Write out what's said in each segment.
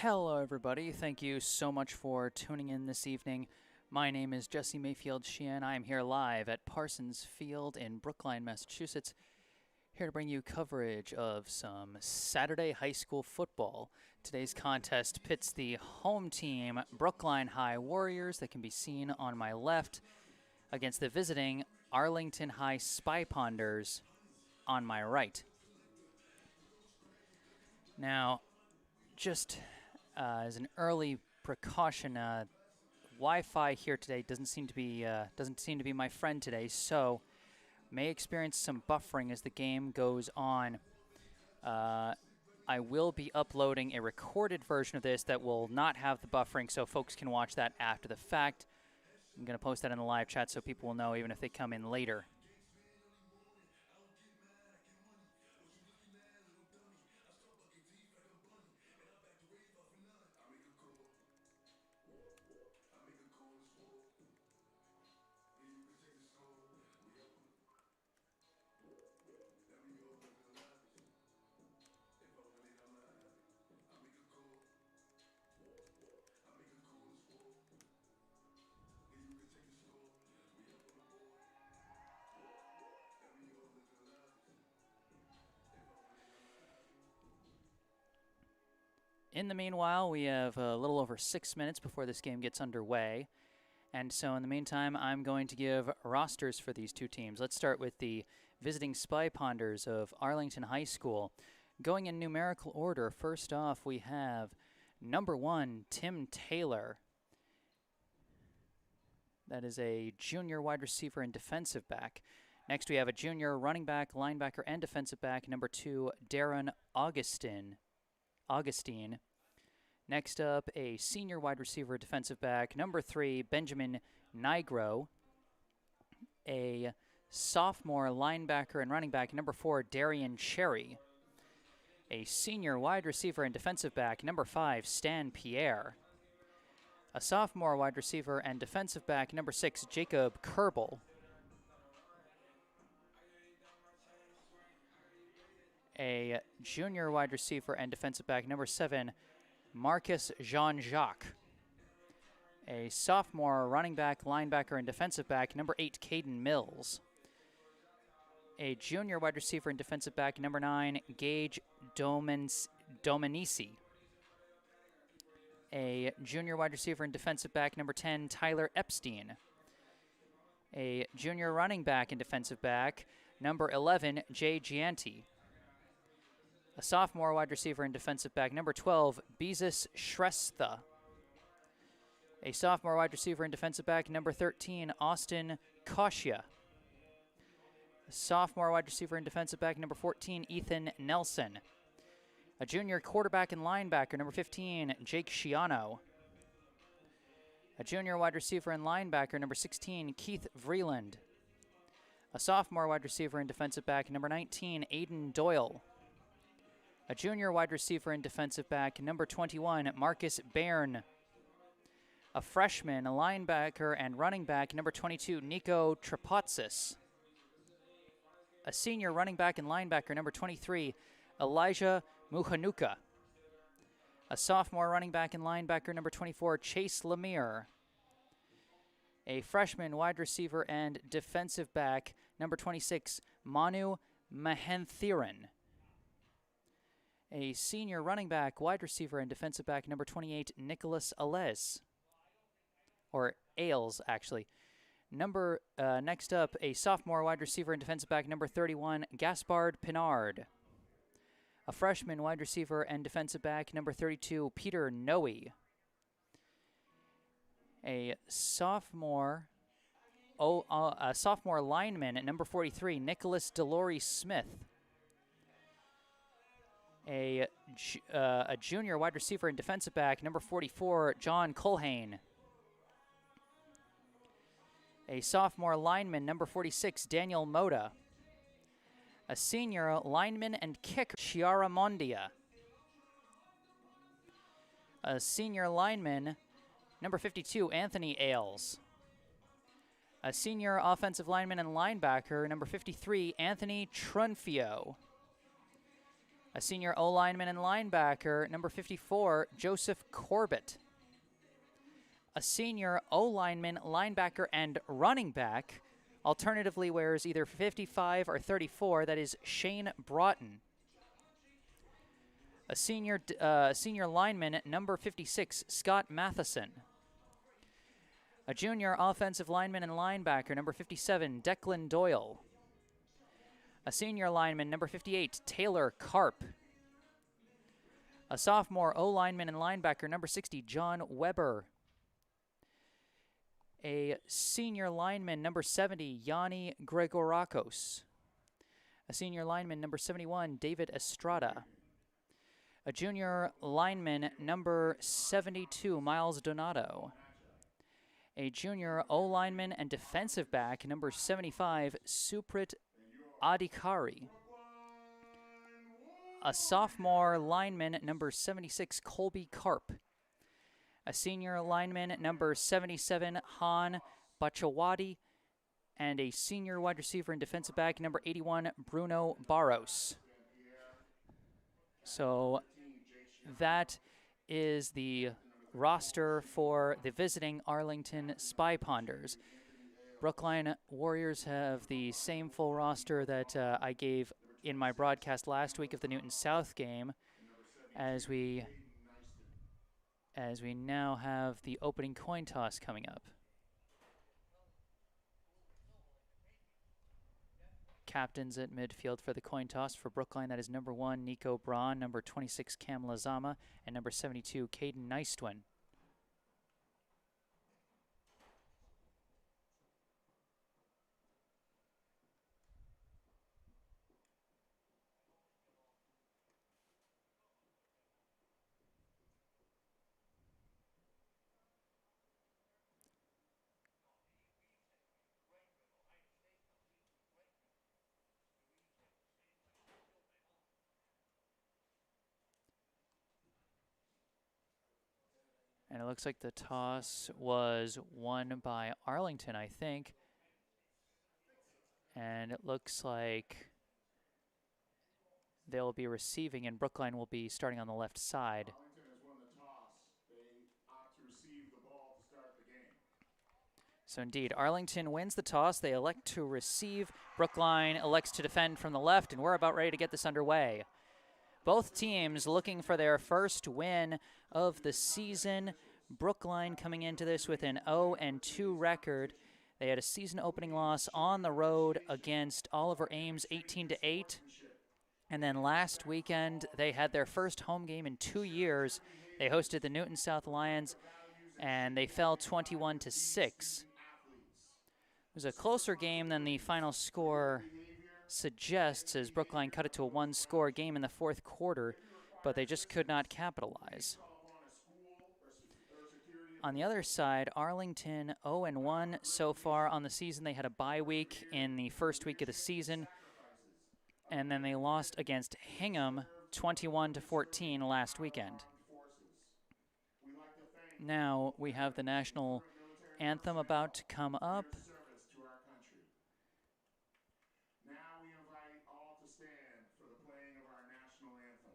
Hello, everybody. Thank you so much for tuning in this evening. My name is Jesse Mayfield-Sheehan. I am here live at Parsons Field in Brookline, Massachusetts, here to bring you coverage of some Saturday high school football. Today's contest pits the home team, Brookline High Warriors, that can be seen on my left, against the visiting Arlington High Spy Ponders on my right. Now, just as an early precaution, Wi-Fi here today doesn't seem to be my friend today, so may experience some buffering as the game goes on. I will be uploading a recorded version of this that will not have the buffering, so folks can watch that after the fact. I'm going to post that in the live chat so people will know even if they come in later. In the meanwhile, we have a little over 6 minutes before this game gets underway. And so in the meantime, I'm going to give rosters for these two teams. Let's start with the visiting Spy Ponders of Arlington High School. Going in numerical order, first off, we have number 1, Tim Taylor. That is a junior wide receiver and defensive back. Next, we have a junior running back, linebacker, and defensive back, number 2, Darren Augustine. Next up, a senior wide receiver, defensive back, number 3, Benjamin Nigro. A sophomore linebacker and running back, number 4, Darian Cherry. A senior wide receiver and defensive back, number 5, Stan Pierre. A sophomore wide receiver and defensive back, number 6, Jacob Kerbel. A junior wide receiver and defensive back, number 7, Marcus Jean-Jacques. A sophomore running back, linebacker, and defensive back, number 8, Caden Mills. A junior wide receiver and defensive back, number 9, Gage Dominici. A junior wide receiver and defensive back, number 10, Tyler Epstein. A junior running back and defensive back, number 11, Jay Gianti. A sophomore wide receiver and defensive back, number 12, Beezus Shrestha. A sophomore wide receiver and defensive back, number 13, Austin Koshia. A sophomore wide receiver and defensive back, number 14, Ethan Nelson. A junior quarterback and linebacker, number 15, Jake Shiano. A junior wide receiver and linebacker, number 16, Keith Vreeland. A sophomore wide receiver and defensive back, number 19, Aiden Doyle. A junior wide receiver and defensive back, number 21, Marcus Bairn. A freshman, a linebacker, and running back, number 22, Nico Trapotsis. A senior running back and linebacker, number 23, Elijah Muhanuka. A sophomore running back and linebacker, number 24, Chase Lemire. A freshman wide receiver and defensive back, number 26, Manu Mahenthiran. A senior running back, wide receiver, and defensive back, number 28, Nicholas Ales. Or Ailes, actually. Next up, a sophomore wide receiver and defensive back, number 31, Gaspard Pinard. A freshman wide receiver and defensive back, number 32, Peter Noe. A sophomore lineman at number 43, Nicholas Delory Smith. A junior wide receiver and defensive back, number 44, John Culhane. A sophomore lineman, number 46, Daniel Moda. A senior lineman and kicker, Chiara Mondia. A senior lineman, number 52, Anthony Ailes. A senior offensive lineman and linebacker, number 53, Anthony Trunfio. A senior O-lineman and linebacker, number 54, Joseph Corbett. A senior O-lineman, linebacker, and running back, alternatively wears either 55 or 34, that is Shane Broughton. A senior lineman, number 56, Scott Matheson. A junior offensive lineman and linebacker, number 57, Declan Doyle. A senior lineman, number 58, Taylor Karp. A sophomore O-lineman and linebacker, number 60, John Weber. A senior lineman, number 70, Yanni Gregorakos. A senior lineman, number 71, David Estrada. A junior lineman, number 72, Miles Donato. A junior O-lineman and defensive back, number 75, Suprit Adhikari. A sophomore lineman, number 76, Colby Karp. A senior lineman, number 77, Han Bachawadi. And a senior wide receiver and defensive back, number 81, Bruno Barros. So that is the roster for the visiting Arlington Spy Ponders. Brookline Warriors have the same full roster that I gave in my broadcast last week of the Newton South game, as we now have the opening coin toss coming up. Captains at midfield for the coin toss for Brookline, that is number 1, Nico Braun, number 26, Cam Lazama, and number 72, Caden Nystuen. And it looks like the toss was won by Arlington, I think. And it looks like they'll be receiving, and Brookline will be starting on the left side. Arlington has won the toss. They opt to receive the ball to start the game. So indeed, Arlington wins the toss. They elect to receive. Brookline elects to defend from the left, and we're about ready to get this underway. Both teams looking for their first win of the season. Brookline coming into this with an 0-2 record. They had a season opening loss on the road against Oliver Ames, 18-8. And then last weekend, they had their first home game in 2 years. They hosted the Newton South Lions, and they fell 21-6. It was a closer game than the final score suggests, as Brookline cut it to a one-score game in the fourth quarter, but they just could not capitalize. On the other side, Arlington 0-1 so far on the season. They had a bye week in the first week of the season, and then they lost against Hingham 21-14 last weekend. Now we have the national anthem about to come up. Now we invite all to stand for the playing of our national anthem.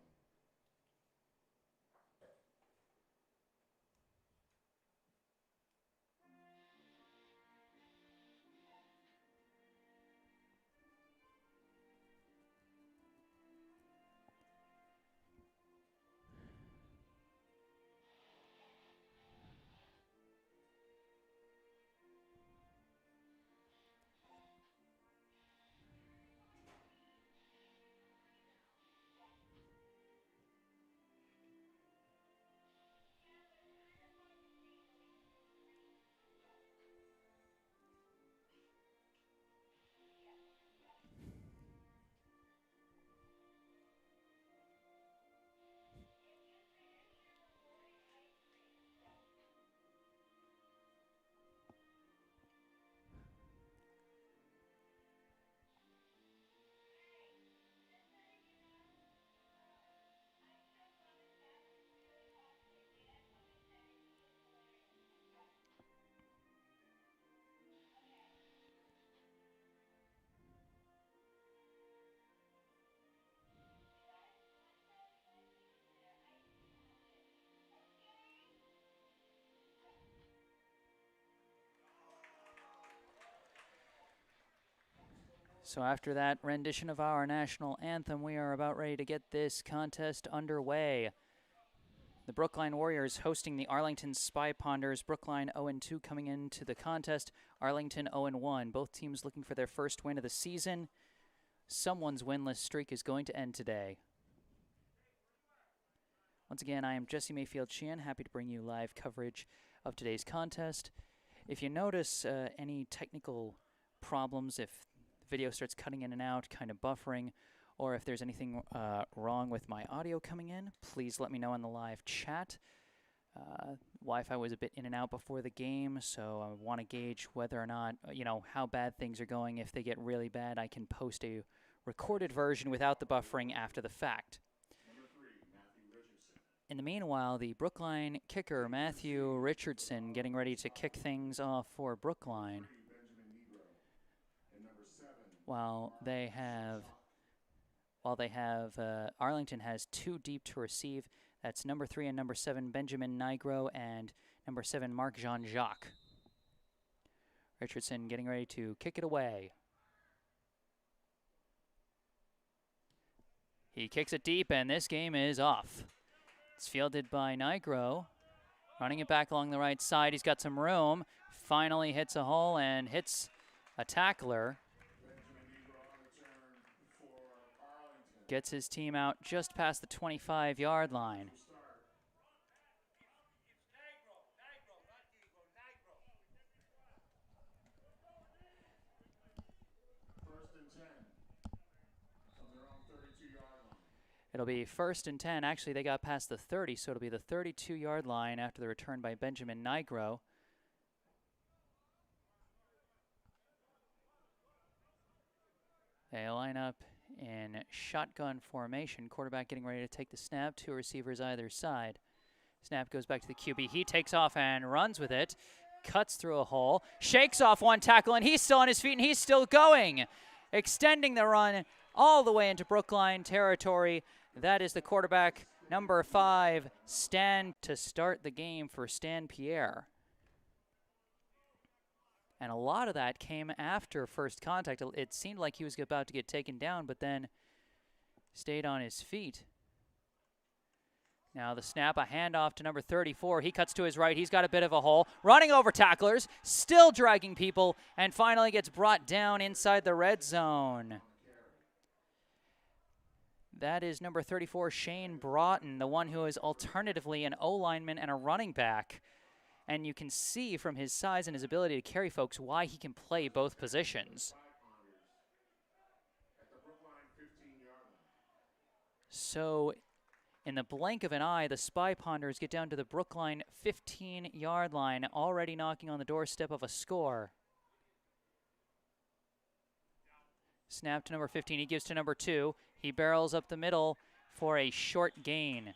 So after that rendition of our national anthem, we are about ready to get this contest underway. The Brookline Warriors hosting the Arlington Spy Ponders. Brookline 0-2 coming into the contest. Arlington 0-1. Both teams looking for their first win of the season. Someone's winless streak is going to end today. Once again, I am Jesse Mayfield-Sheehan, happy to bring you live coverage of today's contest. If you notice any technical problems, if the video starts cutting in and out, kind of buffering, or if there's anything wrong with my audio coming in, please let me know in the live chat. Wi-Fi was a bit in and out before the game, so I want to gauge whether or not, how bad things are going. If they get really bad, I can post a recorded version without the buffering after the fact. In the meanwhile, the Brookline kicker, Matthew Richardson, getting ready to kick things off for Brookline. While Arlington has two deep to receive. That's number 3 and number 7, Benjamin Nigro, and number 7, Marc Jean-Jacques. Richardson getting ready to kick it away. He kicks it deep, and this game is off. It's fielded by Nigro, running it back along the right side. He's got some room, finally hits a hole and hits a tackler. Gets his team out just past the 25-yard line. It'll be 1st and 10. Actually, they got past the 30, so it'll be the 32-yard line after the return by Benjamin Nigro. They line up in shotgun formation. Quarterback getting ready to take the snap. 2 receivers either side. Snap goes back to the QB. He takes off and runs with it. Cuts through a hole. Shakes off one tackle, and he's still on his feet, and he's still going. Extending the run all the way into Brookline territory. That is the quarterback, number 5, Stan, to start the game for Stan Pierre. And a lot of that came after first contact. It seemed like he was about to get taken down, but then stayed on his feet. Now the snap, a handoff to number 34. He cuts to his right. He's got a bit of a hole. Running over tacklers, still dragging people, and finally gets brought down inside the red zone. That is number 34, Shane Broughton, the one who is alternatively an O-lineman and a running back. And you can see from his size and his ability to carry folks why he can play both positions. So in the blink of an eye, the Spy Ponders get down to the Brookline 15-yard line, already knocking on the doorstep of a score. Snap to number 15. He gives to number 2. He barrels up the middle for a short gain.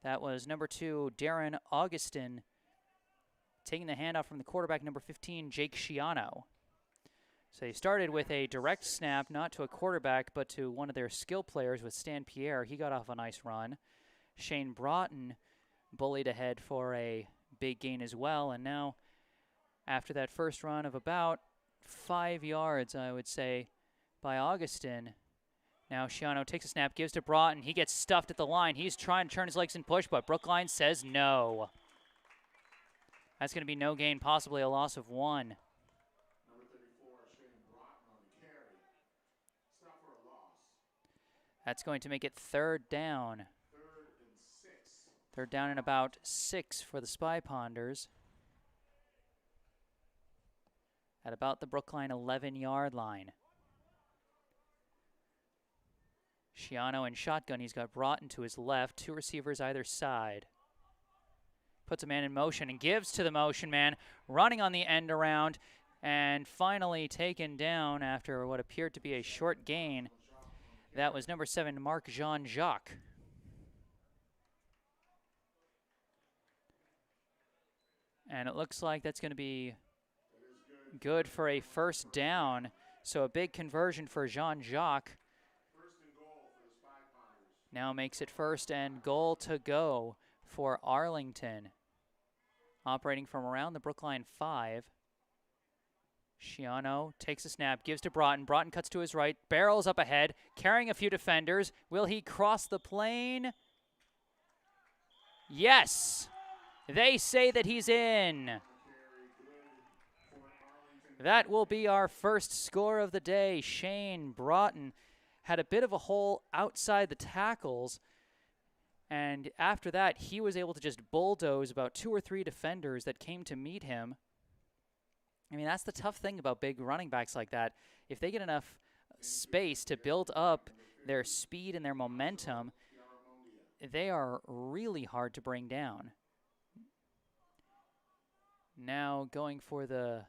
That was number 2, Darren Augustin, taking the handoff from the quarterback, number 15, Jake Schiano. So they started with a direct snap, not to a quarterback, but to one of their skill players with Stan Pierre. He got off a nice run. Shane Broughton bullied ahead for a big gain as well. And now, after that first run of about 5 yards, I would say, by Augustin, now Schiano takes a snap, gives to Broughton. He gets stuffed at the line. He's trying to turn his legs and push, but Brookline says no. That's going to be no gain, possibly a loss of 1. Number 34, Shane Broughton on the carry. Stop for a loss. That's going to make it 3rd down. 3rd and 6. 3rd down and about 6 for the Spy Ponders. At about the Brookline 11-yard line. Schiano in shotgun. He's got Broughton to his left. 2 receivers either side. Puts a man in motion and gives to the motion man. Running on the end around. And finally taken down after what appeared to be a short gain. That was number 7, Marc Jean-Jacques. And it looks like that's going to be good for a 1st down. So a big conversion for Jean-Jacques. Now makes it 1st and goal to go for Arlington. Operating from around the Brookline 5. Shiano takes a snap, gives to Broughton. Broughton cuts to his right, barrels up ahead, carrying a few defenders. Will he cross the plane? Yes! They say that he's in. That will be our first score of the day. Shane Broughton had a bit of a hole outside the tackles, and after that, he was able to just bulldoze about 2 or 3 defenders that came to meet him. I mean, that's the tough thing about big running backs like that. If they get enough space to build up their speed and their momentum, they are really hard to bring down. Now going for the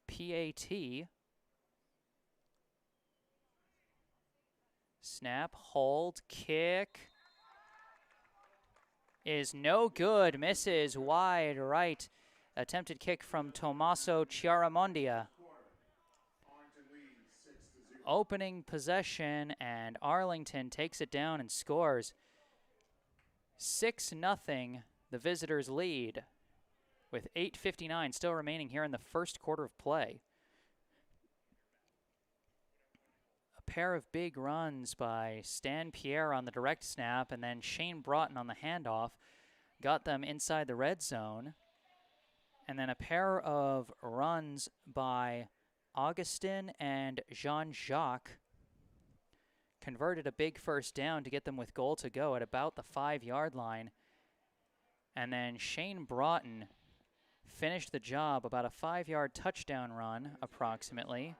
PAT. Snap, hold, kick. Is no good, misses wide right. Attempted kick from Tommaso Chiaramondia. Opening possession, and Arlington takes it down and scores. 6-0, the visitors lead, with 8:59 still remaining here in the first quarter of play. A pair of big runs by Stan Pierre on the direct snap, and then Shane Broughton on the handoff got them inside the red zone. And then a pair of runs by Augustin and Jean-Jacques converted a big first down to get them with goal to go at about the 5-yard line. And then Shane Broughton finished the job, about a 5-yard touchdown run, approximately.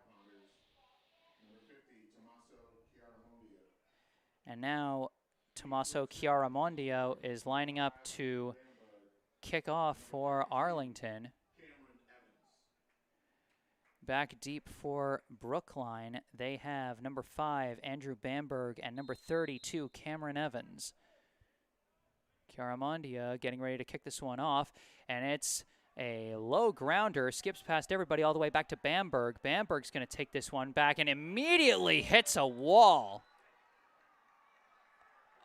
And now Tommaso Chiaramondio is lining up to kick off for Arlington. Back deep for Brookline, they have number 5, Andrew Bamberg, and number 32, Cameron Evans. Chiaramondia getting ready to kick this one off, and it's a low grounder, skips past everybody all the way back to Bamberg. Bamberg's going to take this one back and immediately hits a wall.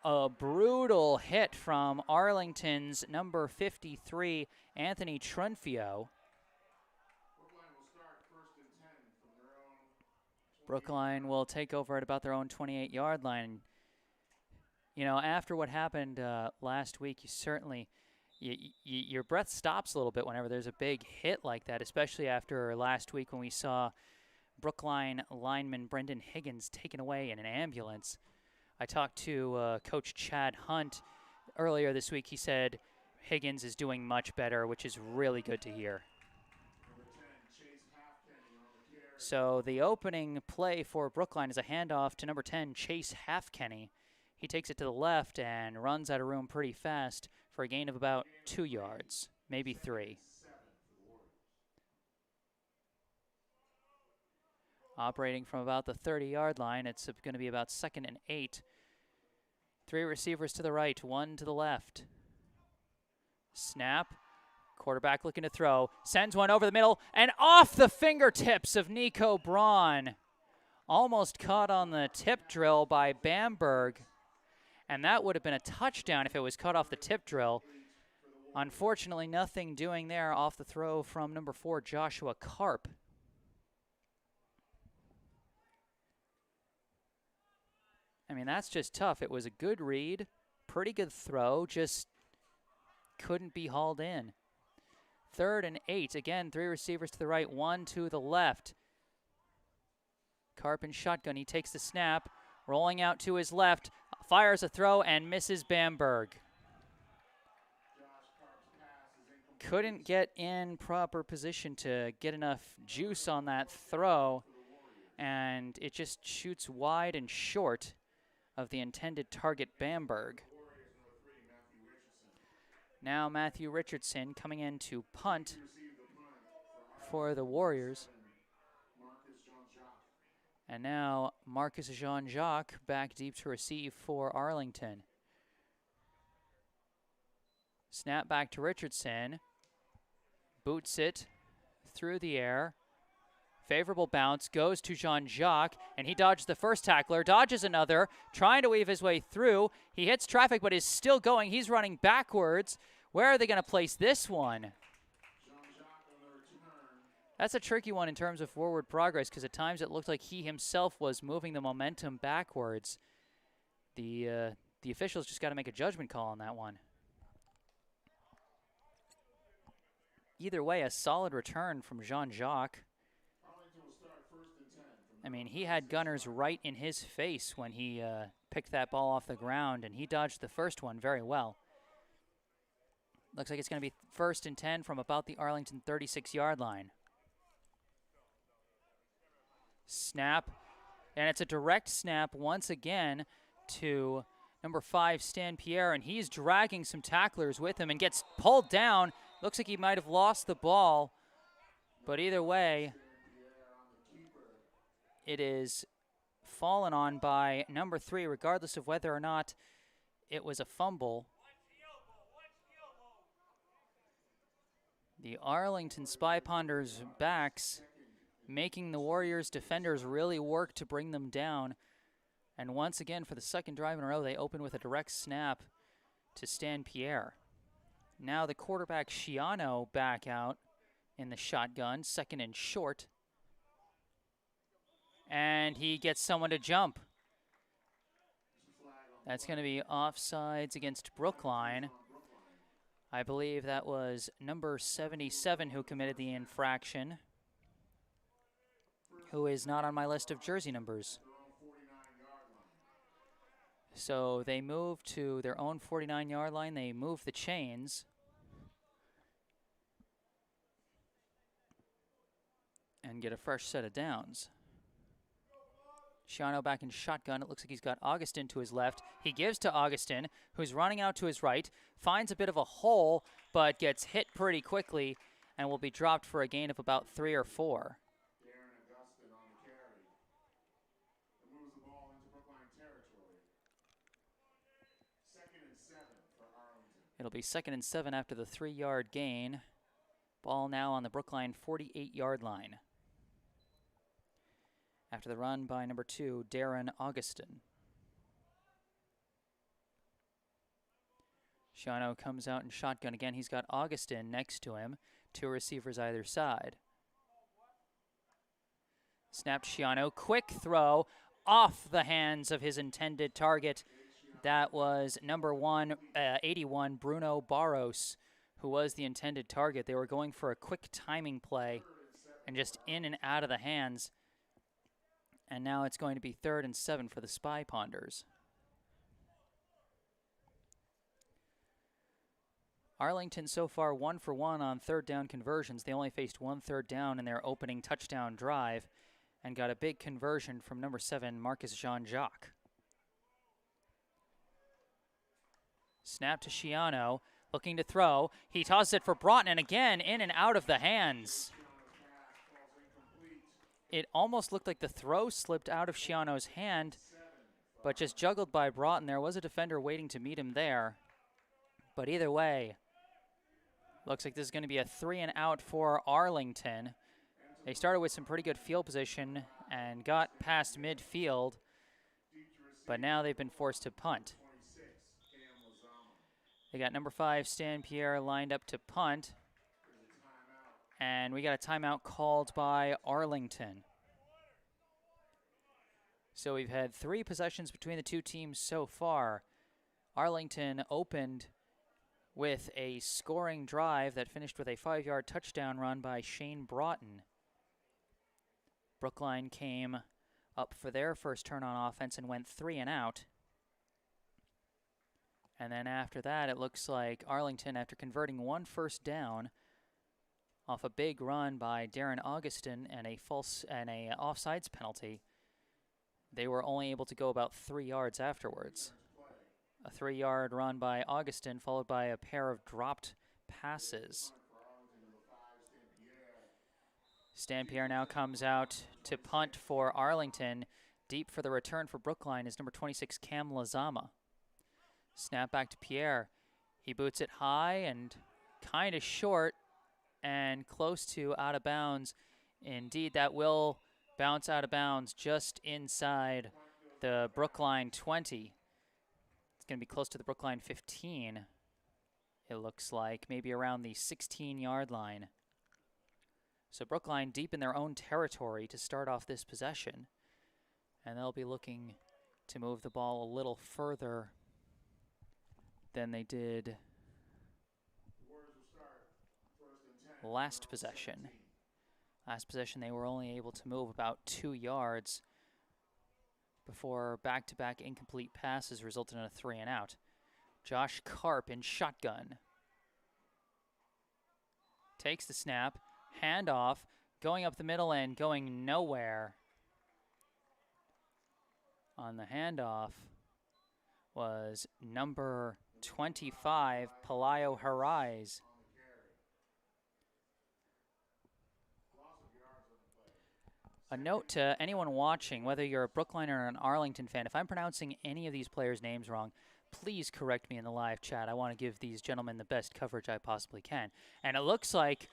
A brutal hit from Arlington's number 53, Anthony Trunfio. Brookline will take over at about their own 28-yard line. You know, after what happened last week, you certainly, your breath stops a little bit whenever there's a big hit like that, especially after last week when we saw Brookline lineman Brendan Higgins taken away in an ambulance. I talked to Coach Chad Hunt earlier this week. He said Higgins is doing much better, which is really good to hear. So the opening play for Brookline is a handoff to number 10, Chase Halfkenny. He takes it to the left and runs out of room pretty fast for a gain of about 2 yards, maybe 3. Operating from about the 30-yard line, it's going to be about 2nd and 8. 3 receivers to the right, 1 to the left. Snap. Quarterback looking to throw. Sends one over the middle and off the fingertips of Nico Braun. Almost caught on the tip drill by Bamberg. And that would have been a touchdown if it was caught off the tip drill. Unfortunately, nothing doing there off the throw from number 4, Joshua Karp. I mean, that's just tough. It was a good read, pretty good throw, just couldn't be hauled in. 3rd and 8. Again, 3 receivers to the right, 1 to the left. Karp in shotgun. He takes the snap, rolling out to his left, fires a throw, and misses Bamberg. Couldn't get in proper position to get enough juice on that throw, and it just shoots wide and short of the intended target, Bamberg. Now Matthew Richardson coming in to punt for the Warriors. And now Marcus Jean-Jacques back deep to receive for Arlington. Snap back to Richardson. Boots it through the air. Favorable bounce, goes to Jean-Jacques, and he dodges the first tackler, dodges another, trying to weave his way through. He hits traffic, but is still going. He's running backwards. Where are they going to place this one? That's a tricky one in terms of forward progress because at times it looked like he himself was moving the momentum backwards. The officials just got to make a judgment call on that one. Either way, a solid return from Jean-Jacques. I mean, he had gunners right in his face when he picked that ball off the ground, and he dodged the first one very well. Looks like it's going to be 1st and 10 from about the Arlington 36-yard line. Snap, and it's a direct snap once again to number 5, Stan Pierre, and he's dragging some tacklers with him and gets pulled down. Looks like he might have lost the ball, but either way, it is fallen on by number 3, regardless of whether or not it was a fumble. The Arlington Spy Ponders backs making the Warriors defenders really work to bring them down. And once again, for the second drive in a row, they open with a direct snap to Stan Pierre. Now the quarterback Shiano back out in the shotgun, 2nd and short. And he gets someone to jump. That's going to be offsides against Brookline. I believe that was number 77 who committed the infraction, who is not on my list of jersey numbers. So they move to their own 49-yard line. They move the chains. And get a fresh set of downs. Shiano back in shotgun. It looks like he's got Augustin to his left. He gives to Augustin, who's running out to his right, finds a bit of a hole, but gets hit pretty quickly and will be dropped for a gain of about 3 or 4. It'll be 2nd and 7 after the 3-yard gain. Ball now on the Brookline 48-yard line. After the run by number 2, Darren Augustin. Shiano comes out in shotgun again. He's got Augustin next to him. 2 receivers either side. Snap to Shiano. Quick throw off the hands of his intended target. That was number 81, Bruno Barros, who was the intended target. They were going for a quick timing play and just in and out of the hands. And now it's going to be 3rd and 7 for the Spy Ponders. Arlington so far 1 for 1 on 3rd down conversions. They only faced 1 3rd down in their opening touchdown drive and got a big conversion from number 7, Marcus Jean-Jacques. Snap to Shiano, looking to throw. He tosses it for Broughton, and again, in and out of the hands. It almost looked like the throw slipped out of Shiano's hand, but just juggled by Broughton. There was a defender waiting to meet him there. But either way, looks like this is going to be a 3 and out for Arlington. They started with some pretty good field position and got past midfield, but now they've been forced to punt. They got number 5, Stan Pierre, lined up to punt. And we got a timeout called by Arlington. So we've had 3 possessions between the 2 teams so far. Arlington opened with a scoring drive that finished with a 5-yard touchdown run by Shane Broughton. Brookline came up for their first turn on offense and went 3 and out. And then after that, it looks like Arlington, after converting 1 first down off a big run by Darren Augustin and a offsides penalty, they were only able to go about 3 yards afterwards. A 3-yard run by Augustin, followed by a pair of dropped passes. Stan Pierre now comes out to punt for Arlington. Deep for the return for Brookline is number 26, Cam Lazama. Snap back to Pierre. He boots it high and kind of short and close to out of bounds. Indeed, that will bounce out of bounds just inside the Brookline 20. It's going to be close to the Brookline 15, it looks like, maybe around the 16-yard line. So Brookline deep in their own territory to start off this possession. And they'll be looking to move the ball a little further than they did last possession. Last possession, they were only able to move about 2 yards before back-to-back incomplete passes resulted in a 3-and-out. Josh Karp in shotgun. Takes the snap, handoff, going up the middle and going nowhere. On the handoff was number 25, Pelayo Harais. A note to anyone watching, whether you're a Brookline or an Arlington fan, if I'm pronouncing any of these players' names wrong, please correct me in the live chat. I want to give these gentlemen the best coverage I possibly can. And it looks like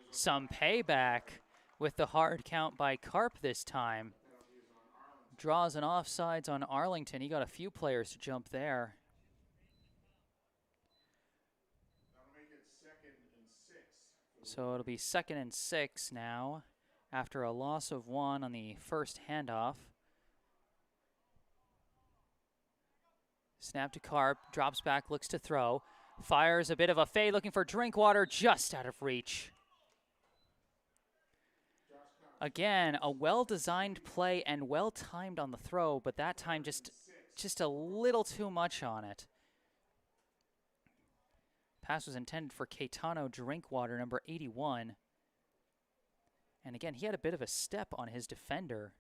some payback with the hard count by Karp this time. Draws an offsides on Arlington. He got a few players to jump there. So it'll be 2nd and 6 now, after a loss of 1 on the first handoff. Snap to Karp, drops back, looks to throw. Fires a bit of a fade, looking for Drinkwater, just out of reach. Again, a well-designed play and well-timed on the throw, but that time just a little too much on it. Pass was intended for Caetano Drinkwater, number 81. And again, he had a bit of a step on his defender.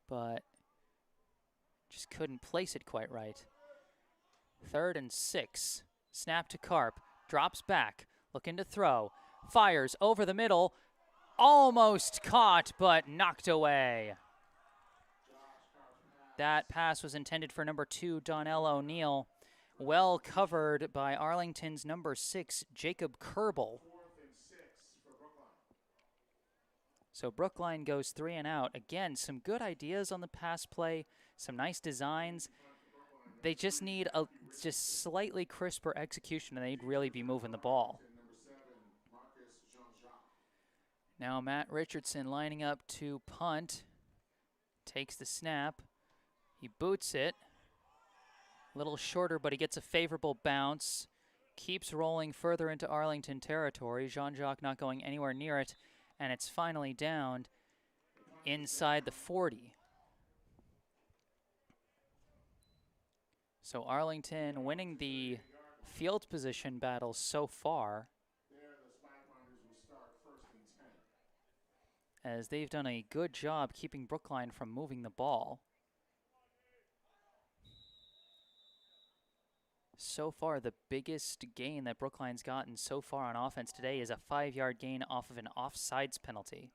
But just couldn't place it quite right. 3rd and 6. Snap to Karp. Drops back. Looking to throw. Fires over the middle. Almost caught, but knocked away. That pass was intended for number 2, Donnell O'Neill. Well covered by Arlington's number 6, Jacob Kerbel. So Brookline goes 3-and-out. Again, some good ideas on the pass play, some nice designs. They just need a just slightly crisper execution, and they'd really be moving the ball. Now Matt Richardson lining up to punt. Takes the snap. He boots it. A little shorter, but he gets a favorable bounce. Keeps rolling further into Arlington territory. Jean-Jacques not going anywhere near it. And it's finally downed inside the 40. So Arlington winning the field position battle so far, as they've done a good job keeping Brookline from moving the ball. So far, the biggest gain that Brookline's gotten so far on offense today is a 5-yard gain off of an offsides penalty.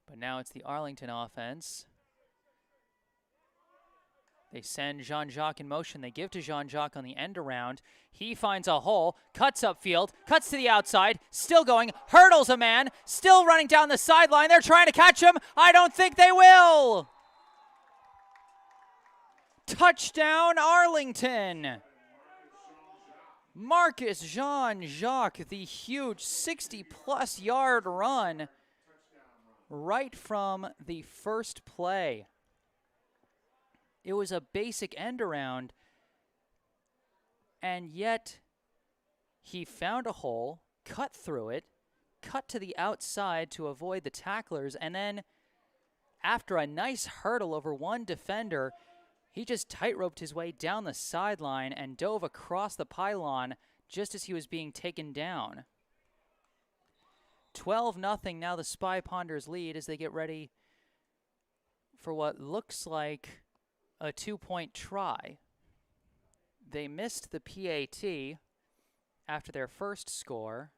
But now it's the Arlington offense. They send Jean-Jacques in motion. They give to Jean-Jacques on the end around. He finds a hole, cuts upfield, cuts to the outside, still going, hurdles a man, still running down the sideline. They're trying to catch him. I don't think they will. Touchdown, Arlington. Marcus Jean-Jacques, the huge 60-plus yard run right from the first play. It was a basic end around, and yet he found a hole, cut through it, cut to the outside to avoid the tacklers, and then after a nice hurdle over one defender, he just tight-roped his way down the sideline and dove across the pylon just as he was being taken down. 12-0 now the Spy Ponders lead as they get ready for what looks like a 2-point try. They missed the PAT after their first score.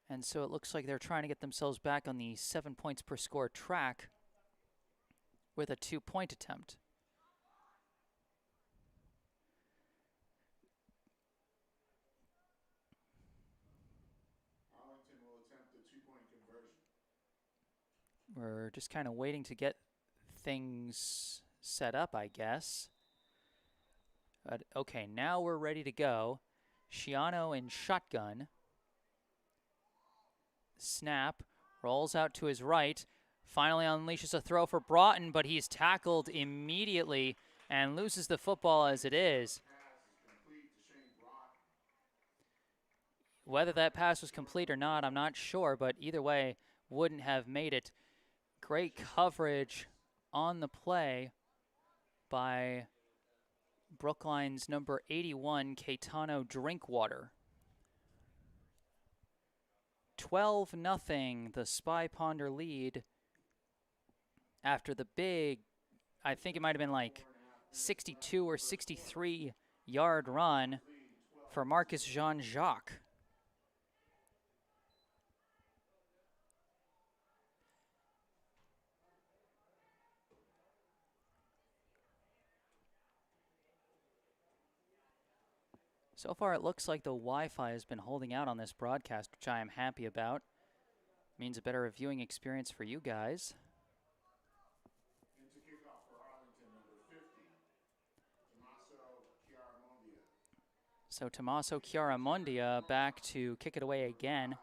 And so it looks like they're trying to get themselves back on the 7 points per score track with a 2-point attempt. We're just kind of waiting to get things set up, I guess. But okay, now we're ready to go. Shiano in shotgun. Snap, rolls out to his right. Finally unleashes a throw for Broughton, but he's tackled immediately and loses the football as it is. Whether that pass was complete or not, I'm not sure, but either way, wouldn't have made it. Great coverage on the play by Brookline's number 81, Caetano Drinkwater. 12-0, the Spy Ponder lead after the big, I think it might have been like 62 or 63 yard run for Marcus Jean-Jacques. So far, it looks like the Wi-Fi has been holding out on this broadcast, which I am happy about. Means a better viewing experience for you guys. Into kickoff for Arlington, number 50, So Tommaso Chiaramondia. Tommaso Chiaramondia back to kick it away again.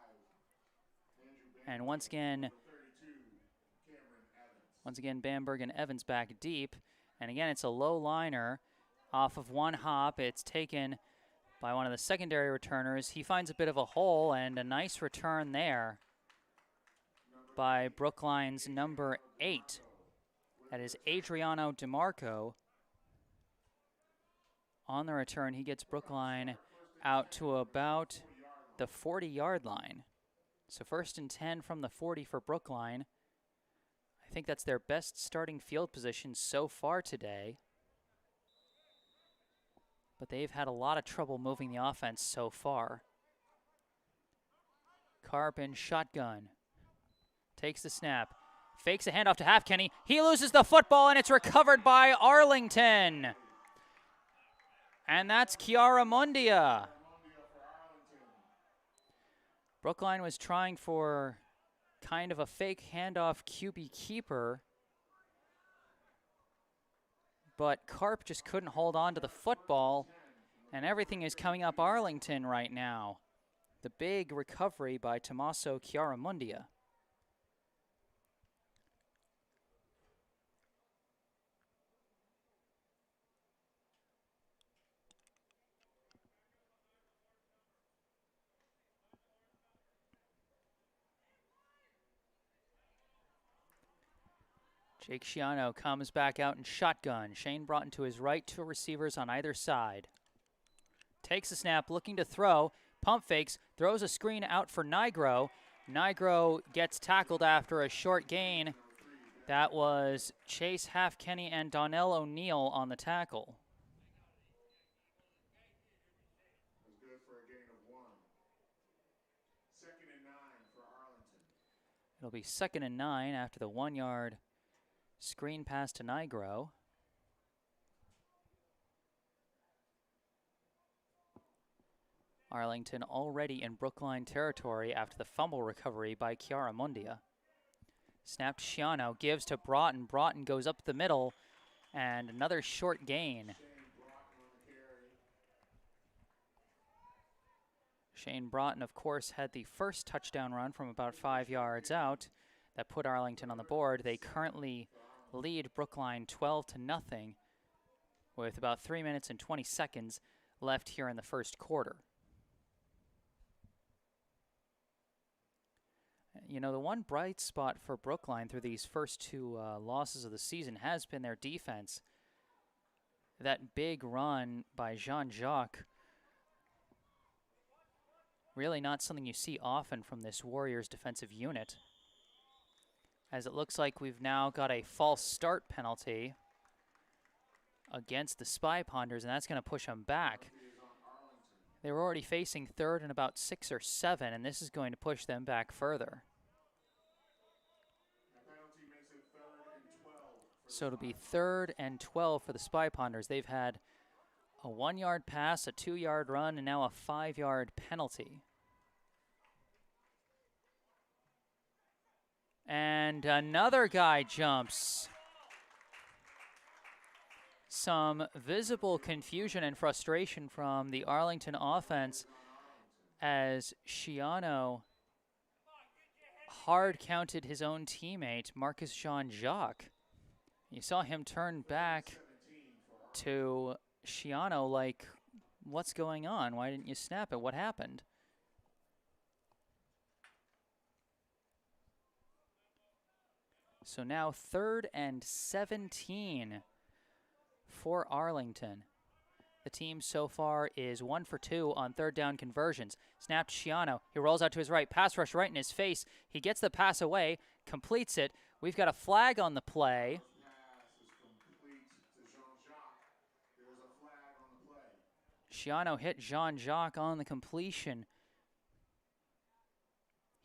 And once again, Bamberg and Evans back deep. And again, it's a low liner off of one hop. It's taken by one of the secondary returners. He finds a bit of a hole, and a nice return there by Brookline's number 8. That is Adriano DeMarco. On the return, he gets Brookline out to about the 40-yard line. So 1st and 10 from the 40 for Brookline. I think that's their best starting field position so far today. But they've had a lot of trouble moving the offense so far. Karp in shotgun. Takes the snap. Fakes a handoff to Halfkenny. He loses the football, and it's recovered by Arlington. And that's Chiaramondia. Brookline was trying for kind of a fake handoff QB keeper, but Karp just couldn't hold on to the football, and everything is coming up Arlington right now. The big recovery by Tommaso Chiaramondia. Jake Shiano comes back out in shotgun. Shane Broughton to his right, 2 receivers on either side. Takes a snap, looking to throw. Pump fakes, throws a screen out for Nigro. Nigro gets tackled after a short gain. That was Chase Halfkenny and Donnell O'Neill on the tackle. Was good for a gain of 1. 2nd and 9 for Arlington. It'll be 2nd and 9 after the 1-yard screen pass to Nigro. Arlington already in Brookline territory after the fumble recovery by Chiaramondia. Snap to Shiano, gives to Broughton. Broughton goes up the middle, and another short gain. Shane Broughton, of course, had the first touchdown run from about 5 yards out that put Arlington on the board. They currently lead Brookline 12-0 with about 3 minutes and 20 seconds left here in the first quarter. You know, the one bright spot for Brookline through these first 2 losses of the season has been their defense. That big run by Jean-Jacques, really not something you see often from this Warriors defensive unit. As it looks like we've now got a false start penalty against the Spy Ponders, and that's going to push them back. They were already facing 3rd and about 6 or 7, and this is going to push them back further. So it'll be 3rd and 12 for the Spy Ponders. They've had a 1-yard pass, a 2-yard run, and now a 5-yard penalty. And another guy jumps. Some visible confusion and frustration from the Arlington offense as Shiano hard counted his own teammate, Marcus Jean-Jacques. You saw him turn back to Shiano like, what's going on? Why didn't you snap it? What happened? So now 3rd and 17 for Arlington. The team so far is 1 for 2 on 3rd down conversions. Snap to Shiano. He rolls out to his right. Pass rush right in his face. He gets the pass away, completes it. We've got a flag on the play. Shiano hit Jean-Jacques on the completion.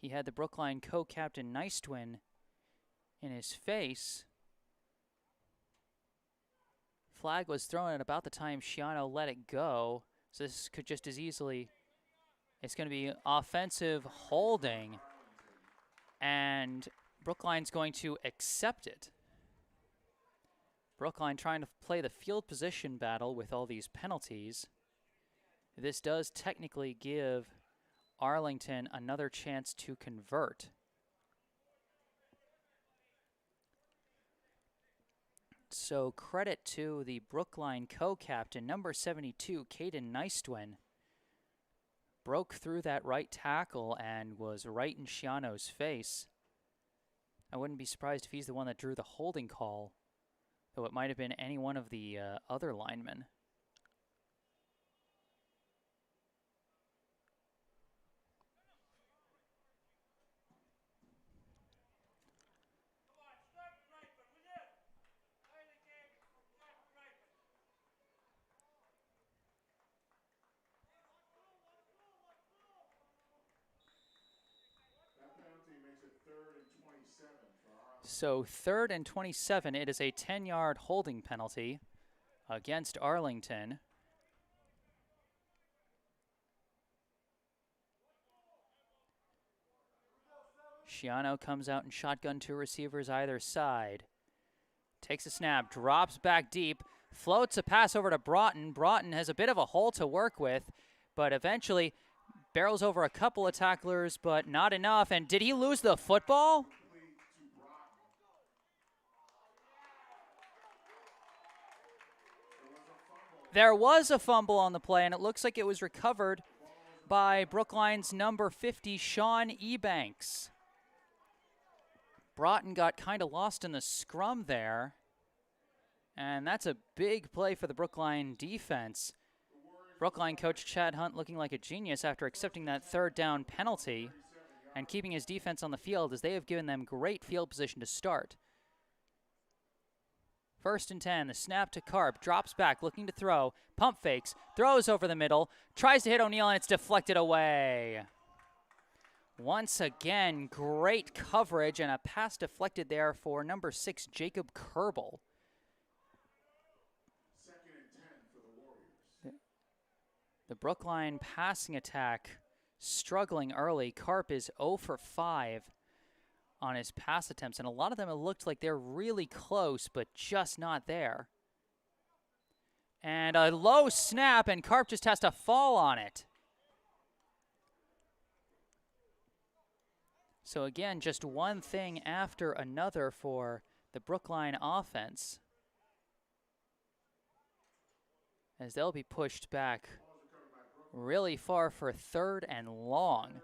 He had the Brookline co-captain Nystuen in his face. Flag was thrown at about the time Shiano let it go. So this could just as easily, it's going to be offensive holding. And Brookline's going to accept it. Brookline trying to play the field position battle with all these penalties. This does technically give Arlington another chance to convert. So credit to the Brookline co-captain, number 72, Caden Nystuen. Broke through that right tackle and was right in Shiano's face. I wouldn't be surprised if he's the one that drew the holding call, though it might have been any one of the other linemen. So 3rd and 27, it is a 10-yard holding penalty against Arlington. Shiano comes out in shotgun, 2 receivers either side. Takes a snap, drops back deep, floats a pass over to Broughton. Broughton has a bit of a hole to work with, but eventually barrels over a couple of tacklers, but not enough. And did he lose the football? There was a fumble on the play, and it looks like it was recovered by Brookline's number 50, Sean Ebanks. Broughton got kind of lost in the scrum there, and that's a big play for the Brookline defense. Brookline coach Chad Hunt looking like a genius after accepting that 3rd down penalty and keeping his defense on the field, as they have given them great field position to start. 1st and 10, the snap to Karp, drops back, looking to throw, pump fakes, throws over the middle, tries to hit O'Neal, and it's deflected away. Once again, great coverage and a pass deflected there for number 6, Jacob Kerbel. 2nd and 10 for the Warriors. The Brookline passing attack struggling early. Karp is 0 for 5 on his pass attempts, and a lot of them it looked like they're really close, but just not there. And a low snap, and Karp just has to fall on it. So again, just one thing after another for the Brookline offense, as they'll be pushed back really far for 3rd and long.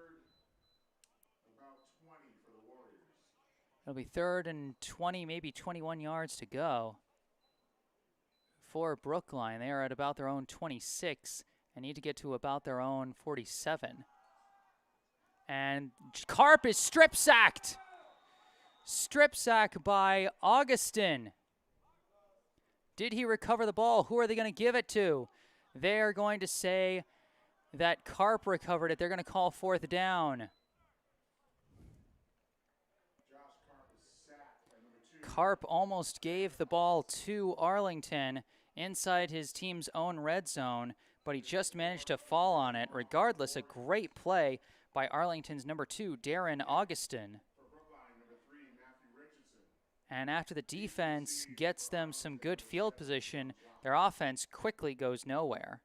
It'll be 3rd and 20, maybe 21 yards to go for Brookline. They are at about their own 26 and need to get to about their own 47. And Karp is strip sacked. Strip sack by Augustin. Did he recover the ball? Who are they going to give it to? They're going to say that Karp recovered it. They're going to call 4th down. Karp almost gave the ball to Arlington inside his team's own red zone, but he just managed to fall on it. Regardless, a great play by Arlington's number 2, Darren Augustin. And after the defense gets them some good field position, their offense quickly goes nowhere.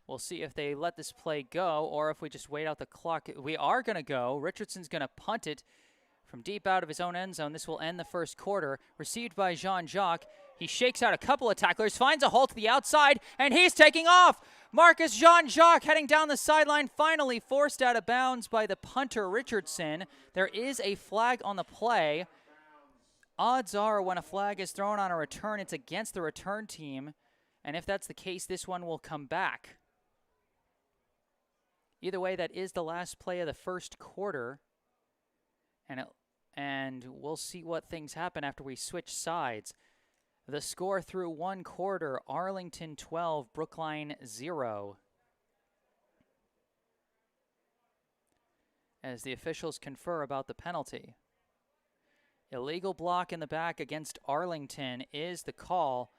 We'll see if they let this play go or if we just wait out the clock. We are going to go. Richardson's going to punt it from deep out of his own end zone. This will end the first quarter. Received by Jean-Jacques. He shakes out a couple of tacklers, finds a hole to the outside, and he's taking off. Marcus Jean-Jacques heading down the sideline, finally forced out of bounds by the punter Richardson. There is a flag on the play. Odds are when a flag is thrown on a return, it's against the return team. And if that's the case, this one will come back. Either way, that is the last play of the first quarter. And we'll see what things happen after we switch sides. The score through one quarter, Arlington 12, Brookline 0. As the officials confer about the penalty. Illegal block in the back against Arlington is the call.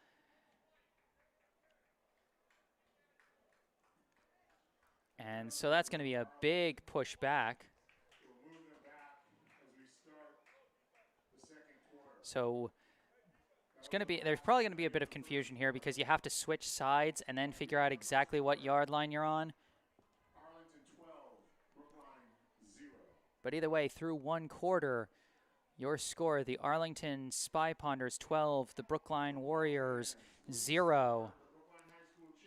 And so that's going to be a big push back. So there's probably going to be a bit of confusion here because you have to switch sides and then figure out exactly what yard line you're on. Arlington 12, Brookline 0. But either way, through one quarter, your score, the Arlington Spy Ponders 12, the Brookline Warriors 0.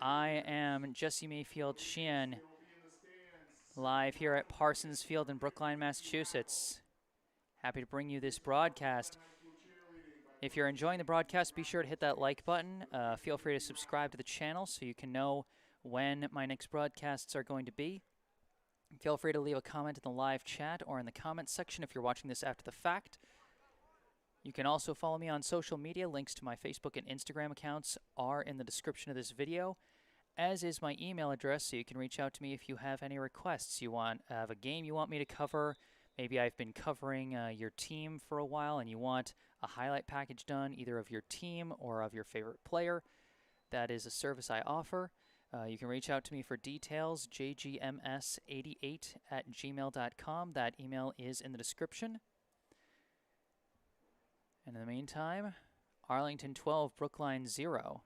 I am Jesse Mayfield-Sheehan, live here at Parsons Field in Brookline, Massachusetts. Happy to bring you this broadcast. If you're enjoying the broadcast, be sure to hit that like button. Feel free to subscribe to the channel so you can know when my next broadcasts are going to be. Feel free to leave a comment in the live chat or in the comments section if you're watching this after the fact. You can also follow me on social media. Links to my Facebook and Instagram accounts are in the description of this video, as is my email address, so you can reach out to me if you have any requests. You have a game you want me to cover. Maybe I've been covering your team for a while and you want a highlight package done either of your team or of your favorite player. That is a service I offer. You can reach out to me for details, jgms88@gmail.com. That email is in the description. And in the meantime, Arlington 12, Brookline 0.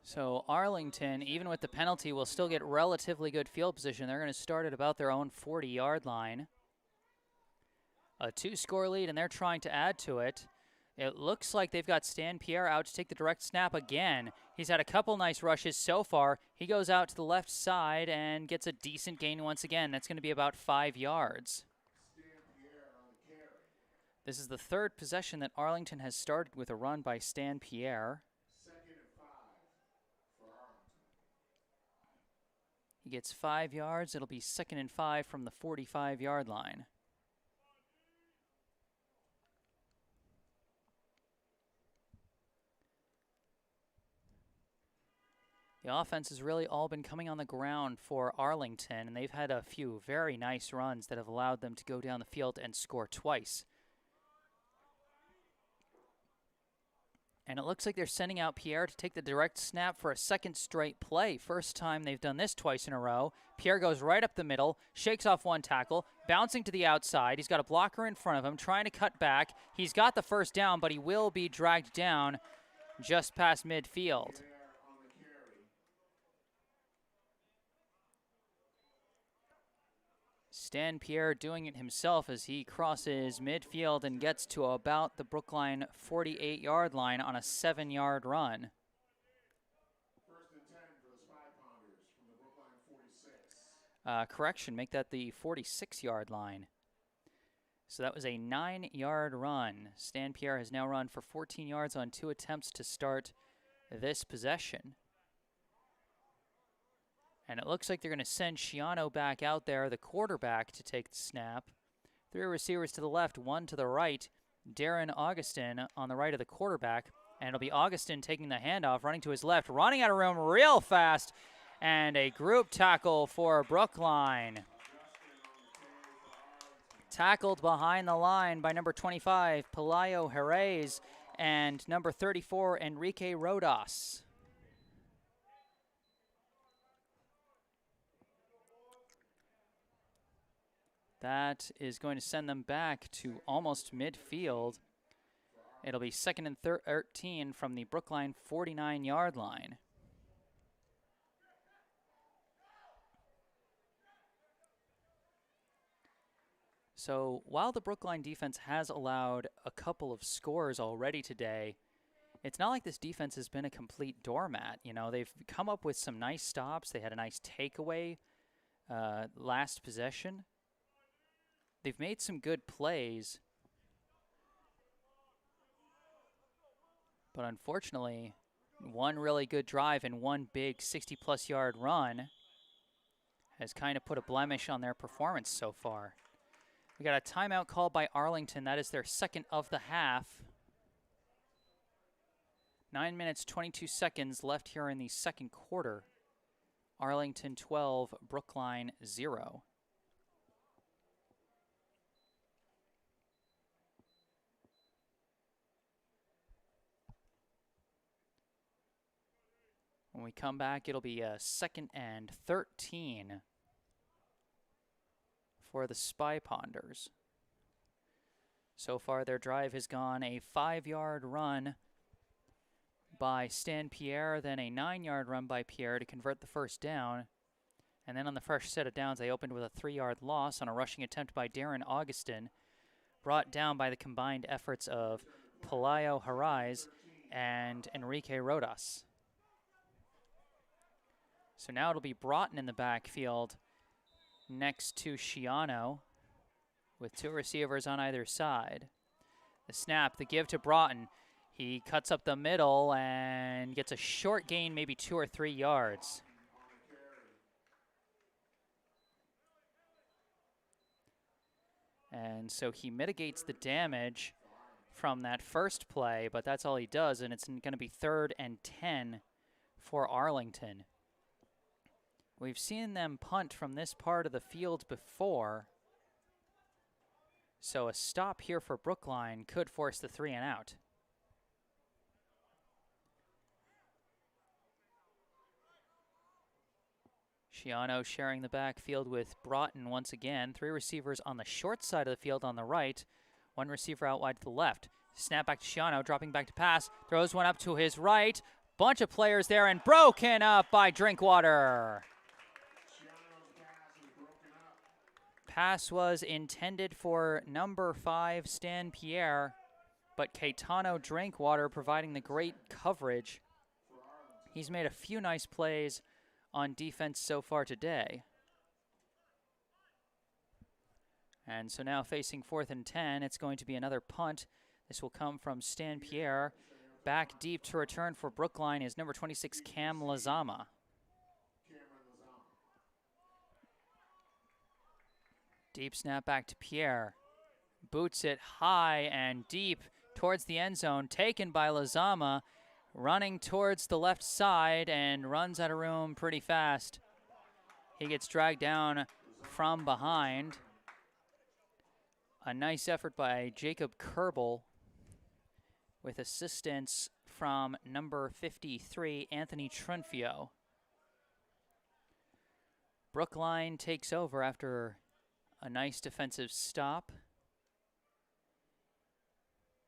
So Arlington, even with the penalty, will still get relatively good field position. They're going to start at about their own 40-yard line. A 2-score lead, and they're trying to add to it. It looks like they've got Stan Pierre out to take the direct snap again. He's had a couple nice rushes so far. He goes out to the left side and gets a decent gain once again. That's going to be about 5 yards. This is the third possession that Arlington has started with a run by Stan Pierre. He gets 5 yards. It'll be 2nd and 5 from the 45-yard line. The offense has really all been coming on the ground for Arlington, and they've had a few very nice runs that have allowed them to go down the field and score twice. And it looks like they're sending out Pierre to take the direct snap for a second straight play. First time they've done this twice in a row. Pierre goes right up the middle, shakes off one tackle, bouncing to the outside. He's got a blocker in front of him, trying to cut back. He's got the first down, but he will be dragged down just past midfield. Stan Pierre doing it himself as he crosses midfield and gets to about the Brookline 48-yard line on a 7-yard run. 1st and 10 for the Spy Ponders from the Brookline 46. Correction, make that the 46-yard line. So that was a 9-yard run. Stan Pierre has now run for 14 yards on 2 attempts to start this possession. And it looks like they're going to send Schiano back out there, the quarterback, to take the snap. 3 receivers to the left, 1 to the right. Darren Augustin on the right of the quarterback. And it'll be Augustin taking the handoff, running to his left, running out of room real fast. And a group tackle for Brookline. Tackled behind the line by number 25, Pelayo Jerez, and number 34, Enrique Rodas. That is going to send them back to almost midfield. It'll be 2nd and 13 from the Brookline 49-yard line. So while the Brookline defense has allowed a couple of scores already today, it's not like this defense has been a complete doormat. You know, they've come up with some nice stops. They had a nice takeaway last possession. They've made some good plays. But unfortunately, one really good drive and one big 60-plus yard run has kind of put a blemish on their performance so far. We got a timeout called by Arlington. That is their second of the half. 9 minutes, 22 seconds left here in the second quarter. Arlington 12, Brookline 0. When we come back, it'll be a 2nd and 13 for the Spy Ponders. So far, their drive has gone a 5-yard run by Stan Pierre, then a 9-yard run by Pierre to convert the first down. And then on the fresh set of downs, they opened with a 3-yard loss on a rushing attempt by Darren Augustin, brought down by the combined efforts of Pelayo Jerez and Enrique Rodas. So now it'll be Broughton in the backfield next to Shiano with 2 receivers on either side. The snap, the give to Broughton. He cuts up the middle and gets a short gain, maybe 2 or 3 yards. And so he mitigates the damage from that first play, but that's all he does, and it's going to be 3rd and 10 for Arlington. We've seen them punt from this part of the field before, so a stop here for Brookline could force the 3 and out. Shiano sharing the backfield with Broughton once again. 3 receivers on the short side of the field on the right, 1 receiver out wide to the left. Snap back to Shiano, dropping back to pass, throws one up to his right. Bunch of players there and broken up by Drinkwater. Pass was intended for number 5, Stan Pierre, but Caetano Drinkwater providing the great coverage. He's made a few nice plays on defense so far today. And so now facing 4th and 10, it's going to be another punt. This will come from Stan Pierre. Back deep to return for Brookline is number 26, Cam Lazama. Deep snap back to Pierre. Boots it high and deep towards the end zone. Taken by Lazama. Running towards the left side and runs out of room pretty fast. He gets dragged down from behind. A nice effort by Jacob Kerbel with assistance from number 53, Anthony Trunfio. Brookline takes over after a nice defensive stop.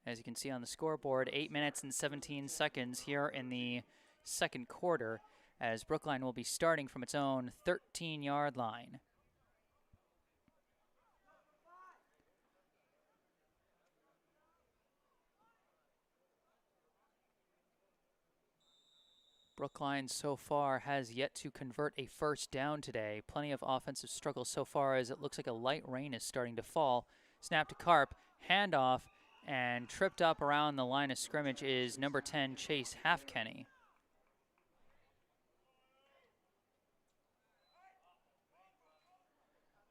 As you can see on the scoreboard, 8 minutes and 17 seconds here in the second quarter, as Brookline will be starting from its own 13-yard line. Brookline so far has yet to convert a first down today. Plenty of offensive struggles so far as it looks like a light rain is starting to fall. Snap to Karp, handoff, and tripped up around the line of scrimmage is number 10, Chase Halfkenny.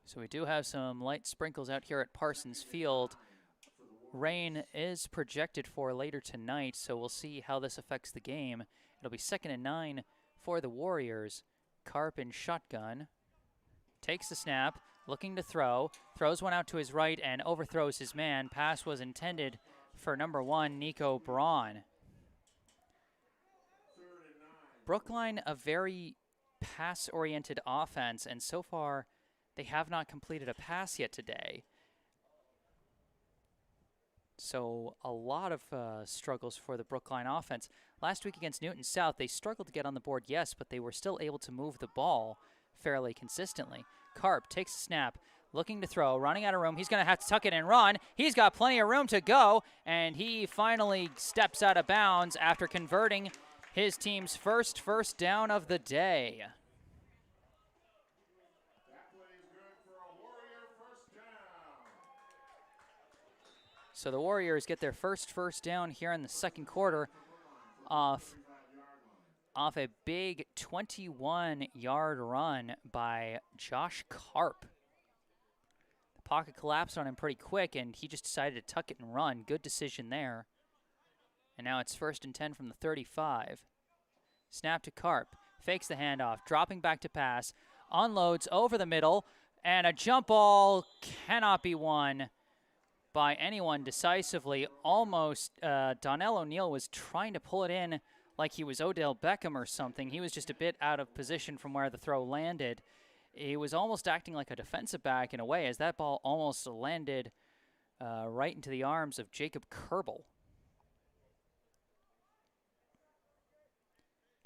So we do have some light sprinkles out here at Parsons Field. Rain is projected for later tonight, so we'll see how this affects the game. It'll be 2nd and 9 for the Warriors. Karp in shotgun. Takes the snap, looking to throw, throws one out to his right and overthrows his man. Pass was intended for number 1, Nico Braun. Brookline, a very pass-oriented offense, and so far they have not completed a pass yet today. So a lot of struggles for the Brookline offense. Last week against Newton South, they struggled to get on the board, yes, but they were still able to move the ball fairly consistently. Karp takes a snap, looking to throw, running out of room. He's going to have to tuck it and run. He's got plenty of room to go, and he finally steps out of bounds after converting his team's first down of the day. That play is good for a Warrior first down. So the Warriors get their first down here in the second quarter off a big 21-yard run by Josh Karp. The pocket collapsed on him pretty quick, and he just decided to tuck it and run. Good decision there. And now it's 1st and 10 from the 35. Snap to Karp. Fakes the handoff. Dropping back to pass. Unloads over the middle. And a jump ball cannot be won by anyone decisively. Almost, Donnell O'Neill was trying to pull it in like he was Odell Beckham or something. He was just a bit out of position from where the throw landed. He was almost acting like a defensive back in a way, as that ball almost landed right into the arms of Jacob Kerbel.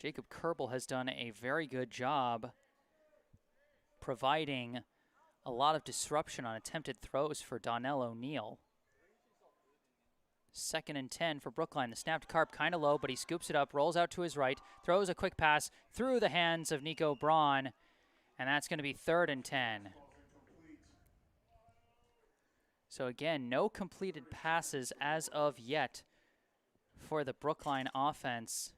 Jacob Kerbel has done a very good job providing a lot of disruption on attempted throws for Donnell O'Neill. 2nd and 10 for Brookline. The snap to Karp kind of low, but he scoops it up, rolls out to his right, throws a quick pass through the hands of Nico Braun, and that's going to be 3rd and 10. So again, no completed passes as of yet for the Brookline offense.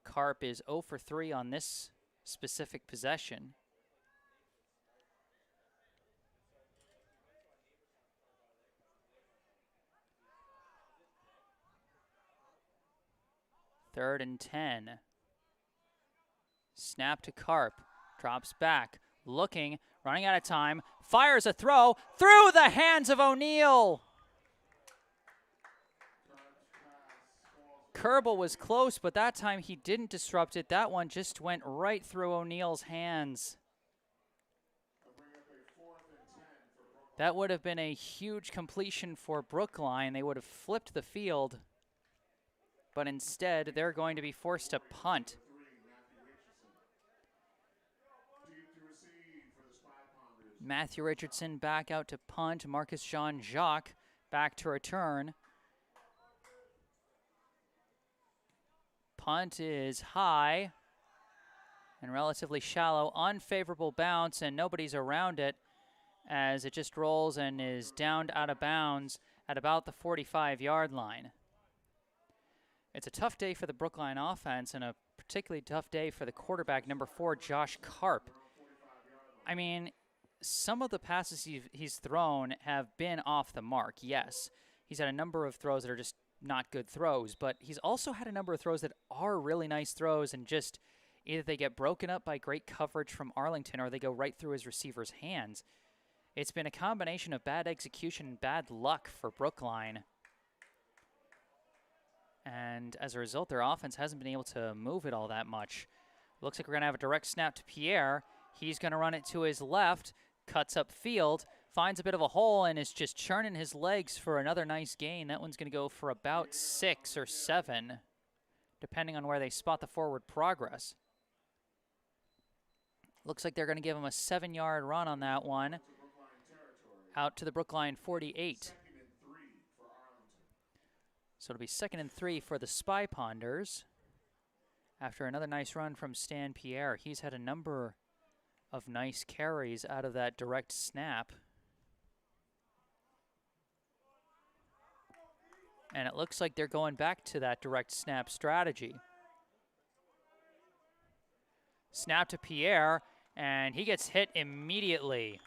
Karp is 0 for 3 on this specific possession. Third and 10. Snap to Karp. Drops back. Looking. Running out of time. Fires a throw. Through the hands of O'Neill. Kerbel was close, but that time he didn't disrupt it. That one just went right through O'Neill's hands. That would have been a huge completion for Brookline. They would have flipped the field. But instead, they're going to be forced to punt. Matthew Richardson back out to punt. Marcus Jean-Jacques back to return. Punt is high and relatively shallow. Unfavorable bounce, and nobody's around it as it just rolls and is downed out of bounds at about the 45-yard line. It's a tough day for the Brookline offense and a particularly tough day for the quarterback, number 4, Josh Karp. I mean, some of the passes he's thrown have been off the mark, yes. He's had a number of throws that are just not good throws, but he's also had a number of throws that are really nice throws and just either they get broken up by great coverage from Arlington or they go right through his receiver's hands. It's been a combination of bad execution and bad luck for Brookline. And as a result, their offense hasn't been able to move it all that much. Looks like we're going to have a direct snap to Pierre. He's going to run it to his left, cuts up field, finds a bit of a hole, and is just churning his legs for another nice gain. That one's going to go for about 6 or 7, depending on where they spot the forward progress. Looks like they're going to give him a 7-yard run on that one, out to the Brookline 48. So it'll be 2nd and 3 for the Spy Ponders. After another nice run from Stan Pierre, he's had a number of nice carries out of that direct snap. And it looks like they're going back to that direct snap strategy. Snap to Pierre, and he gets hit immediately.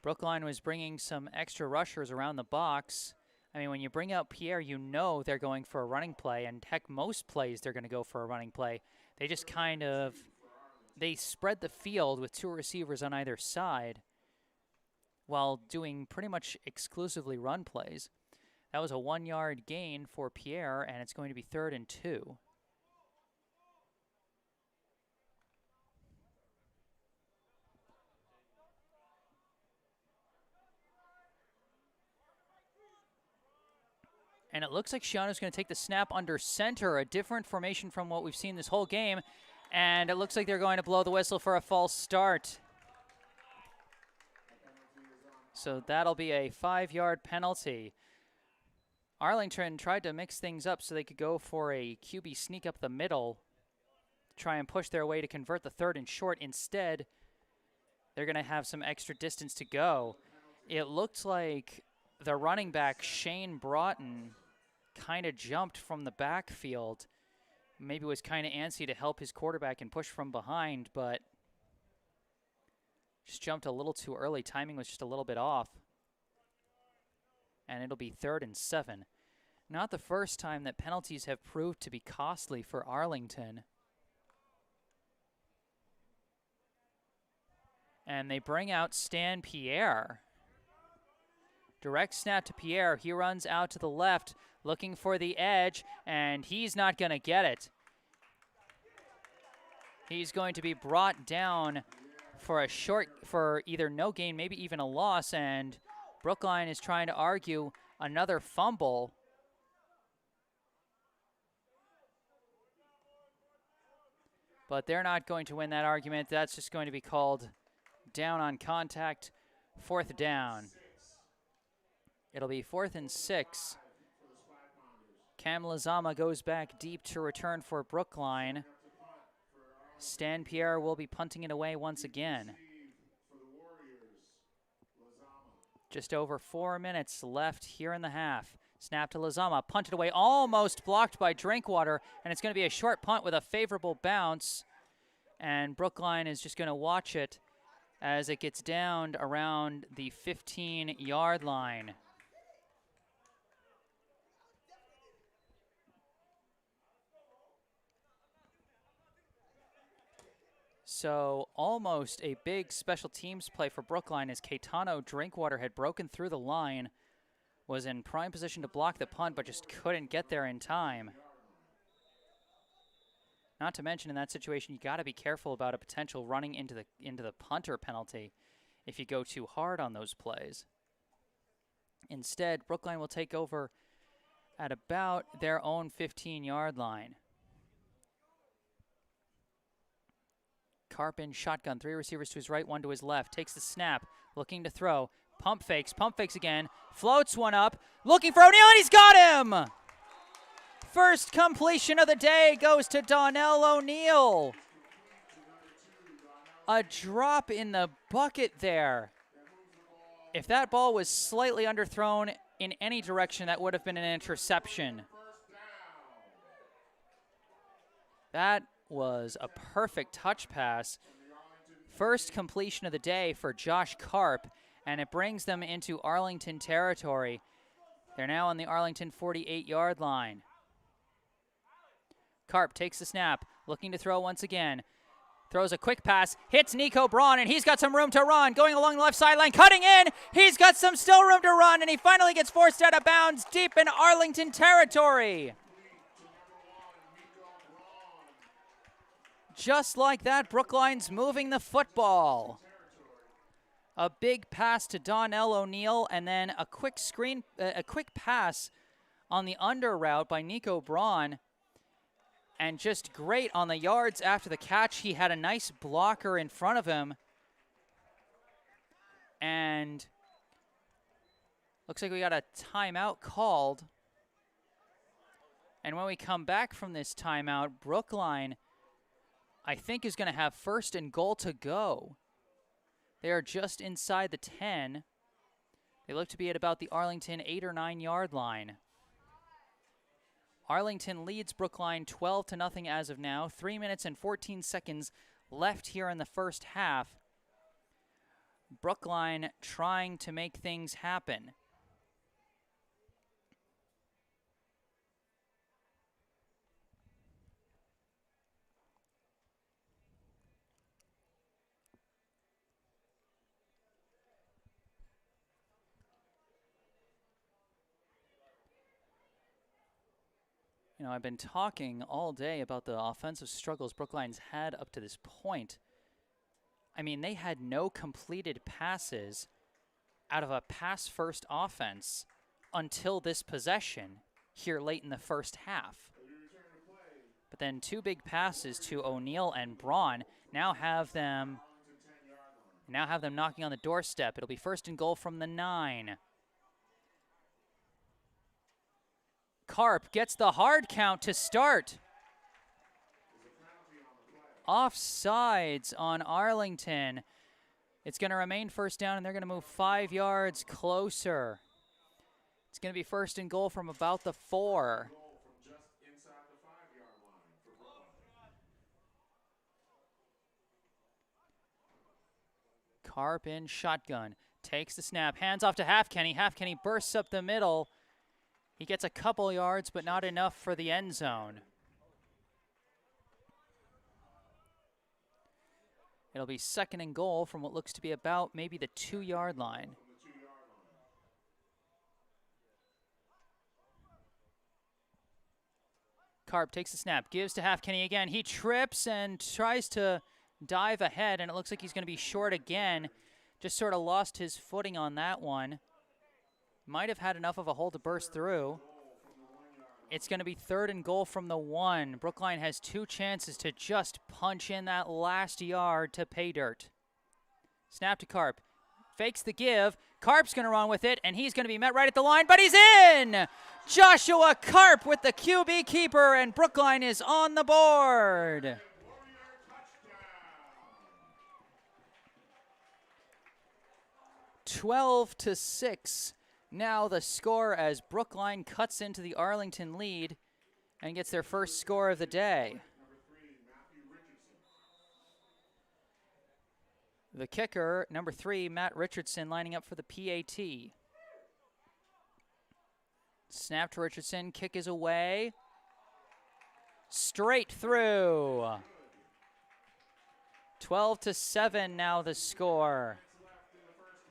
Brookline was bringing some extra rushers around the box. I mean, when you bring out Pierre, you know they're going for a running play, and heck, most plays they're going to go for a running play. They just kind of they spread the field with 2 receivers on either side while doing pretty much exclusively run plays. That was a 1-yard gain for Pierre, and it's going to be 3rd and 2. And it looks like Shiano's going to take the snap under center, a different formation from what we've seen this whole game. And it looks like they're going to blow the whistle for a false start. So that'll be a 5-yard penalty. Arlington tried to mix things up so they could go for a QB sneak up the middle, try and push their way to convert the 3rd and short. Instead, they're going to have some extra distance to go. It looked like the running back, Shane Broughton, kind of jumped from the backfield. Maybe was kind of antsy to help his quarterback and push from behind, but just jumped a little too early. Timing was just a little bit off. And it'll be 3rd and 7. Not the first time that penalties have proved to be costly for Arlington. And they bring out Stan Pierre. Direct snap to Pierre. He runs out to the left, looking for the edge, and he's not going to get it. He's going to be brought down for either no gain, maybe even a loss, and Brookline is trying to argue another fumble. But they're not going to win that argument. That's just going to be called down on contact, 4th down. It'll be 4th and 6. Cam Lazama goes back deep to return for Brookline. Stan Pierre will be punting it away once again. Just over 4 minutes left here in the half. Snap to Lazama, punted away, almost blocked by Drinkwater, and it's going to be a short punt with a favorable bounce. And Brookline is just going to watch it as it gets down around the 15-yard line. So almost a big special teams play for Brookline as Caetano Drinkwater had broken through the line, was in prime position to block the punt, but just couldn't get there in time. Not to mention in that situation, you got to be careful about a potential running into the punter penalty if you go too hard on those plays. Instead, Brookline will take over at about their own 15-yard line. Carpin shotgun, 3 receivers to his right, 1 to his left. Takes the snap, looking to throw. Pump fakes again. Floats one up, looking for O'Neal, and he's got him! First completion of the day goes to Donnell O'Neal. A drop in the bucket there. If that ball was slightly underthrown in any direction, that would have been an interception. That was a perfect touch pass. First completion of the day for Josh Karp, and it brings them into Arlington territory. They're now on the Arlington 48-yard line. Karp takes the snap, looking to throw once again. Throws a quick pass, hits Nico Braun, and he's got some room to run. Going along the left sideline, cutting in. He's got some still room to run, and he finally gets forced out of bounds deep in Arlington territory. Just like that, Brookline's moving the football. A big pass to Donnell O'Neal, and then a quick pass on the under route by Nico Braun. And just great on the yards after the catch. He had a nice blocker in front of him. And looks like we got a timeout called. And when we come back from this timeout, Brookline, I think, is going to have 1st and goal to go. They are just inside the 10. They look to be at about the Arlington 8 or 9 yard line. Arlington leads Brookline 12-0 as of now. 3 minutes and 14 seconds left here in the first half. Brookline trying to make things happen. You know, I've been talking all day about the offensive struggles Brookline's had up to this point. I mean, they had no completed passes out of a pass-first offense until this possession here late in the first half. But then 2 big passes to O'Neal and Braun now have them knocking on the doorstep. It'll be 1st and goal from the 9. Karp gets the hard count to start. Offsides on Arlington. It's going to remain 1st down, and they're going to move 5 yards closer. It's going to be 1st and goal from about the 4. Karp in shotgun. Takes the snap. Hands off to Halfkenny. Halfkenny bursts up the middle. He gets a couple yards, but not enough for the end zone. It'll be 2nd and goal from what looks to be about maybe the 2-yard line. Karp takes the snap, gives to Halfkenny again. He trips and tries to dive ahead, and it looks like he's going to be short again. Just sort of lost his footing on that one. Might have had enough of a hole to burst through. It's going to be 3rd and goal from the 1. Brookline has 2 chances to just punch in that last yard to pay dirt. Snap to Karp. Fakes the give. Karp's going to run with it, and he's going to be met right at the line, but he's in! Joshua Karp with the QB keeper, and Brookline is on the board. 12-6. Now the score as Brookline cuts into the Arlington lead and gets their first score of the day. The kicker, number 3, Matt Richardson, lining up for the PAT. Snap to Richardson, kick is away. Straight through. 12-7 now the score.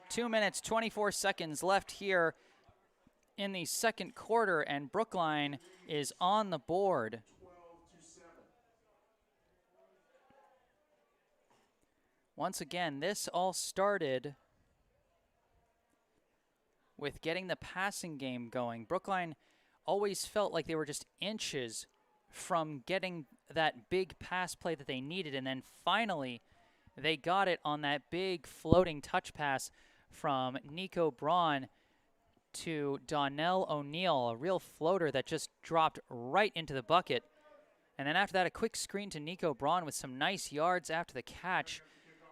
2 minutes, 24 seconds left here in the second quarter, and Brookline is on the board. Once again, this all started with getting the passing game going. Brookline always felt like they were just inches from getting that big pass play that they needed, and then finally they got it on that big floating touch pass from Nico Braun to Donnell O'Neal, a real floater that just dropped right into the bucket. And then after that, a quick screen to Nico Braun with some nice yards after the catch.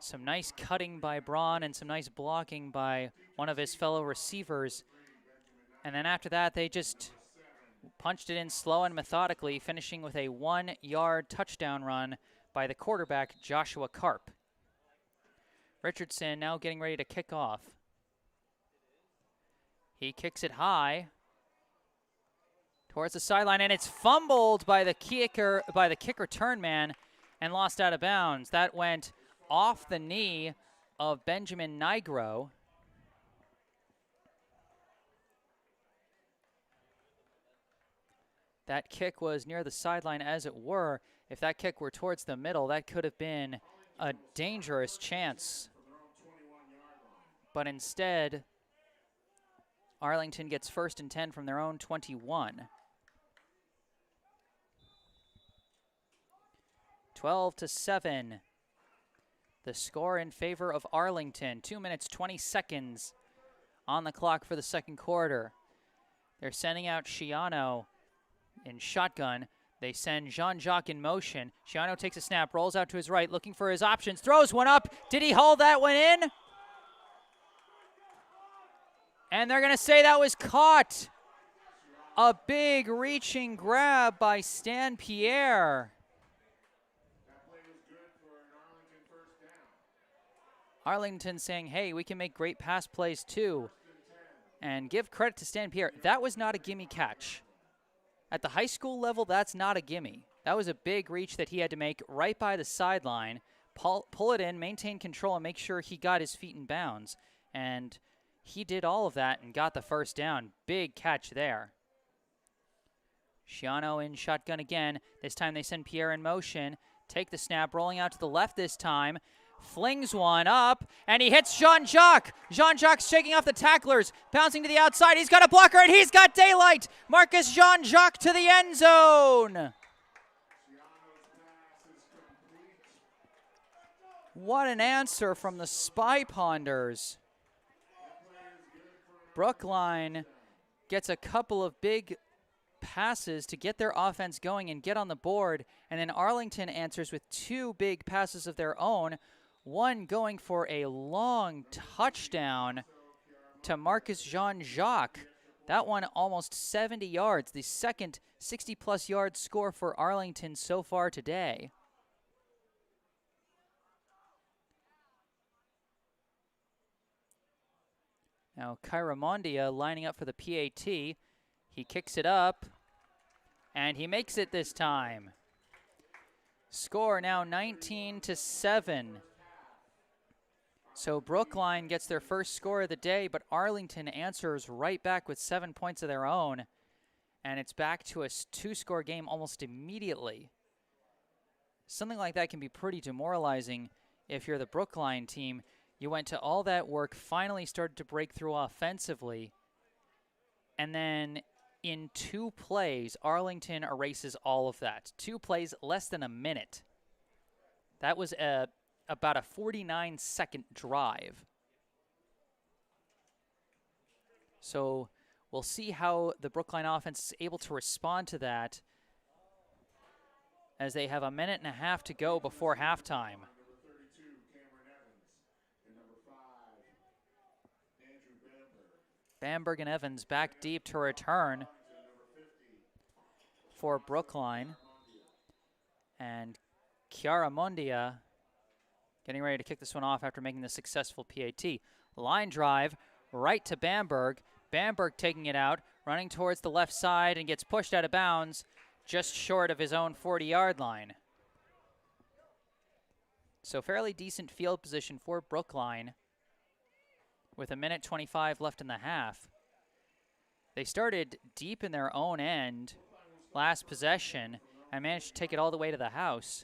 Some nice cutting by Braun and some nice blocking by one of his fellow receivers. And then after that, they just punched it in slow and methodically, finishing with a 1-yard touchdown run by the quarterback, Joshua Karp. Richardson now getting ready to kick off. He kicks it high towards the sideline, and it's fumbled by the kicker turn man and lost out of bounds. That went off the knee of Benjamin Nigro. That kick was near the sideline, as it were. If that kick were towards the middle, that could have been a dangerous chance. But instead, Arlington gets 1st and 10 from their own 21. 12-7. The score in favor of Arlington. 2 minutes, 20 seconds on the clock for the second quarter. They're sending out Schiano in shotgun. They send Jean-Jacques in motion. Schiano takes a snap, rolls out to his right, looking for his options, throws one up. Did he haul that one in? And they're going to say that was caught. A big reaching grab by Stan Pierre. Arlington saying, hey, we can make great pass plays too. And give credit to Stan Pierre. That was not a gimme catch. At the high school level, that's not a gimme. That was a big reach that he had to make right by the sideline, pull it in, maintain control, and make sure he got his feet in bounds. And he did all of that and got the first down. Big catch there. Shiano in shotgun again. This time they send Pierre in motion. Take the snap, rolling out to the left this time. Flings one up, and he hits Jean-Jacques. Jean-Jacques shaking off the tacklers, bouncing to the outside. He's got a blocker, and he's got daylight. Marcus Jean-Jacques to the end zone. What an answer from the Spy Ponders. Brookline gets a couple of big passes to get their offense going and get on the board, and then Arlington answers with 2 big passes of their own, one going for a long touchdown to Marcus Jean-Jacques. That one almost 70 yards, the second 60-plus yard score for Arlington so far today. Now Kyramondia lining up for the PAT. He kicks it up, and he makes it this time. Score now 19-7. So Brookline gets their first score of the day, but Arlington answers right back with 7 points of their own, and it's back to a 2-score game almost immediately. Something like that can be pretty demoralizing if you're the Brookline team. You went to all that work, finally started to break through offensively, and then in 2 plays, Arlington erases all of that. 2 plays, less than a minute. That was about a 49-second drive. So we'll see how the Brookline offense is able to respond to that as they have a minute and a half to go before halftime. Bamberg and Evans back deep to return for Brookline. And Kyramondia getting ready to kick this one off after making the successful PAT. Line drive right to Bamberg. Bamberg taking it out, running towards the left side, and gets pushed out of bounds just short of his own 40-yard line. So fairly decent field position for Brookline with a minute 25 left in the half. They started deep in their own end last possession and managed to take it all the way to the house.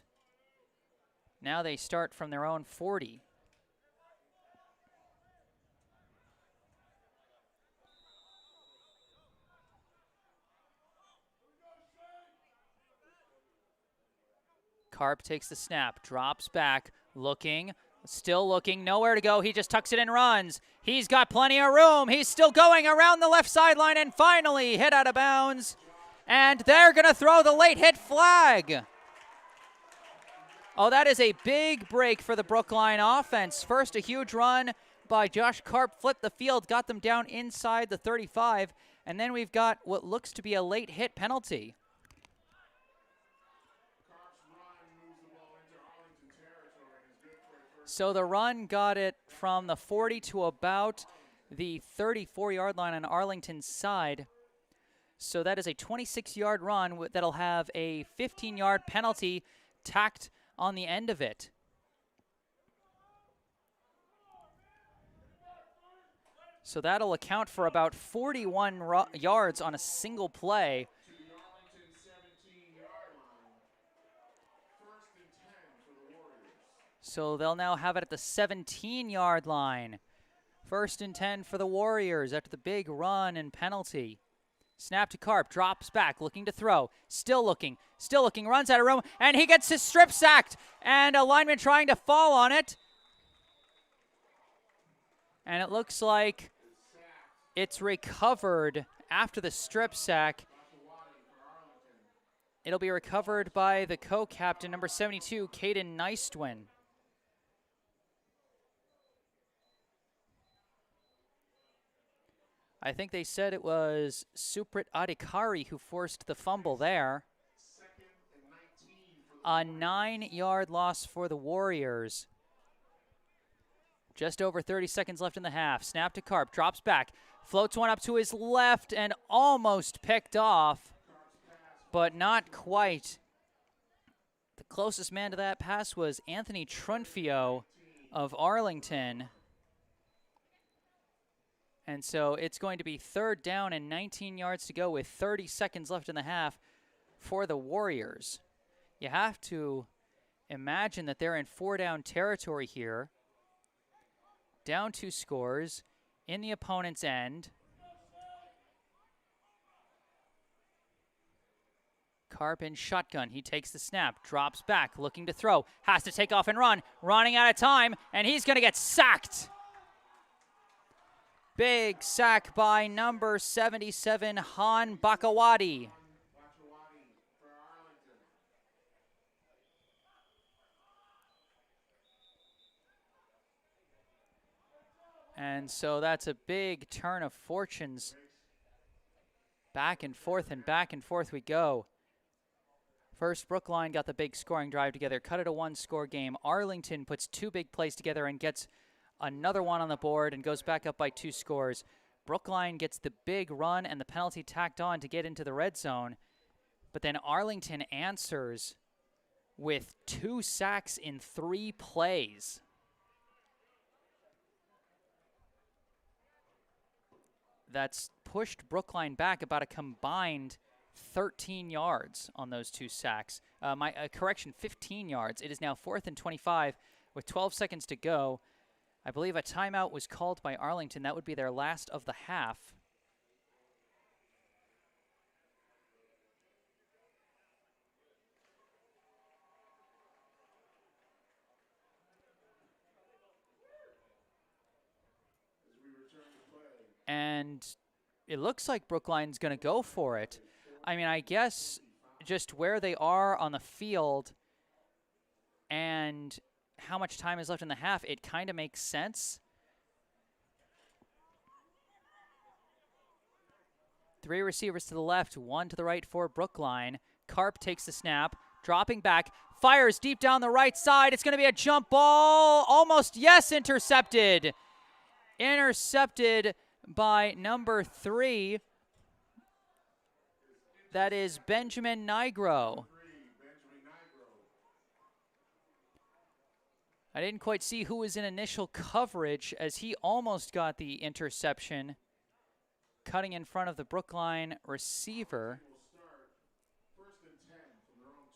Now they start from their own 40. Karp takes the snap, drops back, looking, still looking, nowhere to go. He just tucks it and runs. He's got plenty of room. He's still going around the left sideline and finally hit out of bounds. And they're going to throw the late hit flag. Oh, that is a big break for the Brookline offense. First, a huge run by Josh Karp, flipped the field, got them down inside the 35, and then we've got what looks to be a late hit penalty. So the run got it from the 40 to about the 34-yard line on Arlington's side. So that is a 26-yard run that'll have a 15-yard penalty tacked on the end of it. So that'll account for about 41 yards on a single play. So they'll now have it at the 17-yard line. 1st and 10 for the Warriors after the big run and penalty. Snap to Karp, drops back, looking to throw. Still looking, runs out of room, and he gets his strip sacked. And a lineman trying to fall on it. And it looks like it's recovered after the strip sack. It'll be recovered by the co-captain, number 72, Caden Neistwin. I think they said it was Suprit Adhikari who forced the fumble there. A 9-yard loss for the Warriors. Just over 30 seconds left in the half. Snap to Karp, drops back, floats one up to his left and almost picked off, but not quite. The closest man to that pass was Anthony Trunfio of Arlington. And so it's going to be 3rd down and 19 yards to go with 30 seconds left in the half for the Warriors. You have to imagine that they're in 4-down territory here. Down 2 scores in the opponent's end. Karp in shotgun. He takes the snap, drops back, looking to throw, has to take off and run, running out of time, and he's going to get sacked. Big sack by number 77, Han Bakawadi. And so that's a big turn of fortunes. Back and forth we go. First, Brookline got the big scoring drive together, cut it a 1-score game. Arlington puts 2 big plays together and gets another one on the board and goes back up by 2 scores. Brookline gets the big run and the penalty tacked on to get into the red zone. But then Arlington answers with 2 sacks in 3 plays. That's pushed Brookline back about a combined 13 yards on those 2 sacks. 15 yards. It is now 4th and 25 with 12 seconds to go. I believe a timeout was called by Arlington. That would be their last of the half. And it looks like Brookline's going to go for it. I mean, I guess just where they are on the field and how much time is left in the half, it kind of makes sense. 3 receivers to the left, 1 to the right for Brookline. Karp takes the snap, dropping back, fires deep down the right side. It's going to be a jump ball. Almost, yes, intercepted. Intercepted by number 3. That is Benjamin Nigro. I didn't quite see who was in initial coverage as he almost got the interception, cutting in front of the Brookline receiver.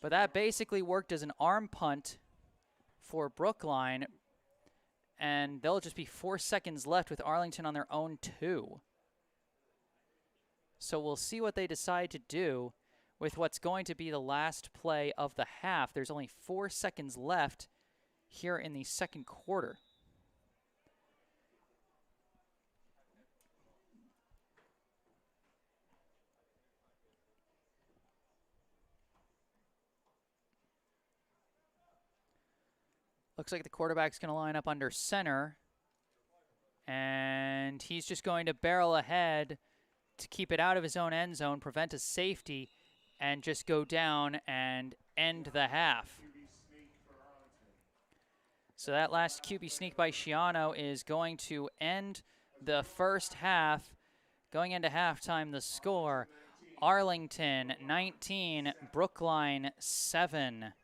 But that basically worked as an arm punt for Brookline, and there'll just be 4 seconds left with Arlington on their own 2. So we'll see what they decide to do with what's going to be the last play of the half. There's only 4 seconds left here in the second quarter. Looks like the quarterback's going to line up under center, and he's just going to barrel ahead to keep it out of his own end zone, prevent a safety, and just go down and end the half. So that last QB sneak by Shiano is going to end the first half. Going into halftime, the score, Arlington 19, Brookline 7.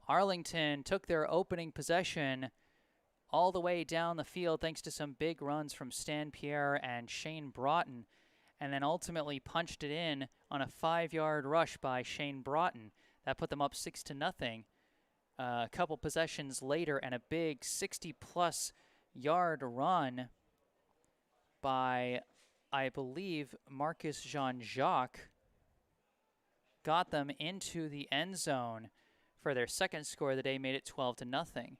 Arlington took their opening possession all the way down the field thanks to some big runs from Stan Pierre and Shane Broughton, and then ultimately punched it in on a 5-yard rush by Shane Broughton. That put them up 6-0. A couple possessions later, and a big 60-plus yard run by, I believe, Marcus Jean-Jacques got them into the end zone for their second score of the day, made it 12-0.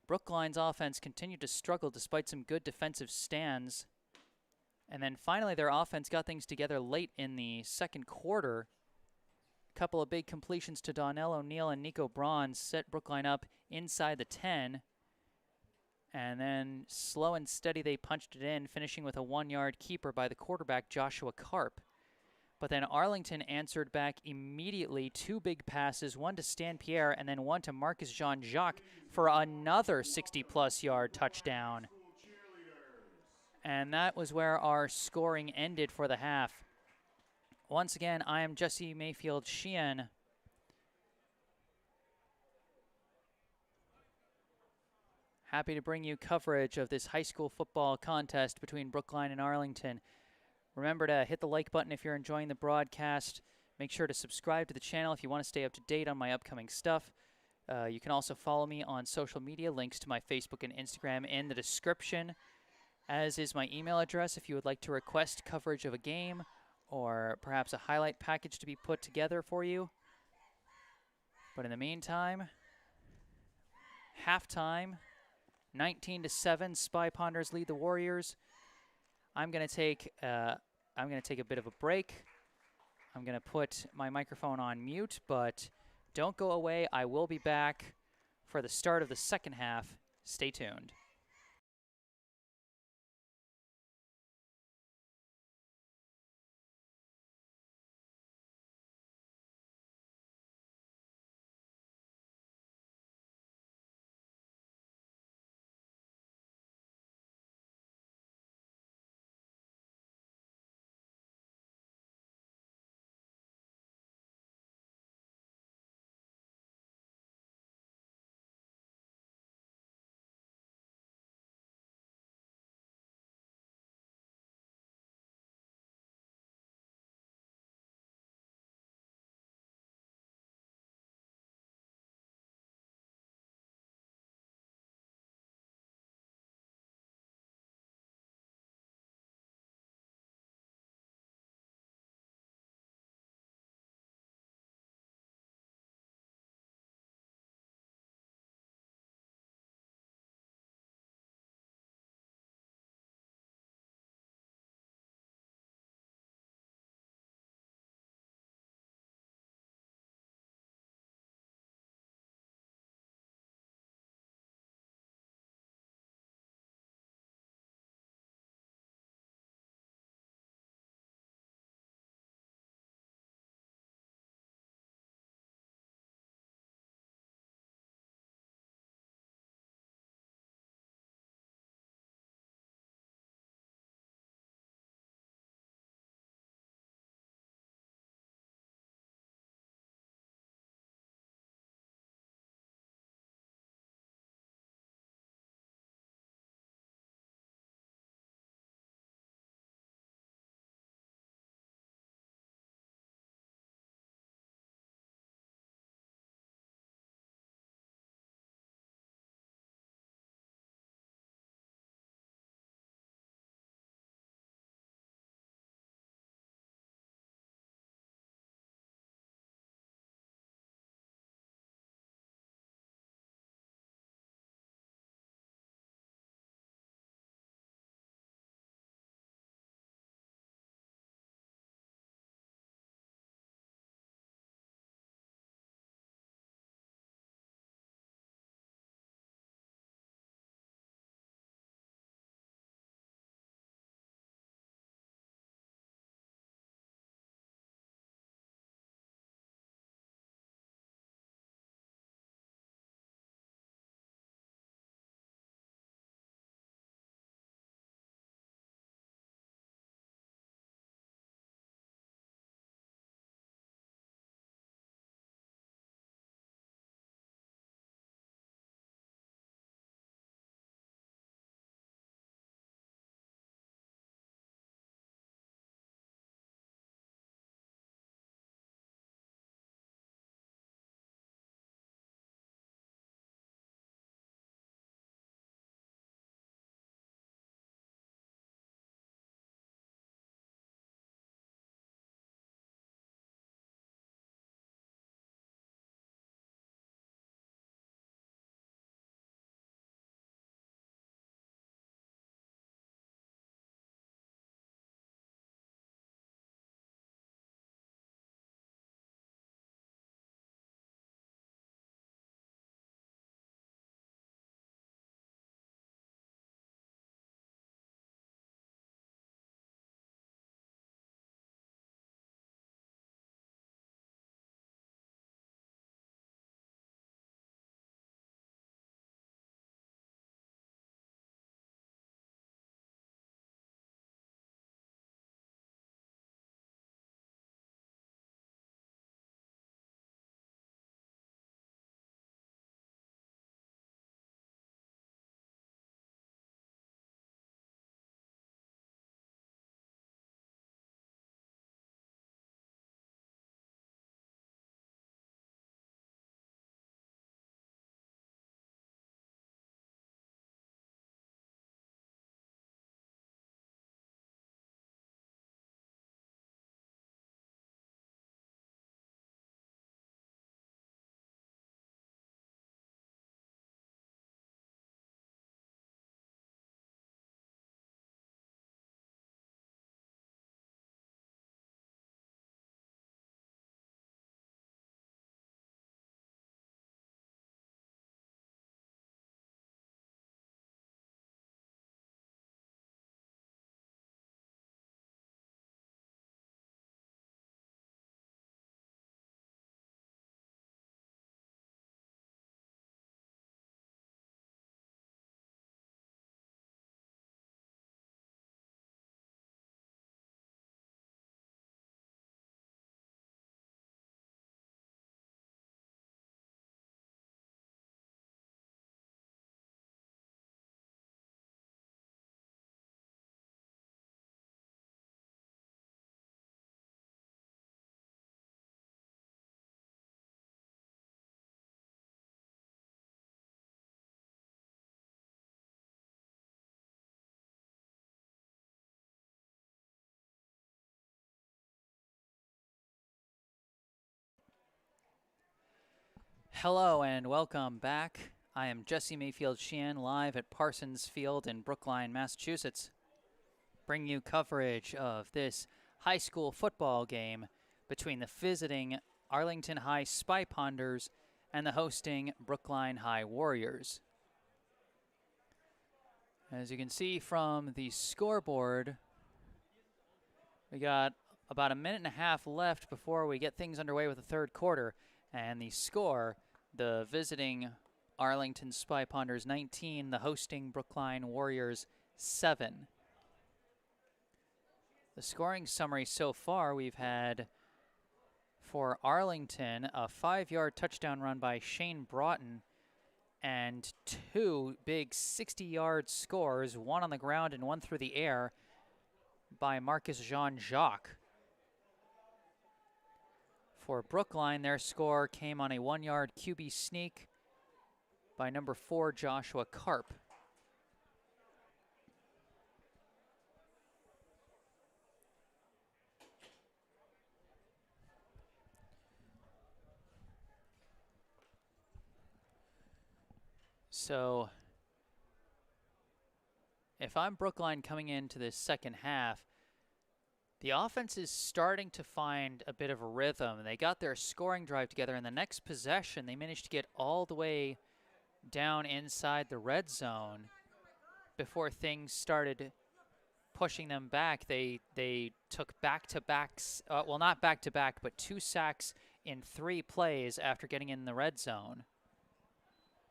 Brookline's offense continued to struggle despite some good defensive stands. And then finally their offense got things together late in the second quarter. A couple of big completions to Donnell O'Neill and Nico Braun set Brookline up inside the 10. And then slow and steady they punched it in, finishing with a 1-yard keeper by the quarterback Joshua Karp. But then Arlington answered back immediately, 2 big passes, one to Stan Pierre and then one to Marcus Jean-Jacques for another 60-plus yard touchdown. And that was where our scoring ended for the half. Once again, I am Jesse Mayfield-Sheehan. Happy to bring you coverage of this high school football contest between Brookline and Arlington. Remember to hit the like button if you're enjoying the broadcast. Make sure to subscribe to the channel if you want to stay up to date on my upcoming stuff. You can also follow me on social media. Links to my Facebook and Instagram in the description, as is my email address if you would like to request coverage of a game or perhaps a highlight package to be put together for you. But in the meantime, halftime, 19-7, Spy Ponders lead the Warriors. I'm gonna take a bit of a break. I'm gonna put my microphone on mute, but don't go away. I will be back for the start of the second half. Stay tuned. Hello and welcome back. I am Jesse Mayfield-Sheehan, live at Parsons Field in Brookline, Massachusetts, bringing you coverage of this high school football game between the visiting Arlington High Spy Ponders and the hosting Brookline High Warriors. As you can see from the scoreboard, we got about a minute and a half left before we get things underway with the third quarter. And the score, the visiting Arlington Spy Ponders 19, the hosting Brookline Warriors 7. The scoring summary so far, we've had for Arlington a 5-yard touchdown run by Shane Broughton and 2 big 60-yard scores, one on the ground and one through the air by Marcus Jean-Jacques. For Brookline, their score came on a 1-yard QB sneak by number 4, Joshua Karp. So, if I'm Brookline coming into this second half, the offense is starting to find a bit of a rhythm. They got their scoring drive together, and the next possession, they managed to get all the way down inside the red zone before things started pushing them back. They took back-to-backs, well, not back-to-back, but 2 sacks in 3 plays after getting in the red zone.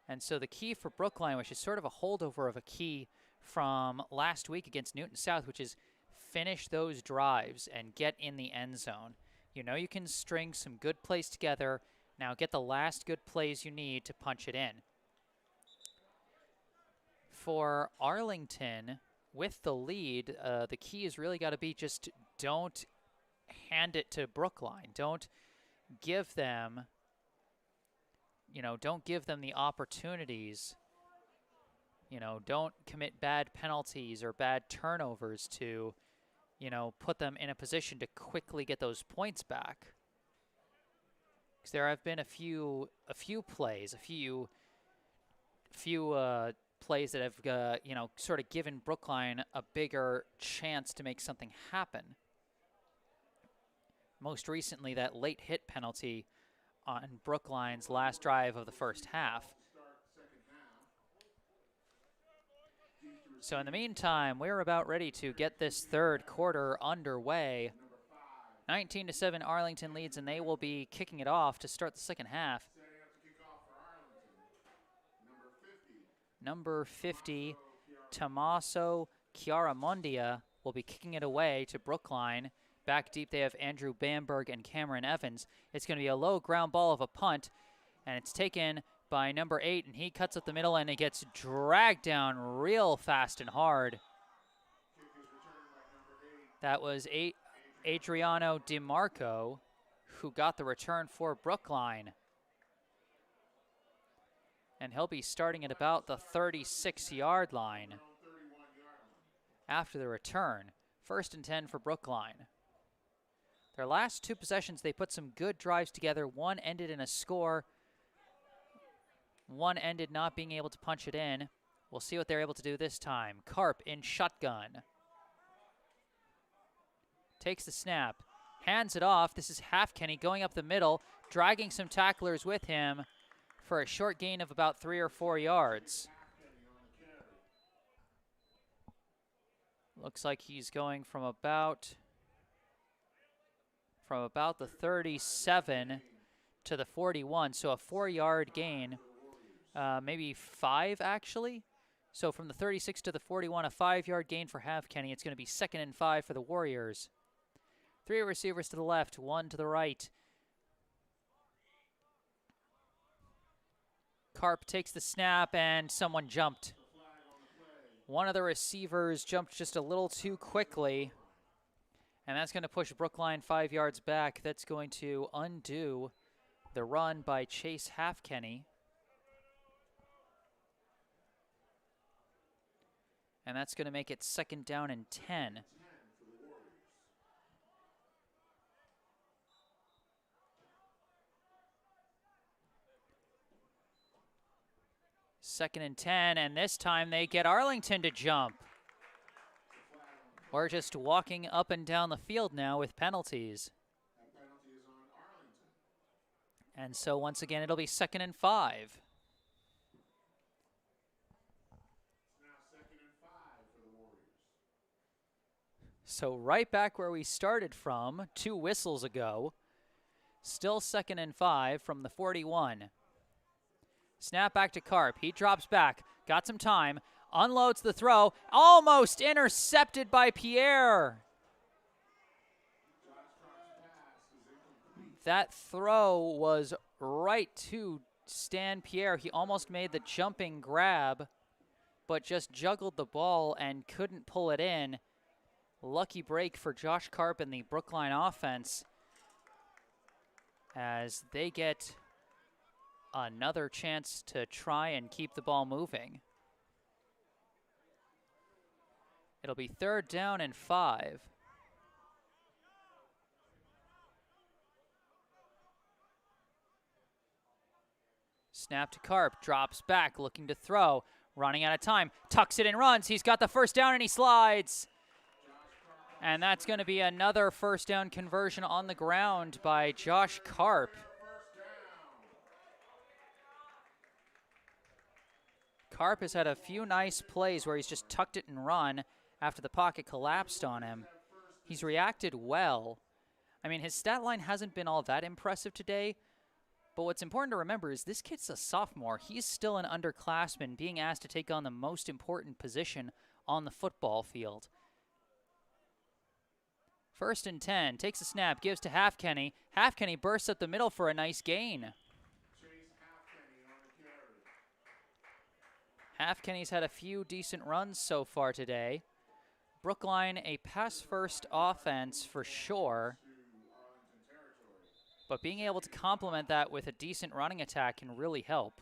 And so the key for Brookline, which is sort of a holdover of a key from last week against Newton South, which is finish those drives and get in the end zone. You know you can string some good plays together. Now get the last good plays you need to punch it in. For Arlington, with the lead, the key has really got to be just don't hand it to Brookline. Don't give them, don't give them the opportunities. Don't commit bad penalties or bad turnovers to put them in a position to quickly get those points back. Because there have been a few plays, plays that have, sort of given Brookline a bigger chance to make something happen. Most recently, that late hit penalty on Brookline's last drive of the first half. So in the meantime, we're about ready to get this third quarter underway. 19-7 Arlington leads, and they will be kicking it off to start the second half. Number 50, Tommaso Chiaramondia will be kicking it away to Brookline. Back deep, they have Andrew Bamberg and Cameron Evans. It's going to be a low ground ball of a punt, and it's taken by number 8, and he cuts up the middle, and it gets dragged down real fast and hard. That was Adriano DiMarco who got the return for Brookline. And he'll be starting at about the 36-yard line after the return. 1st and 10 for Brookline. Their last 2 possessions, they put some good drives together. One ended in a score. One ended not being able to punch it in. We'll see what they're able to do this time. Karp in shotgun. Takes the snap. Hands it off. This is Halfkenny going up the middle, dragging some tacklers with him for a short gain of about 3 or 4 yards. Looks like he's going from about the 37 to the 41, so a 4-yard gain. Maybe 5, actually. So from the 36 to the 41, a 5-yard gain for Halfkenny. It's going to be 2nd and 5 for the Warriors. 3 receivers to the left, 1 to the right. Karp takes the snap, and someone jumped. One of the receivers jumped just a little too quickly, and that's going to push Brookline 5 yards back. That's going to undo the run by Chase Halfkenny. And that's going to make it 2nd down and 10. 2nd and 10, and this time they get Arlington to jump. We're just walking up and down the field now with penalties. That penalty is on Arlington. And so once again, it'll be 2nd and 5. It's now 2nd and 5 for the Warriors. So right back where we started from 2 whistles ago. Still 2nd and 5 from the 41. Snap back to Karp. He drops back. Got some time. Unloads the throw. Almost intercepted by Pierre. That throw was right to Stan Pierre. He almost made the jumping grab, but just juggled the ball and couldn't pull it in. Lucky break for Josh Karp and the Brookline offense, as they get another chance to try and keep the ball moving. It'll be 3rd down and 5. Snap to Karp, drops back, looking to throw, running out of time, tucks it and runs. He's got the 1st down and he slides. And that's going to be another 1st down conversion on the ground by Josh Karp. Karp has had a few nice plays where he's just tucked it and run after the pocket collapsed on him. He's reacted well. I mean, his stat line hasn't been all that impressive today, but what's important to remember is this kid's a sophomore. He's still an underclassman being asked to take on the most important position on the football field. 1st and 10, takes a snap, gives to Halfkenny. Halfkenny bursts up the middle for a nice gain. Halfkenny's had a few decent runs so far today. Brookline, a pass-first offense for sure, but being able to complement that with a decent running attack can really help.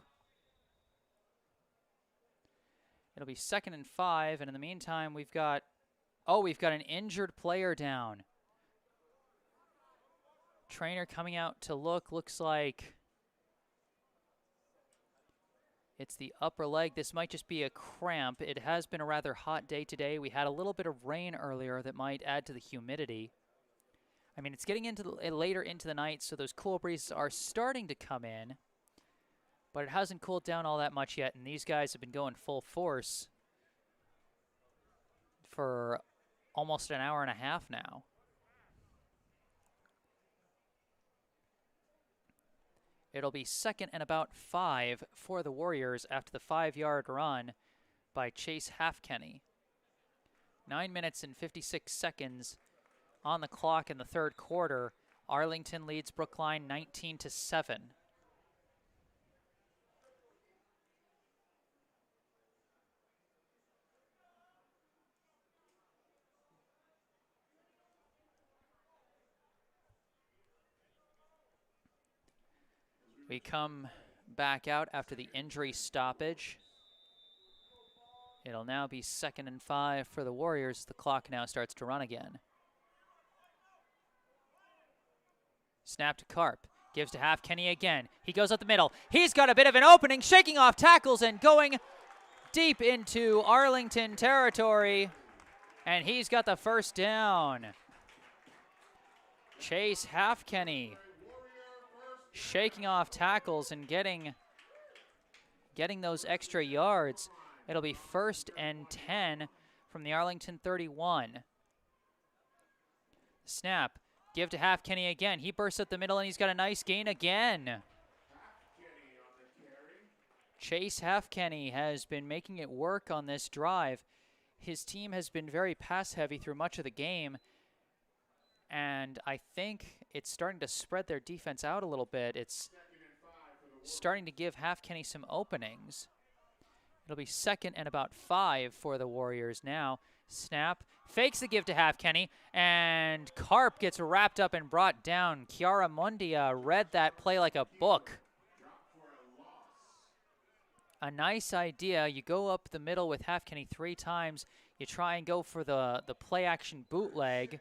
It'll be 2nd and 5, and in the meantime, we've got an injured player down. Trainer coming out to look, looks like it's the upper leg. This might just be a cramp. It has been a rather hot day today. We had a little bit of rain earlier that might add to the humidity. I mean, it's getting into later into the night, so those cool breezes are starting to come in, but it hasn't cooled down all that much yet, and these guys have been going full force for almost an hour and a half now. It'll be 2nd and about 5 for the Warriors after the 5-yard run by Chase Halfkenny. 9 minutes and 56 seconds on the clock in the 3rd quarter. Arlington leads Brookline 19-7. We come back out after the injury stoppage. It'll now be 2nd and 5 for the Warriors. The clock now starts to run again. Snap to Karp. Gives to Halfkenny again. He goes up the middle. He's got a bit of an opening, shaking off tackles and going deep into Arlington territory. And he's got the 1st down. Chase Halfkenny shaking off tackles and getting those extra yards. It'll be 1st and 10 from the Arlington 31. Snap, give to Halfkenny again. He bursts up the middle and he's got a nice gain again. Chase Halfkenny has been making it work on this drive. His team has been very pass heavy through much of the game, and I think it's starting to spread their defense out a little bit. It's starting to give Halfkenny some openings. It'll be 2nd and about 5 for the Warriors now. Snap, fakes the give to Halfkenny, and Karp gets wrapped up and brought down. Chiara Mundia read that play like a book. A nice idea. You go up the middle with Halfkenny 3 times. You try and go for the play-action bootleg.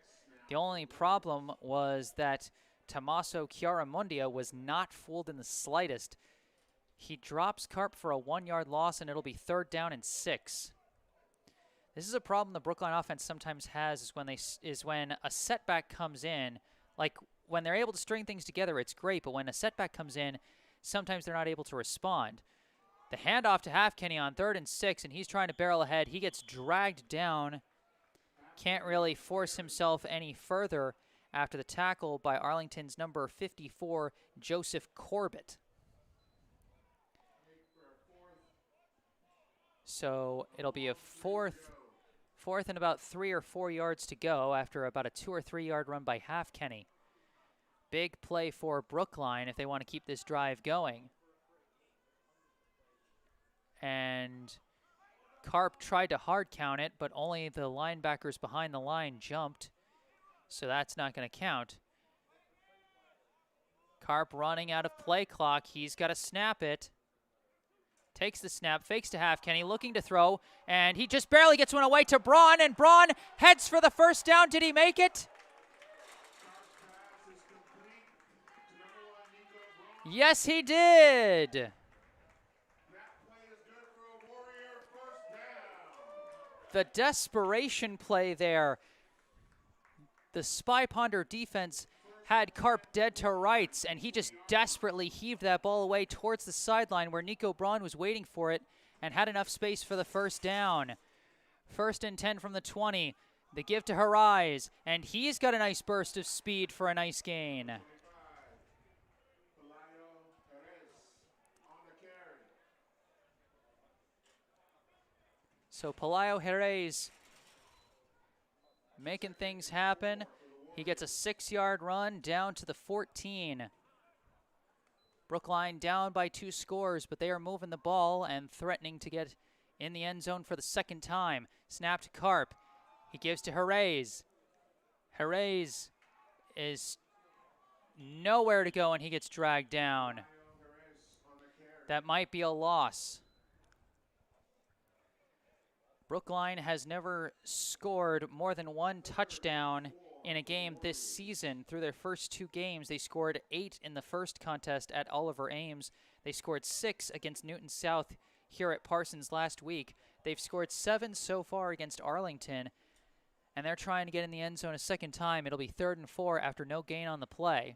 The only problem was that Tommaso Chiaramundia was not fooled in the slightest. He drops Karp for a 1-yard loss, and it'll be 3rd down and 6. This is a problem the Brookline offense sometimes has is when a setback comes in. Like, when they're able to string things together, it's great, but when a setback comes in, sometimes they're not able to respond. The handoff to Halfkenny on 3rd and 6, and he's trying to barrel ahead. He gets dragged down. Can't really force himself any further after the tackle by Arlington's number 54, Joseph Corbett. So it'll be a fourth and about 3 or 4 yards to go after about a 2 or 3 yard run by Halfkenny. Big play for Brookline if they want to keep this drive going. And Karp tried to hard count it, but only the linebackers behind the line jumped, so that's not going to count. Karp running out of play clock. He's got to snap it. Takes the snap, fakes to Halfkenny, looking to throw, and he just barely gets one away to Braun, and Braun heads for the 1st down. Did he make it? Yes, he did. The desperation play there. The Spy Ponder defense had Karp dead to rights, and he just desperately heaved that ball away towards the sideline where Nico Braun was waiting for it and had enough space for the 1st down. 1st and 10 from the 20. The give to Harais, and he's got a nice burst of speed for a nice gain. So Pelayo Jerez making things happen. He gets a 6-yard run down to the 14. Brookline down by 2 scores, but they are moving the ball and threatening to get in the end zone for the 2nd time. Snap to Karp. He gives to Jerez. Jerez is nowhere to go, and he gets dragged down. That might be a loss. Brookline has never scored more than 1 touchdown in a game this season. Through their first 2 games, they scored 8 in the first contest at Oliver Ames. They scored 6 against Newton South here at Parsons last week. They've scored 7 so far against Arlington, and they're trying to get in the end zone a 2nd time. It'll be 3rd and 4 after no gain on the play.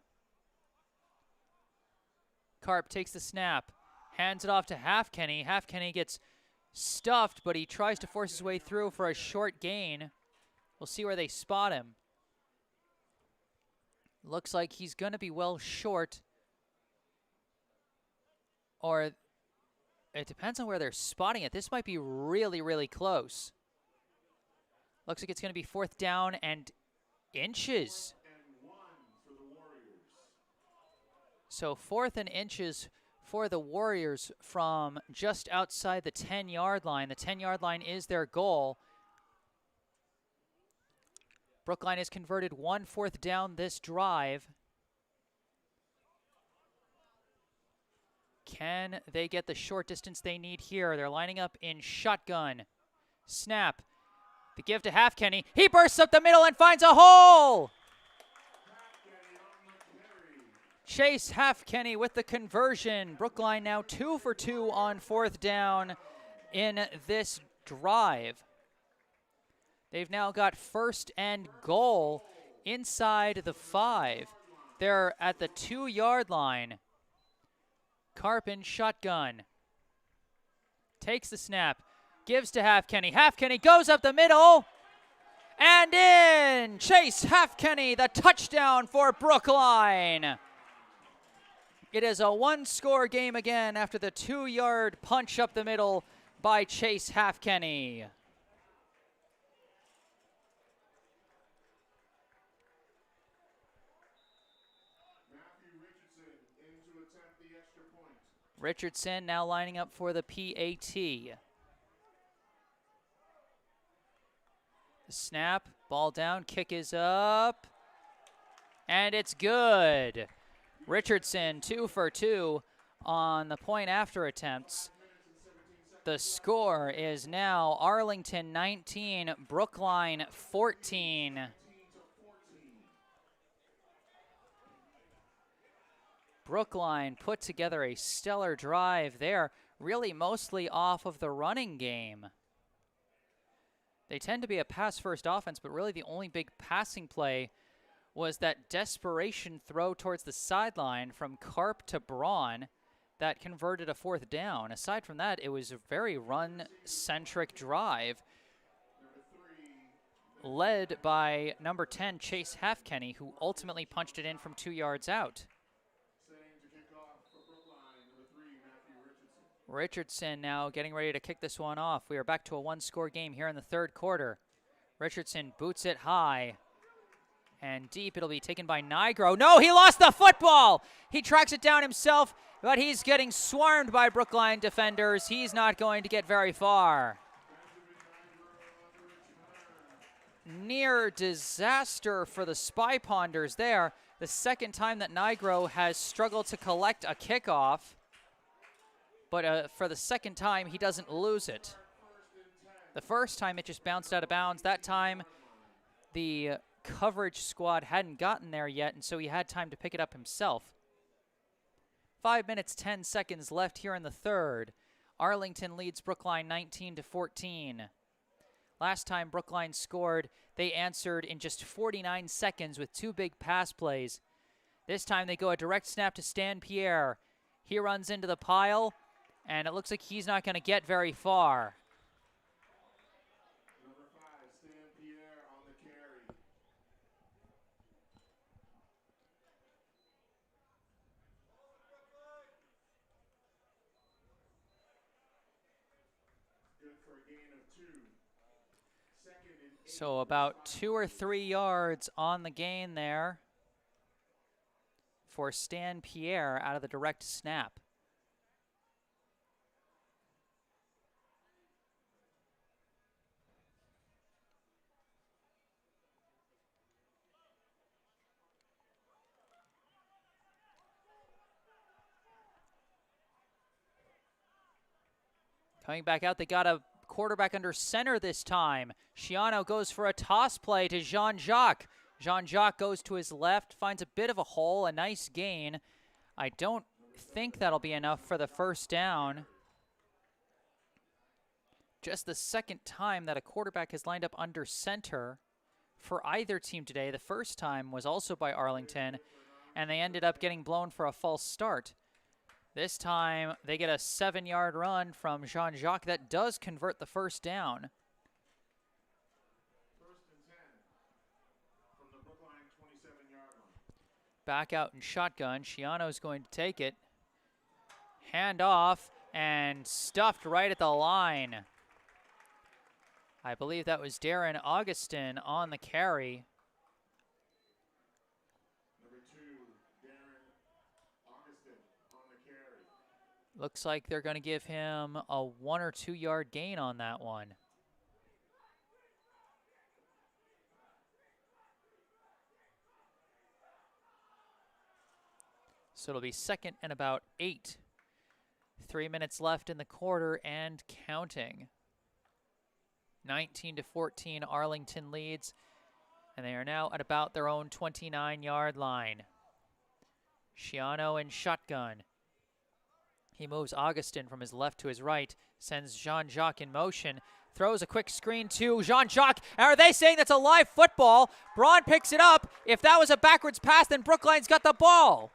Karp takes the snap, hands it off to Halfkenny. Halfkenny gets stuffed, but he tries to force his way through for a short gain. We'll see where they spot him. Looks like he's going to be well short, or it depends on where they're spotting it. This might be really, really close. Looks like it's going to be 4th down and inches. So 4th and inches for the Warriors from just outside the 10-yard line. The 10-yard line is their goal. Brookline has converted 1 4th down this drive. Can they get the short distance they need here? They're lining up in shotgun. Snap. The give to Halfkenny. He bursts up the middle and finds a hole! Chase Halfkenny with the conversion. Brookline now 2 for 2 on 4th down in this drive. They've now got 1st and goal inside the 5. They're at the 2-yard line. Karp in shotgun. Takes the snap. Gives to Halfkenny. Halfkenny goes up the middle. And in! Chase Halfkenny, the touchdown for Brookline. It is a 1-score game again after the 2-yard punch up the middle by Chase Halfkenny. Richardson now lining up for the PAT. The snap, ball down, kick is up, and it's good. Richardson 2 for 2 on the point after attempts. The score is now Arlington 19, Brookline 14. Brookline put together a stellar drive there, really mostly off of the running game. They tend to be a pass-first offense, but really the only big passing play was that desperation throw towards the sideline from Karp to Braun that converted a 4th down. Aside from that, it was a very run-centric drive led by number 10, Chase Halfkenny, who ultimately punched it in from 2 yards out. Richardson now getting ready to kick this one off. We are back to a 1-score game here in the 3rd quarter. Richardson boots it high and deep. It'll be taken by Nigro. No, he lost the football. He tracks it down himself, but he's getting swarmed by Brookline defenders. He's not going to get very far. Near disaster for the Spy Ponders there. The second time that Nigro has struggled to collect a kickoff. But for the second time, he doesn't lose it. The first time, it just bounced out of bounds. That time, the coverage squad hadn't gotten there yet, and so he had time to pick it up himself. 5 minutes, 10 seconds left here in the 3rd. Arlington leads Brookline 19-14. Last time Brookline scored, they answered in just 49 seconds with 2 big pass plays. This time, they go a direct snap to Stan Pierre. He runs into the pile, and it looks like he's not going to get very far. Number 5, Stan Pierre on the carry. Good for a gain of 2. Second and 8. So about 2 or 3 yards on the gain there for Stan Pierre out of the direct snap. Coming back out, they got a quarterback under center this time. Shiano goes for a toss play to Jean-Jacques. Jean-Jacques goes to his left, finds a bit of a hole, a nice gain. I don't think that'll be enough for the 1st down. Just the second time that a quarterback has lined up under center for either team today. The first time was also by Arlington, and they ended up getting blown for a false start. This time, they get a 7-yard run from Jean-Jacques that does convert the 1st down. 1st and 10 from the Brookline 27-yard line. Back out in shotgun. Shiano's going to take it. Hand off and stuffed right at the line. I believe that was Darren Augustin on the carry. Looks like they're going to give him a 1 or 2 yard gain on that one. So it'll be 2nd and about 8. 3 minutes left in the quarter and counting. 19-14, Arlington leads, and they are now at about their own 29-yard line. Shiano in shotgun. He moves Augustin from his left to his right, sends Jean-Jacques in motion, throws a quick screen to Jean-Jacques. Are they saying that's a live football? Braun picks it up. If that was a backwards pass, then Brookline's got the ball.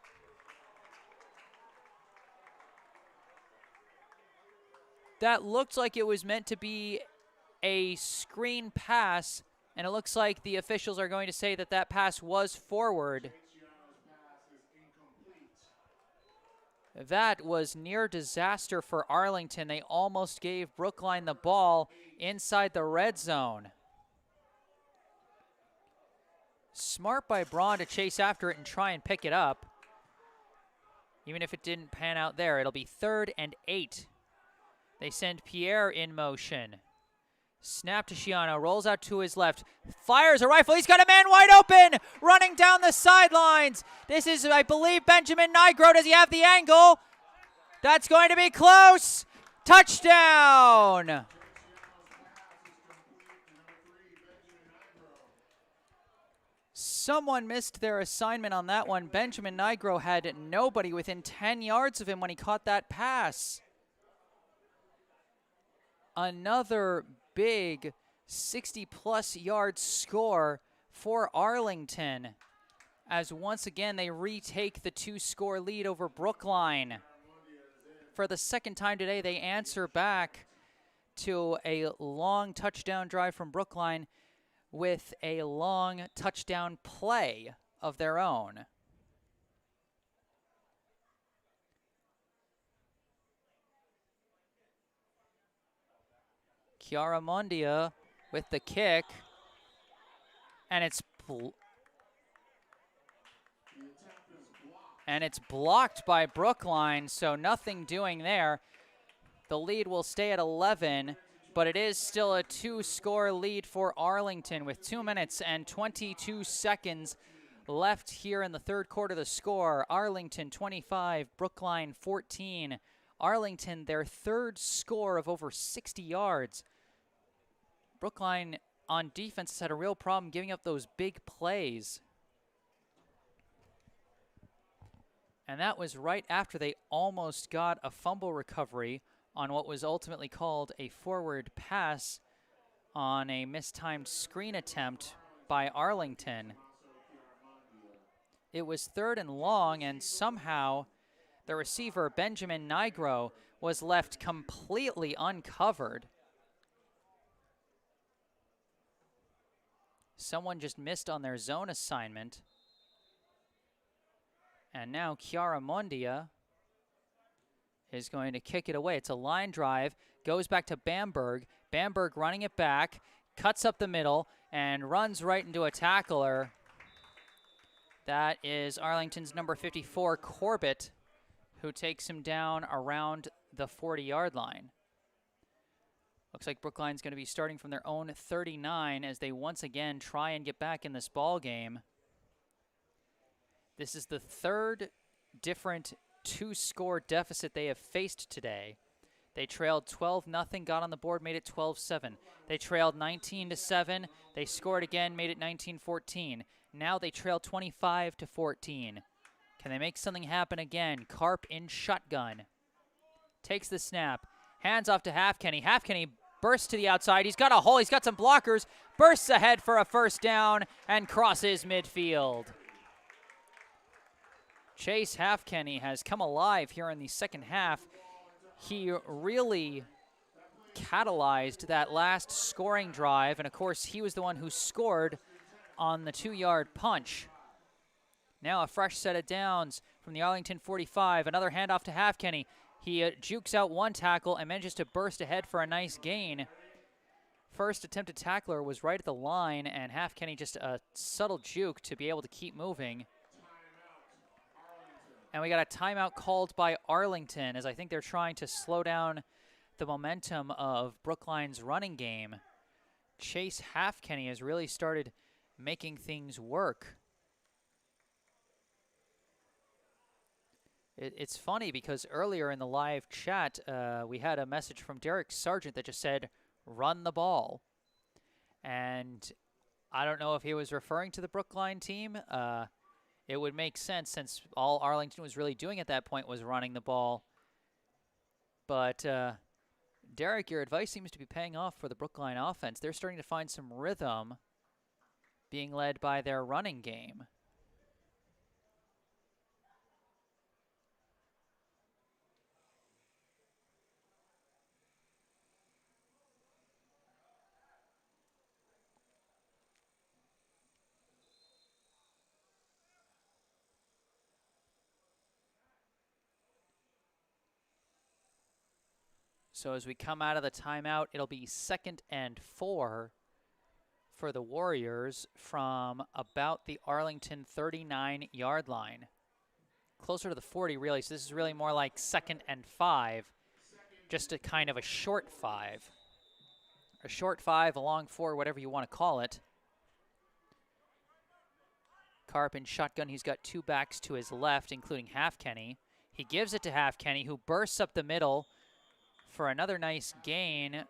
That looked like it was meant to be a screen pass, and it looks like the officials are going to say that that pass was forward. That was near disaster for Arlington. They almost gave Brookline the ball inside the red zone. Smart by Braun to chase after it and try and pick it up. Even if it didn't pan out there, it'll be 3rd and 8. They send Pierre in motion. Snap to Shiano, rolls out to his left, fires a rifle. He's got a man wide open, running down the sidelines. This is, I believe, Benjamin Nigro. Does he have the angle? That's going to be close. Touchdown. Someone missed their assignment on that one. Benjamin Nigro had nobody within 10 yards of him when he caught that pass. Another big 60-plus yard score for Arlington, as once again they retake the 2-score lead over Brookline. For the second time today, they answer back to a long touchdown drive from Brookline with a long touchdown play of their own. Chiara Mondia with the kick, and it's blocked by Brookline, so nothing doing there. The lead will stay at 11, but it is still a 2-score lead for Arlington with 2 minutes and 22 seconds left here in the third quarter. The score, Arlington 25, Brookline 14. Arlington, their third score of over 60 yards. Brookline on defense has had a real problem giving up those big plays. And that was right after they almost got a fumble recovery on what was ultimately called a forward pass on a mistimed screen attempt by Arlington. It was 3rd and long, and somehow the receiver, Benjamin Nigro, was left completely uncovered. Someone just missed on their zone assignment. And now Chiara Mondia is going to kick it away. It's a line drive, goes back to Bamberg. Bamberg running it back, cuts up the middle, and runs right into a tackler. That is Arlington's number 54, Corbett, who takes him down around the 40-yard line. Looks like Brookline's going to be starting from their own 39 as they once again try and get back in this ball game. This is the third different 2-score deficit they have faced today. They trailed 12-0, got on the board, made it 12-7. They trailed 19-7. They scored again, made it 19-14. Now they trail 25-14. Can they make something happen again? Karp in shotgun. Takes the snap. Hands off to Halfkenny. Halfkenny bursts to the outside. He's got a hole. He's got some blockers. Bursts ahead for a first down and crosses midfield. Chase Halfkenny has come alive here in the second half. He really catalyzed that last scoring drive, and of course he was the one who scored on the 2-yard punch. Now a fresh set of downs from the Arlington 45. Another handoff to Halfkenny. He jukes out one tackle and manages to burst ahead for a nice gain. First attempted tackler was right at the line, and Halfkenny just a subtle juke to be able to keep moving. And we got a timeout called by Arlington, as I think they're trying to slow down the momentum of Brookline's running game. Chase Halfkenny has really started making things work. It's funny because earlier in the live chat, we had a message from Derek Sargent that just said, run the ball. And I don't know if he was referring to the Brookline team. It would make sense since all Arlington was really doing at that point was running the ball. But Derek, your advice seems to be paying off for the Brookline offense. They're starting to find some rhythm being led by their running game. So as we come out of the timeout, it'll be 2nd and 4 for the Warriors from about the Arlington 39-yard line. Closer to the 40, really, so this is really more like 2nd and 5, just a kind of a short 5. A short 5, a long 4, whatever you want to call it. Karp in shotgun, he's got 2 backs to his left, including Halfkenny. He gives it to Halfkenny, who bursts up the middle for another nice gain.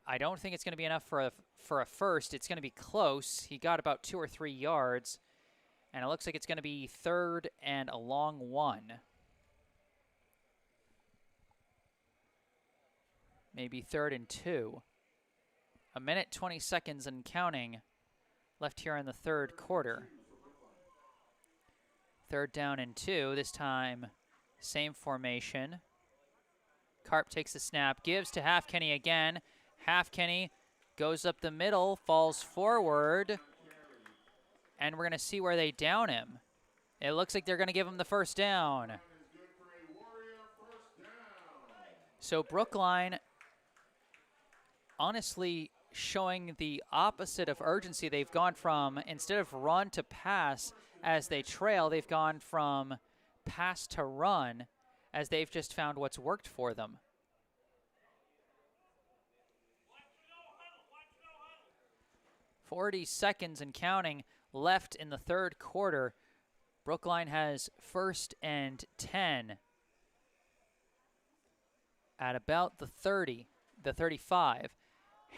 I don't think it's going to be enough for a for a first. It's going to be close. He got about 2 or 3 yards, and it looks like it's going to be 3rd and a long 1. Maybe 3rd and 2. 1 minute, 20 seconds and counting left here in the 3rd quarter. 3rd down and 2. This time, same formation. Karp takes the snap, gives to Halfkenny again. Halfkenny goes up the middle, falls forward, and we're going to see where they down him. It looks like they're going to give him the first down. So Brookline honestly showing the opposite of urgency. They've gone from, instead of run to pass as they trail, they've gone from pass to run as they've just found what's worked for them. "40 seconds and counting left in the 3rd quarter. Brookline has 1st and 10 at about the 30, the 35.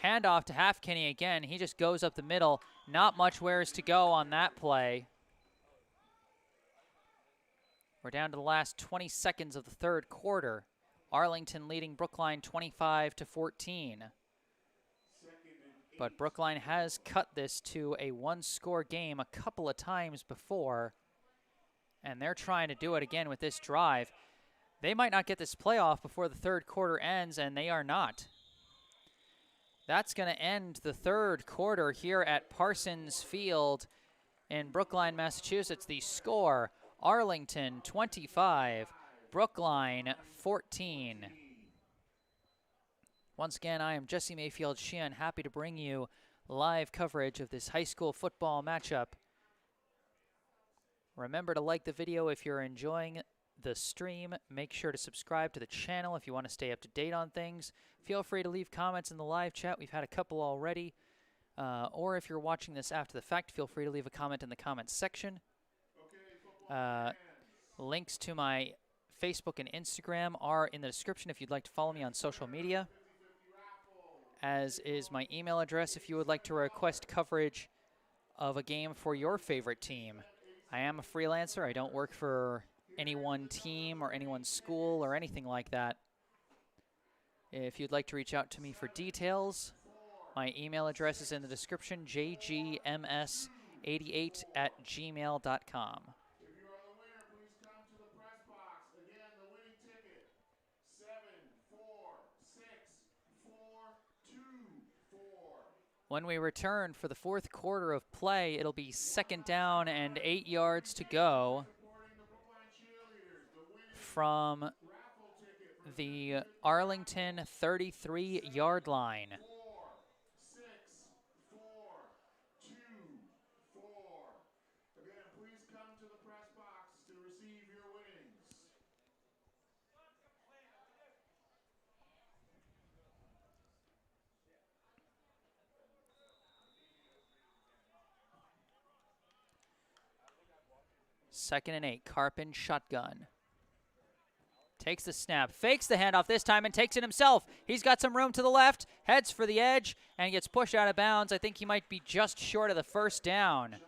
Handoff to Halfkenny again. He just goes up the middle. Not much where's to go on that play. We're down to the last 20 seconds of the 3rd quarter. Arlington leading Brookline 25-14. But Brookline has cut this to a 1-score game a couple of times before, and they're trying to do it again with this drive. They might not get this playoff before the 3rd quarter ends, and they are not. That's going to end the 3rd quarter here at Parsons Field in Brookline, Massachusetts. The score, Arlington 25, Brookline 14. Once again, I am Jesse Mayfield-Sheehan, happy to bring you live coverage of this high school football matchup. Remember to like the video if you're enjoying the stream. Make sure to subscribe to the channel if you want to stay up to date on things. Feel free to leave comments in the live chat. We've had a couple already. Or if you're watching this after the fact, feel free to leave a comment in the comments section. Links to my Facebook and Instagram are in the description if you'd like to follow me on social media, as is my email address if you would like to request coverage of a game for your favorite team. I am a freelancer. I don't work for any one team or any one school or anything like that. If you'd like to reach out to me for details, my email address is in the description, jgms88@gmail.com. If you are the winner, please come to the press box. Again, the winning ticket, 7-4-6-4-2-4. When we return for the 4th quarter of play, it'll be 2nd down and 8 yards to go from the Arlington 33-yard line. 4-6-4-2-4. Again, please come to the press box to receive your winnings. Second and 8, Karpin shotgun. Takes the snap, fakes the handoff this time, and takes it himself. He's got some room to the left, heads for the edge, and gets pushed out of bounds. I think he might be just short of the first down.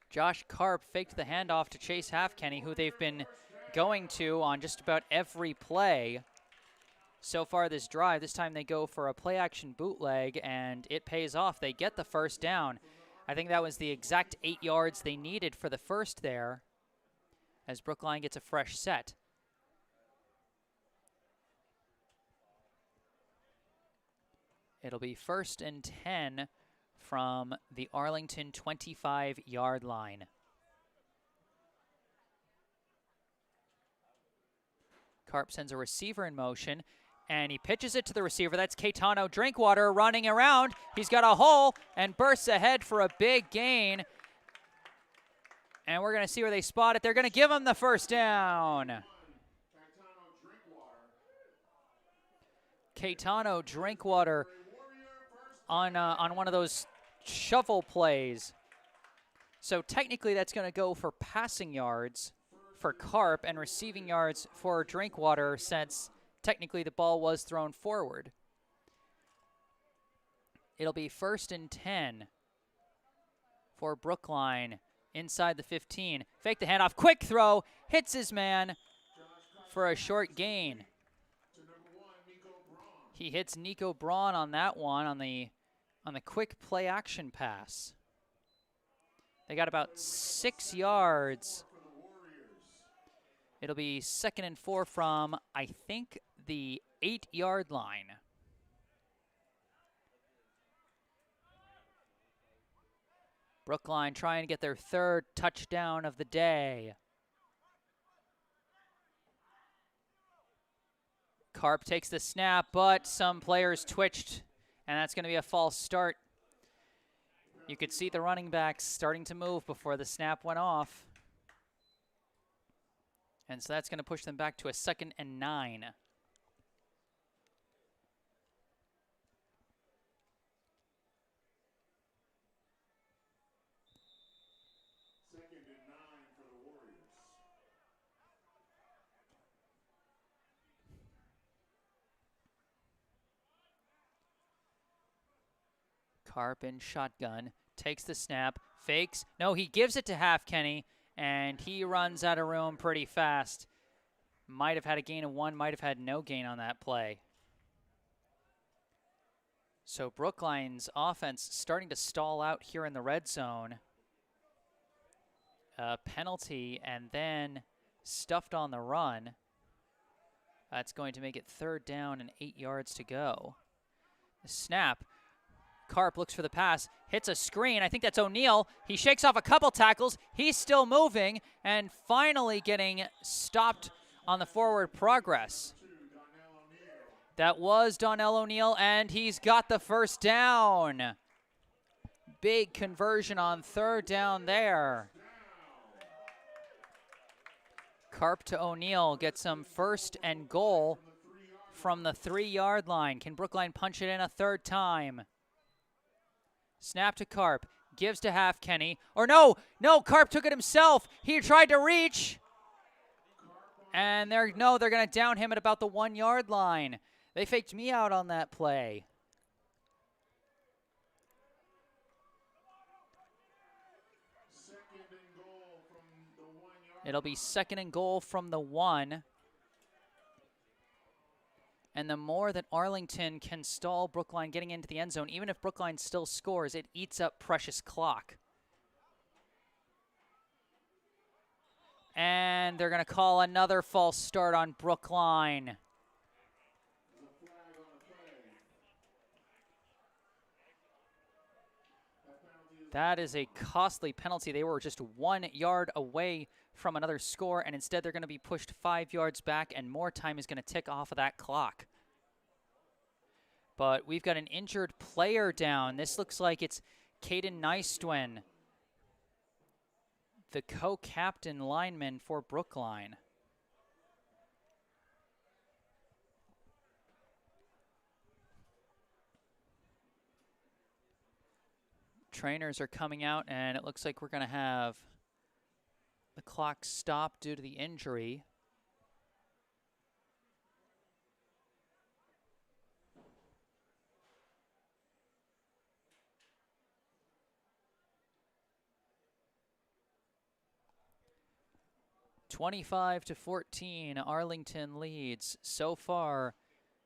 Josh Karp faked the handoff to Chase Halfkenny, who they've been going to on just about every play so far this drive. This time they go for a play-action bootleg, and it pays off. They get the first down. I think that was the exact 8 yards they needed for the first there, as Brookline gets a fresh set. It'll be 1st and 10 from the Arlington 25-yard line. Karp sends a receiver in motion, and he pitches it to the receiver. That's Caetano Drinkwater running around. He's got a hole and bursts ahead for a big gain. And we're going to see where they spot it. They're going to give him the first down. Caetano Drinkwater on one of those shuffle plays. So technically that's going to go for passing yards for Karp and receiving yards for Drinkwater, since technically the ball was thrown forward. It'll be 1st and 10 for Brookline inside the 15. Fake the handoff, quick throw, hits his man for a short gain. He hits Nico Braun on that one on the quick play action pass. They got about 6 yards. It'll be 2nd and 4 from, I think, the 8-yard line. Brookline trying to get their 3rd touchdown of the day. Karp takes the snap, but some players twitched, and that's going to be a false start. You could see the running backs starting to move before the snap went off. And so that's going to push them back to a 2nd and 9. Karp in shotgun, takes the snap, fakes. No, he gives it to Halfkenny, and he runs out of room pretty fast. Might have had a gain of 1, might have had no gain on that play. So Brookline's offense starting to stall out here in the red zone. Penalty and then stuffed on the run. That's going to make it 3rd down and 8 yards to go. The snap. Karp looks for the pass, hits a screen. I think that's O'Neal. He shakes off a couple tackles. He's still moving and finally getting stopped on the forward progress. That was Donnell O'Neal, and he's got the 1st down. Big conversion on 3rd down there. Karp to O'Neal gets some 1st and goal from the 3-yard line. Can Brookline punch it in a 3rd time? Snap to Karp, gives to Halfkenny. Or no, Karp took it himself. He tried to reach. And they're going to down him at about the 1-yard line. They faked me out on that play. It'll be 2nd and goal from the 1. And the more that Arlington can stall Brookline getting into the end zone, even if Brookline still scores, it eats up precious clock. And they're going to call another false start on Brookline. That is a costly penalty. They were just 1 yard away from another score, and instead they're going to be pushed 5 yards back, and more time is going to tick off of that clock. But we've got an injured player down. This looks like it's Caden Nystuen, the co-captain lineman for Brookline. Trainers are coming out, and it looks like we're going to have the clock stopped due to the injury. (25-14), Arlington leads. So far,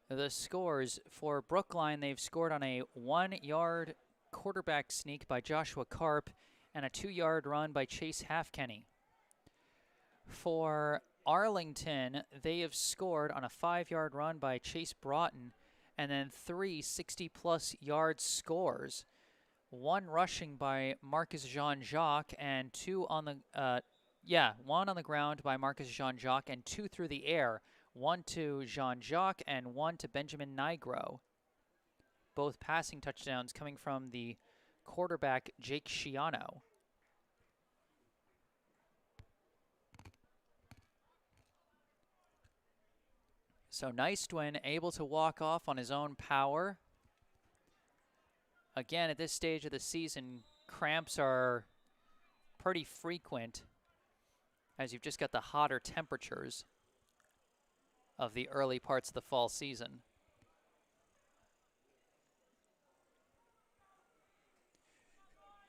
the scores for Brookline, they've scored on a 1-yard quarterback sneak by Joshua Karp and a 2-yard run by Chase Halfkenny. For Arlington, they have scored on a 5-yard run by Chase Broughton and then 3 60-plus yard scores. 1 rushing by Marcus Jean-Jacques and 2 on the 1 on the ground by Marcus Jean-Jacques and 2 through the air. 1 to Jean-Jacques and 1 to Benjamin Nigro. Both passing touchdowns coming from the quarterback Jake Schiano. So Nystuen able to walk off on his own power. Again, at this stage of the season, cramps are pretty frequent as you've just got the hotter temperatures of the early parts of the fall season.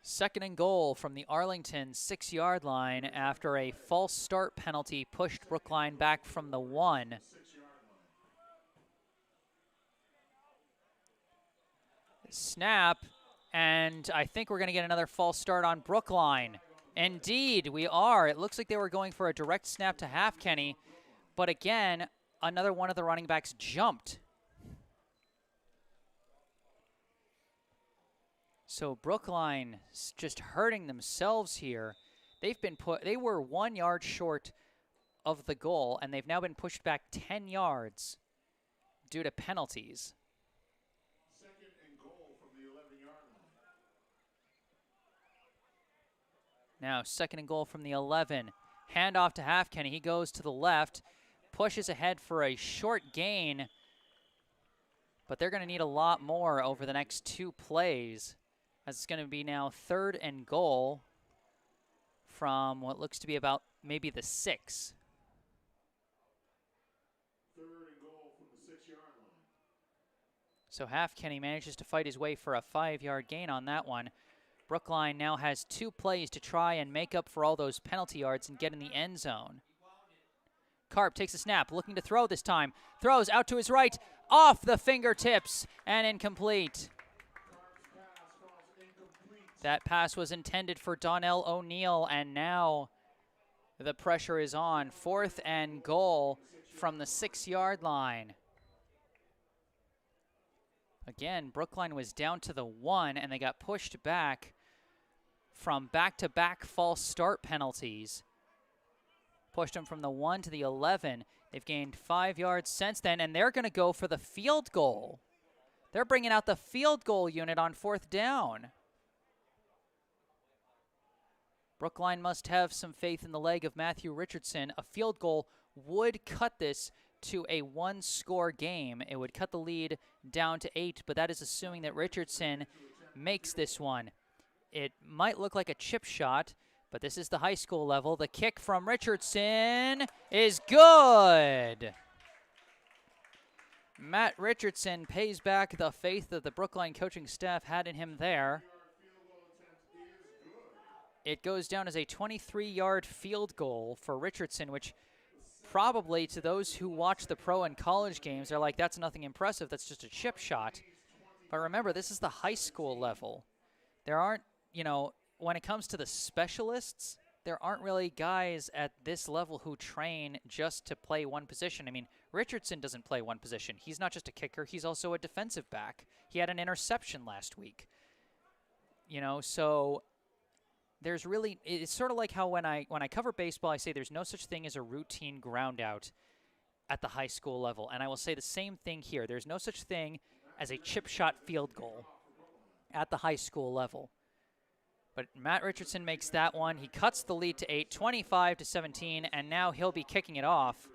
Second and goal from the Arlington 6-yard line after a false start penalty pushed Brookline back from the 1. Snap, and I think we're going to get another false start on Brookline. Indeed, we are. It looks like they were going for a direct snap to Halfkenny, but again, another one of the running backs jumped. So Brookline just hurting themselves here. They were 1 yard short of the goal, and they've now been pushed back 10 yards due to penalties. Second and goal from the 11-yard line. Now, second and goal from the 11. Handoff to Halfkenny. He goes to the left, pushes ahead for a short gain, but they're going to need a lot more over the next 2 plays, as it's going to be now third and goal from what looks to be about maybe the 6. Third and goal from the 6-yard line. So Halfkenny manages to fight his way for a 5-yard gain on that one. Brookline now has 2 plays to try and make up for all those penalty yards and get in the end zone. Karp takes a snap, looking to throw this time. Throws out to his right, off the fingertips, and incomplete. That pass was intended for Donnell O'Neill, and now the pressure is on. Fourth and goal from the 6-yard line. Again, Brookline was down to the 1, and they got pushed back from back-to-back false start penalties. Pushed them from the 1 to the 11. They've gained 5 yards since then, and they're going to go for the field goal. They're bringing out the field goal unit on 4th down. Brookline must have some faith in the leg of Matthew Richardson. A field goal would cut this to a 1-score game. It would cut the lead down to 8, but that is assuming that Richardson makes this one. It might look like a chip shot, but this is the high school level. The kick from Richardson is good. Matt Richardson pays back the faith that the Brookline coaching staff had in him there. It goes down as a 23-yard field goal for Richardson, which probably to those who watch the pro and college games are like, that's nothing impressive, that's just a chip shot. But remember, this is the high school level. There aren't, when it comes to the specialists, there aren't really guys at this level who train just to play one position. I mean, Richardson doesn't play one position. He's not just a kicker, he's also a defensive back. He had an interception last week. So there's really, it's sort of like how when I cover baseball, I say there's no such thing as a routine ground out at the high school level. And I will say the same thing here. There's no such thing as a chip shot field goal at the high school level. But Matt Richardson makes that one. He cuts the lead to 8, 25-17, and now he'll be kicking it off.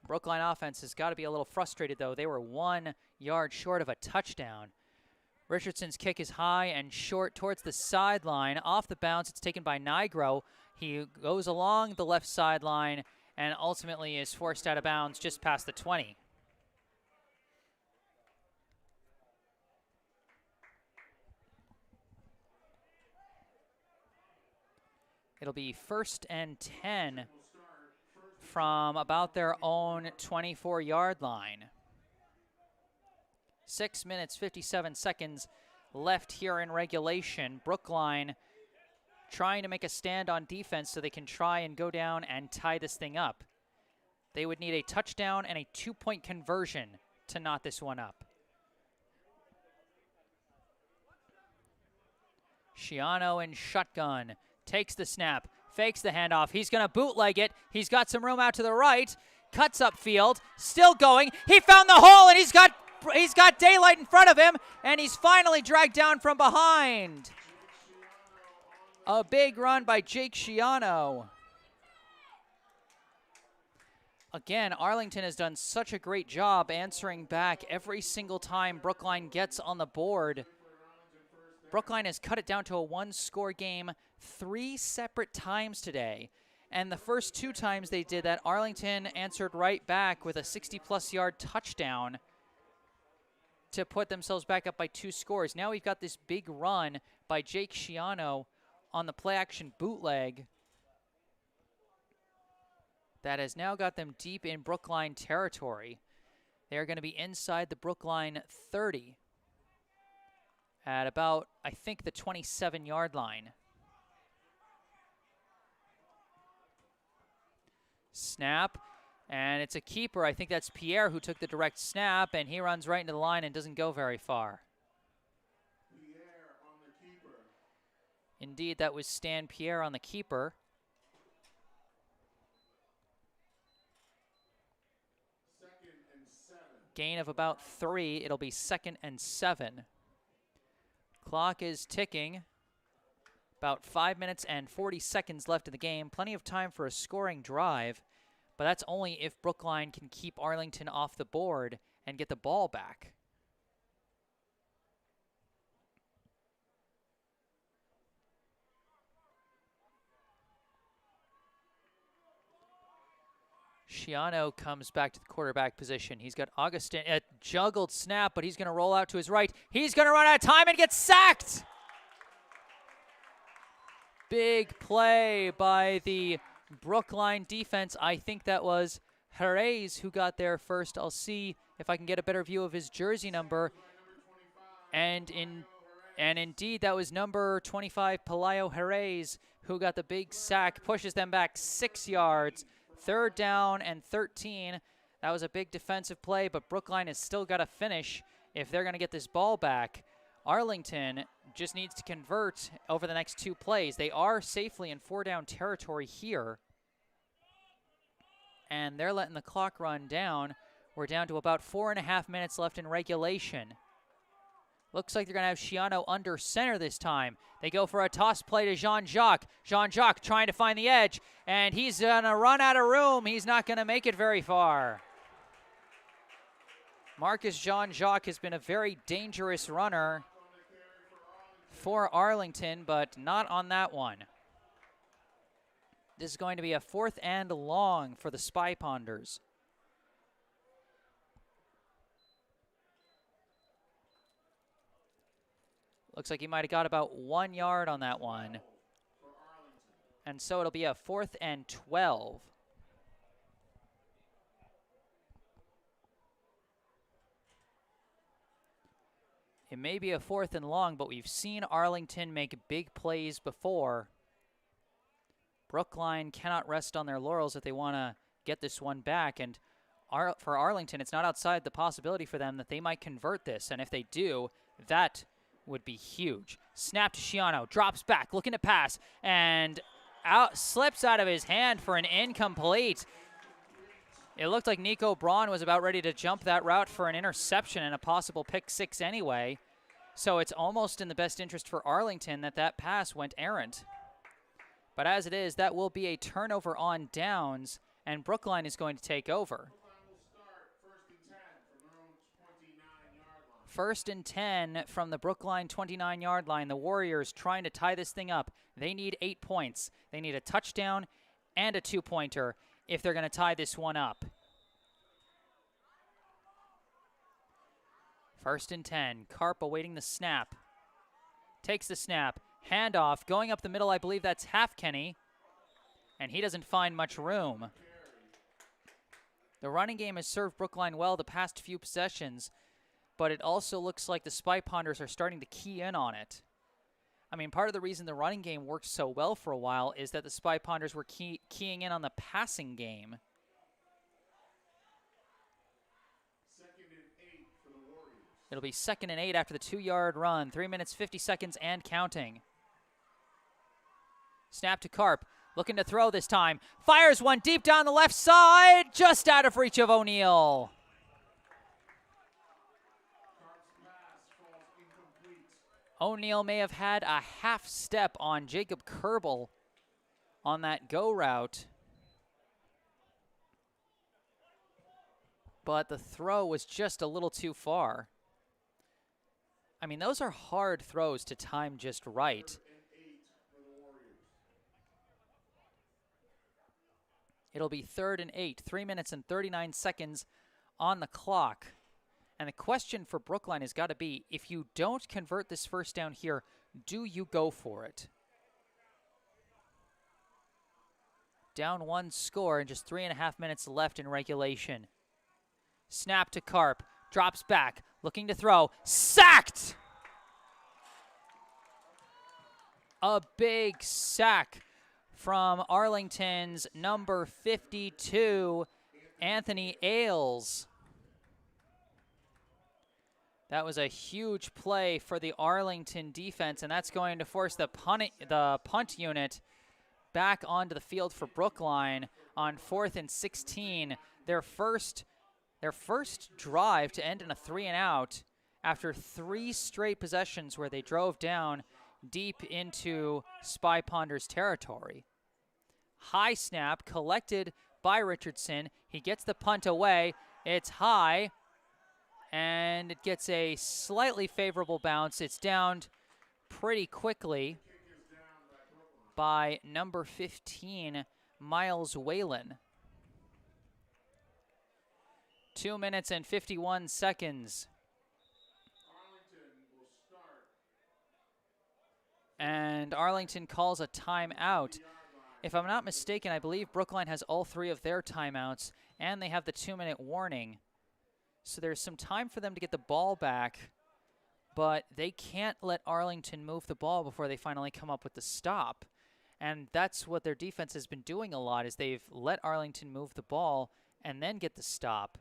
Brookline offense has got to be a little frustrated, though. They were 1 yard short of a touchdown. Richardson's kick is high and short towards the sideline. Off the bounce, it's taken by Nigro. He goes along the left sideline and ultimately is forced out of bounds just past the 20. It'll be 1st and 10 from about their own 24-yard line. 6 minutes, 57 seconds left here in regulation. Brookline trying to make a stand on defense so they can try and go down and tie this thing up. They would need a touchdown and a 2-point conversion to knot this one up. Schiano in shotgun, takes the snap, fakes the handoff. He's going to bootleg it. He's got some room out to the right, cuts upfield, still going. He found the hole, and he's got daylight in front of him, and he's finally dragged down from behind. A big run by Jake Schiano. Again, Arlington has done such a great job answering back every single time Brookline gets on the board. Brookline has cut it down to a 1-score game 3 separate times today. And the first 2 times they did that, Arlington answered right back with a 60-plus yard touchdown. to put themselves back up by 2 scores. Now we've got this big run by Jake Shiano on the play-action bootleg that has now got them deep in Brookline territory. They're going to be inside the Brookline 30 at about, I think, the 27-yard line. Snap, and it's a keeper. I think that's Pierre who took the direct snap, and he runs right into the line and doesn't go very far. Pierre on the keeper. Indeed, that was Stan Pierre on the keeper. Second and 7. Gain of about 3. It'll be 2nd and 7. Clock is ticking. About 5 minutes and 40 seconds left in the game. Plenty of time for a scoring drive, but that's only if Brookline can keep Arlington off the board and get the ball back. Shiano comes back to the quarterback position. He's got Augustin, a juggled snap, but he's going to roll out to his right. He's going to run out of time and get sacked. Big play by the Brookline defense. I think that was Jerez who got there first. I'll see if I can get a better view of his jersey number. And indeed, that was number 25, Pelayo Jerez, who got the big sack, pushes them back 6 yards. 3rd down and 13. That was a big defensive play, but Brookline has still got to finish if they're going to get this ball back. Arlington just needs to convert over the next 2 plays. They are safely in 4-down territory here, and they're letting the clock run down. We're down to about 4.5 minutes left in regulation. Looks like they're going to have Shiano under center this time. They go for a toss play to Jean-Jacques. Jean-Jacques trying to find the edge, and he's going to run out of room. He's not going to make it very far. Marcus Jean-Jacques has been a very dangerous runner for Arlington, but not on that one. This is going to be a 4th and long for the Spy Ponders. Looks like he might have got about 1 yard on that one. And so it'll be a 4th and 12. It may be a 4th and long, but we've seen Arlington make big plays before. Brookline cannot rest on their laurels if they want to get this one back. And for Arlington, it's not outside the possibility for them that they might convert this. And if they do, that would be huge. Snap to Shiano, drops back, looking to pass, and slips out of his hand for an incomplete. It looked like Nico Braun was about ready to jump that route for an interception and a possible pick 6 anyway. So it's almost in the best interest for Arlington that that pass went errant. But as it is, that will be a turnover on downs, and Brookline is going to take over. 1st and 10 from the Brookline 29-yard line. The Warriors trying to tie this thing up. They need 8 points. They need a touchdown and a 2-pointer if they're going to tie this one up. 1st and 10. Karp awaiting the snap. Takes the snap. Handoff. Going up the middle, I believe that's Halfkenny. And he doesn't find much room. The running game has served Brookline well the past few possessions, but it also looks like the Spy Ponders are starting to key in on it. I mean, part of the reason the running game worked so well for a while is that the Spy Ponders were keying in on the passing game. 2nd and 8 for the Warriors. It'll be 2nd and 8 after the 2-yard run. 3 minutes, 50 seconds, and counting. Snap to Karp. Looking to throw this time. Fires one deep down the left side, just out of reach of O'Neal. O'Neal may have had a half step on Jacob Kerbel on that go route, but the throw was just a little too far. I mean, those are hard throws to time just right. It'll be 3rd and 8, 3 minutes and 39 seconds on the clock. And the question for Brookline has got to be, if you don't convert this first down here, do you go for it? Down 1 score and just 3.5 minutes left in regulation. Snap to Karp, drops back, looking to throw, sacked! A big sack from Arlington's number 52, Anthony Ailes. That was a huge play for the Arlington defense, and that's going to force the punt unit back onto the field for Brookline on 4th and 16. Their first drive to end in a 3-and-out after 3 straight possessions where they drove down deep into Spy Ponder's territory. High snap collected by Richardson. He gets the punt away. It's high, and it gets a slightly favorable bounce. It's downed pretty quickly by number 15, Miles Whalen. 2 minutes and 51 seconds. And Arlington calls a timeout. If I'm not mistaken, I believe Brookline has all 3 of their timeouts, and they have the 2-minute warning. So there's some time for them to get the ball back, but they can't let Arlington move the ball before they finally come up with the stop. And that's what their defense has been doing a lot, is they've let Arlington move the ball and then get the stop.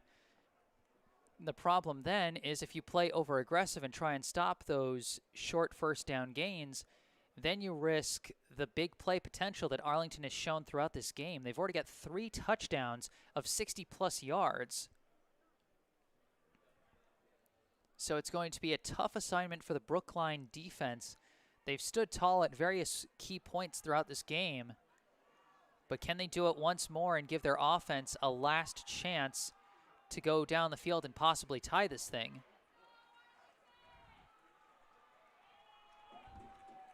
The problem then is if you play over-aggressive and try and stop those short first down gains, then you risk the big play potential that Arlington has shown throughout this game. They've already got 3 touchdowns of 60-plus yards. So it's going to be a tough assignment for the Brookline defense. They've stood tall at various key points throughout this game, but can they do it once more and give their offense a last chance to go down the field and possibly tie this thing?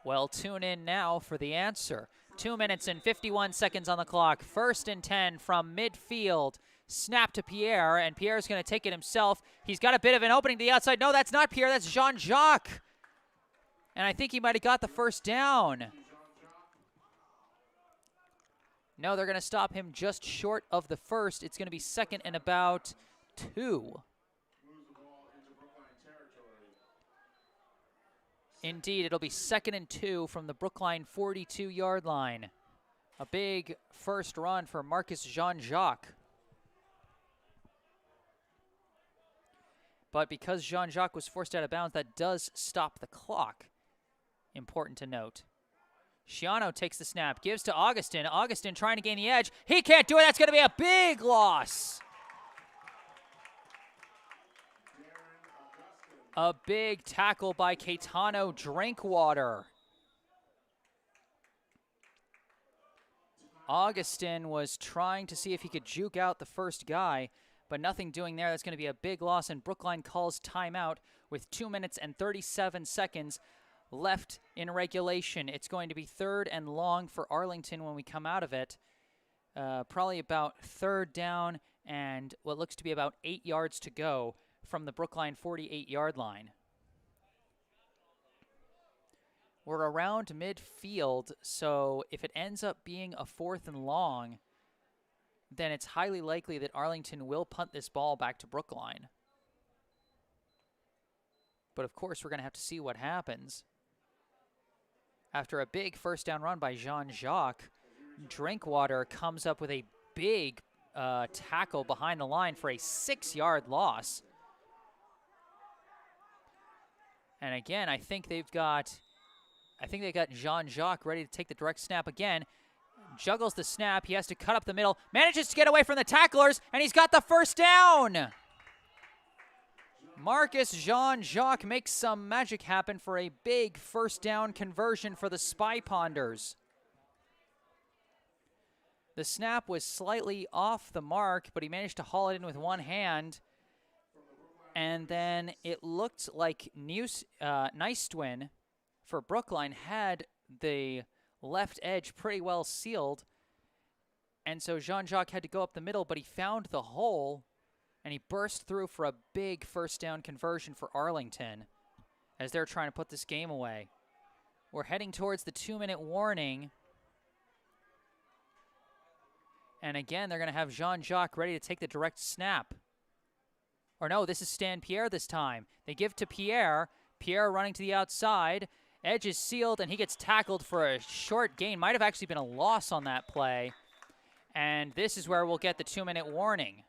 Well, tune in now for the answer. 2 minutes and 51 seconds on the clock. 1st and 10 from midfield. Snap to Pierre, and Pierre's going to take it himself. He's got a bit of an opening to the outside. No, that's not Pierre. That's Jean-Jacques. And I think he might have got the first down. No, they're going to stop him just short of the first. It's going to be 2nd and about 2. Indeed, it'll be 2nd and 2 from the Brookline 42-yard line. A big first run for Marcus Jean-Jacques. But because Jean-Jacques was forced out of bounds, that does stop the clock. Important to note. Schiano takes the snap, gives to Augustin. Augustin trying to gain the edge. He can't do it. That's going to be a big loss. A big tackle by Caetano Drinkwater. Augustin was trying to see if he could juke out the first guy, but nothing doing there. That's going to be a big loss, and Brookline calls timeout with 2 minutes and 37 seconds left in regulation. It's going to be 3rd and long for Arlington when we come out of it. Probably about 3rd down and what looks to be about 8 yards to go from the Brookline 48-yard line. We're around midfield, so if it ends up being a 4th and long, then it's highly likely that Arlington will punt this ball back to Brookline. But of course, we're going to have to see what happens. After a big first down run by Jean-Jacques, Drinkwater comes up with a big tackle behind the line for a 6-yard loss. And again, I think they got Jean-Jacques ready to take the direct snap again. Juggles the snap. He has to cut up the middle. Manages to get away from the tacklers, and he's got the first down. Marcus Jean-Jacques makes some magic happen for a big first down conversion for the Spy Ponders. The snap was slightly off the mark, but he managed to haul it in with one hand. And then it looked like Nystuen for Brookline had the left edge pretty well sealed. And so Jean-Jacques had to go up the middle, but he found the hole And he burst through for a big first down conversion for Arlington as they're trying to put this game away. We're heading towards the 2-minute warning. And again, they're going to have Jean-Jacques ready to take the direct snap. Or no, this is Stan Pierre this time. They give to Pierre. Pierre running to the outside. Edge is sealed, and he gets tackled for a short gain. Might have actually been a loss on that play. And this is where we'll get the 2-minute warning.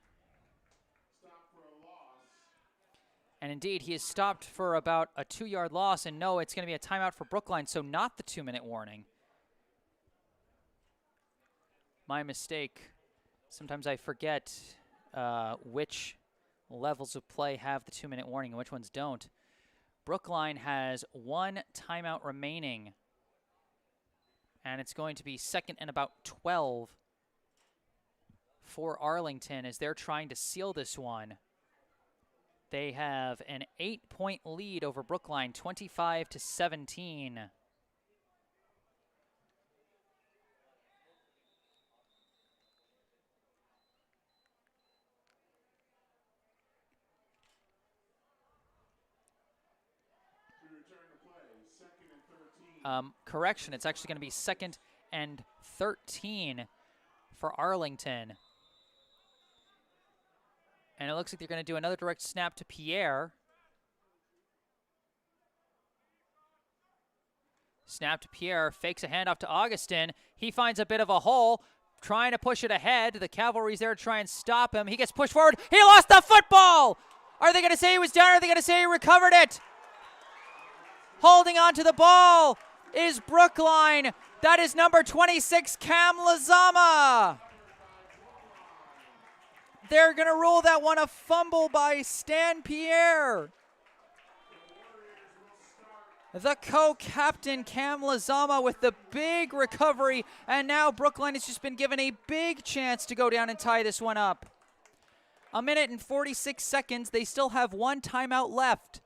And indeed, he is stopped for about a 2-yard loss. And no, it's going to be a timeout for Brookline, so not the 2-minute warning. My mistake. Sometimes I forget which levels of play have the 2-minute warning and which ones don't. Brookline has 1 timeout remaining. And it's going to be 2nd and about 12 for Arlington as they're trying to seal this one. They have an 8-point lead over Brookline, 25-17. Correction, it's actually going to be 2nd and 13 for Arlington. And it looks like they're going to do another direct snap to Pierre. Snap to Pierre, fakes a handoff to Augustin. He finds a bit of a hole, trying to push it ahead. The Cavalry's there to try and stop him. He gets pushed forward. He lost the football! Are they going to say he was down, or are they going to say he recovered it? Holding on to the ball is Brookline. That is number 26, Cam Lazama. They're going to rule that one a fumble by Stan Pierre. The co-captain, Cam Lazama, with the big recovery. And now Brookline has just been given a big chance to go down and tie this one up. 1 minute and 46 seconds. They still have 1 timeout left.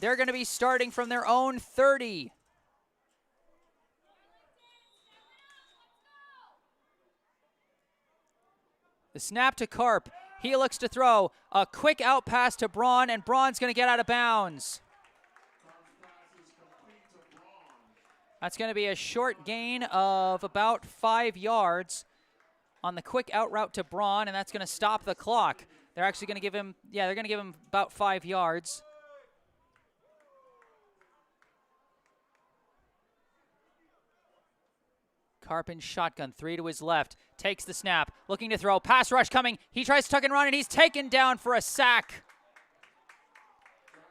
They're going to be starting from their own 30. The snap to Karp. He looks to throw. A quick out pass to Braun, and Braun's going to get out of bounds. That's going to be a short gain of about 5 yards on the quick out route to Braun, and that's going to stop the clock. They're actually going to give him, they're going to give him about 5 yards. Karp in shotgun, 3 to his left, takes the snap, looking to throw, pass rush coming. He tries to tuck and run, and he's taken down for a sack.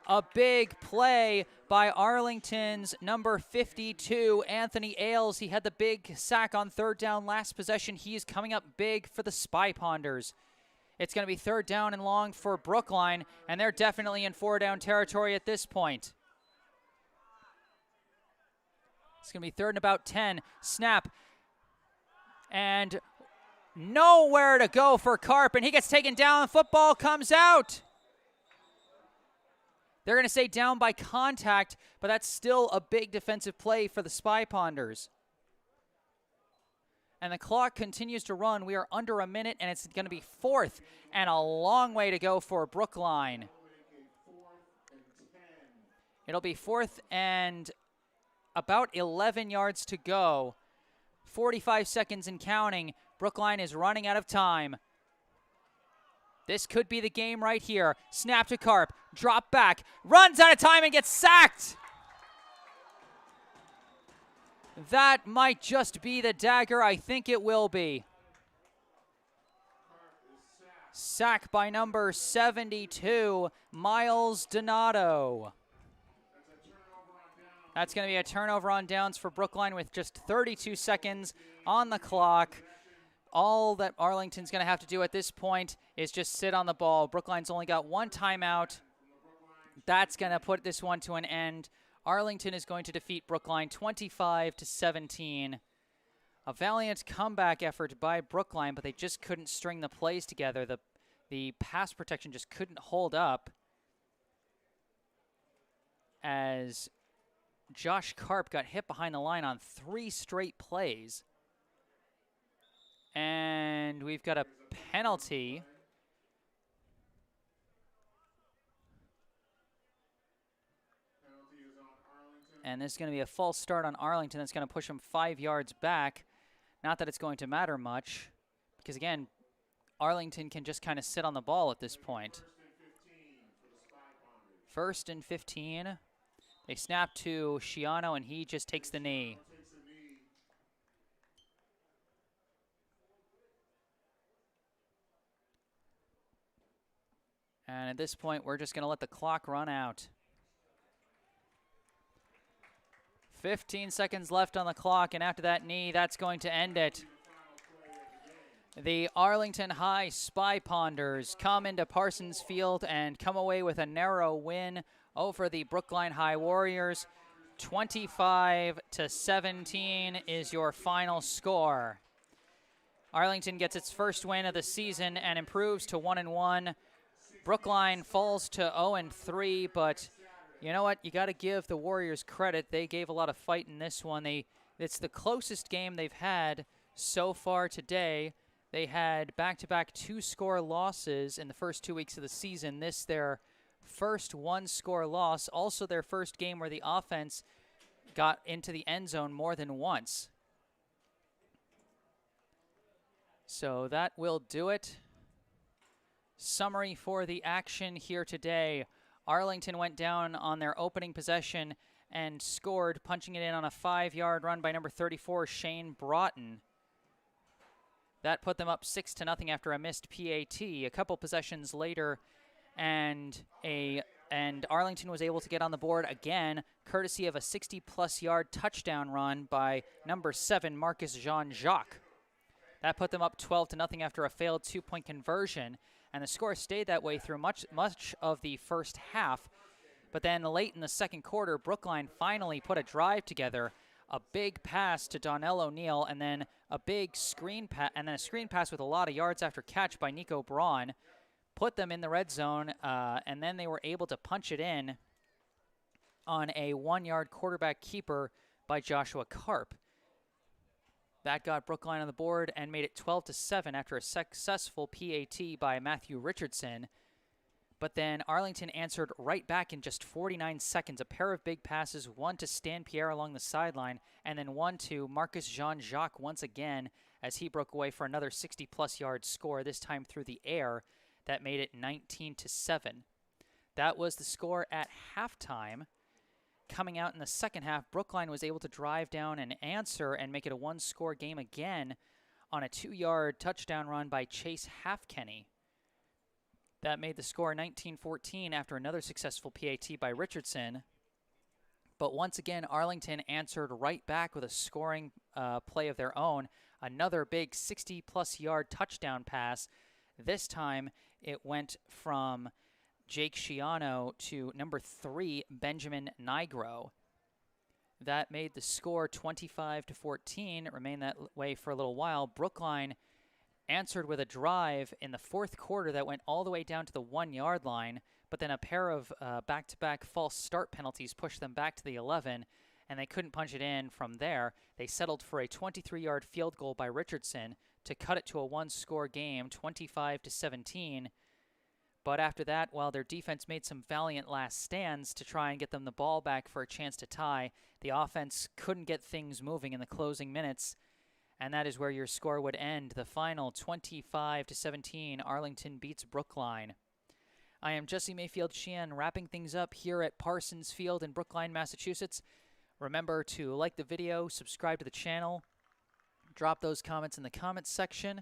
A big play by Arlington's number 52, Anthony Ailes. He had the big sack on 3rd down last possession. He is coming up big for the Spy Ponders. It's going to be 3rd down and long for Brookline, and they're definitely in 4-down territory at this point. It's going to be 3rd and about 10. Snap. And nowhere to go for Karp, and he gets taken down. Football comes out. They're going to say down by contact, but that's still a big defensive play for the Spy Ponders. And the clock continues to run. We are under a minute, and it's going to be 4th and a long way to go for Brookline. It'll be 4th and about 11 yards to go. 45 seconds and counting. Brookline is running out of time. This could be the game right here. Snap to Karp. Drop back. Runs out of time and gets sacked. That might just be the dagger. I think it will be. Sack by number 72, Miles Donato. That's going to be a turnover on downs for Brookline with just 32 seconds on the clock. All that Arlington's going to have to do at this point is just sit on the ball. Brookline's only got 1 timeout. That's going to put this one to an end. Arlington is going to defeat Brookline 25-17. A valiant comeback effort by Brookline, but they just couldn't string the plays together. The pass protection just couldn't hold up as Josh Karp got hit behind the line on 3 straight plays. And we've got a penalty. And this is going to be a false start on Arlington. That's going to push them 5 yards back. Not that it's going to matter much, because again, Arlington can just kind of sit on the ball at this point. 1st and 15. They snap to Shiano, and he just takes the knee. And at this point, we're just going to let the clock run out. 15 seconds left on the clock, and after that knee, that's going to end it. The Arlington High Spy Ponders come into Parsons Field and come away with a narrow win over the Brookline High Warriors. 25-17 is your final score. Arlington gets its first win of the season and improves to 1-1. Brookline falls to 0-3, but you know what? You got to give the Warriors credit. They gave a lot of fight in this one. It's the closest game they've had so far today. They had back-to-back 2-score losses in the first 2 weeks of the season. This their first 1-score loss, also their first game where the offense got into the end zone more than once. So that will do it. Summary for the action here today. Arlington went down on their opening possession and scored, punching it in on a 5-yard run by number 34, Shane Broughton. That put them up 6-0 after a missed PAT. A couple possessions later, and Arlington was able to get on the board again, courtesy of a 60-plus yard touchdown run by number 7, Marcus Jean-Jacques. That put them up 12-0 after a failed 2-point conversion, and the score stayed that way through much of the first half. But then late in the second quarter, Brookline finally put a drive together, a big pass to Donnell O'Neill, and then a big screen pass, and then a screen pass with a lot of yards after catch by Nico Braun, put them in the red zone, and then they were able to punch it in on a 1-yard quarterback keeper by Joshua Karp. That got Brookline on the board and made it 12-7 after a successful PAT by Matthew Richardson. But then Arlington answered right back in just 49 seconds. A pair of big passes, one to Stan Pierre along the sideline, and then one to Marcus Jean-Jacques once again as he broke away for another 60-plus yard score, this time through the air. That made it 19-7. That was the score at halftime. Coming out in the second half, Brookline was able to drive down and answer and make it a 1-score game again on a 2-yard touchdown run by Chase Halfkenny. That made the score 19-14 after another successful PAT by Richardson. But once again, Arlington answered right back with a scoring play of their own. Another big 60-plus yard touchdown pass. This time it went from Jake Shiano to number 3, Benjamin Nigro. That made the score 25-14. It remained that way for a little while. Brookline answered with a drive in the fourth quarter that went all the way down to the 1-yard line, but then a pair of back-to-back false start penalties pushed them back to the 11, and they couldn't punch it in from there. They settled for a 23-yard field goal by Richardson to cut it to a 1-score game, 25-17. But after that, while their defense made some valiant last stands to try and get them the ball back for a chance to tie, the offense couldn't get things moving in the closing minutes, and that is where your score would end. The final 25-17, Arlington beats Brookline. I am Jesse Mayfield-Sheehan, wrapping things up here at Parsons Field in Brookline, Massachusetts. Remember to like the video, subscribe to the channel, drop those comments in the comments section.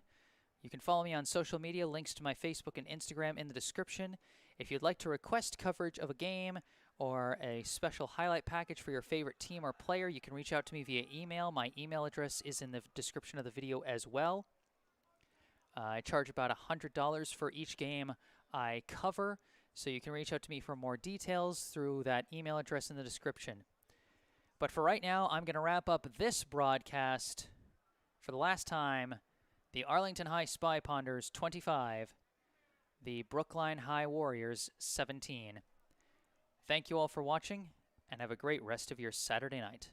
You can follow me on social media, links to my Facebook and Instagram in the description. If you'd like to request coverage of a game or a special highlight package for your favorite team or player, you can reach out to me via email. My email address is in the description of the video as well. I charge about $100 for each game I cover, so you can reach out to me for more details through that email address in the description. But for right now, I'm going to wrap up this broadcast for the last time. The Arlington High Spy Ponders 25, the Brookline High Warriors 17. Thank you all for watching, and have a great rest of your Saturday night.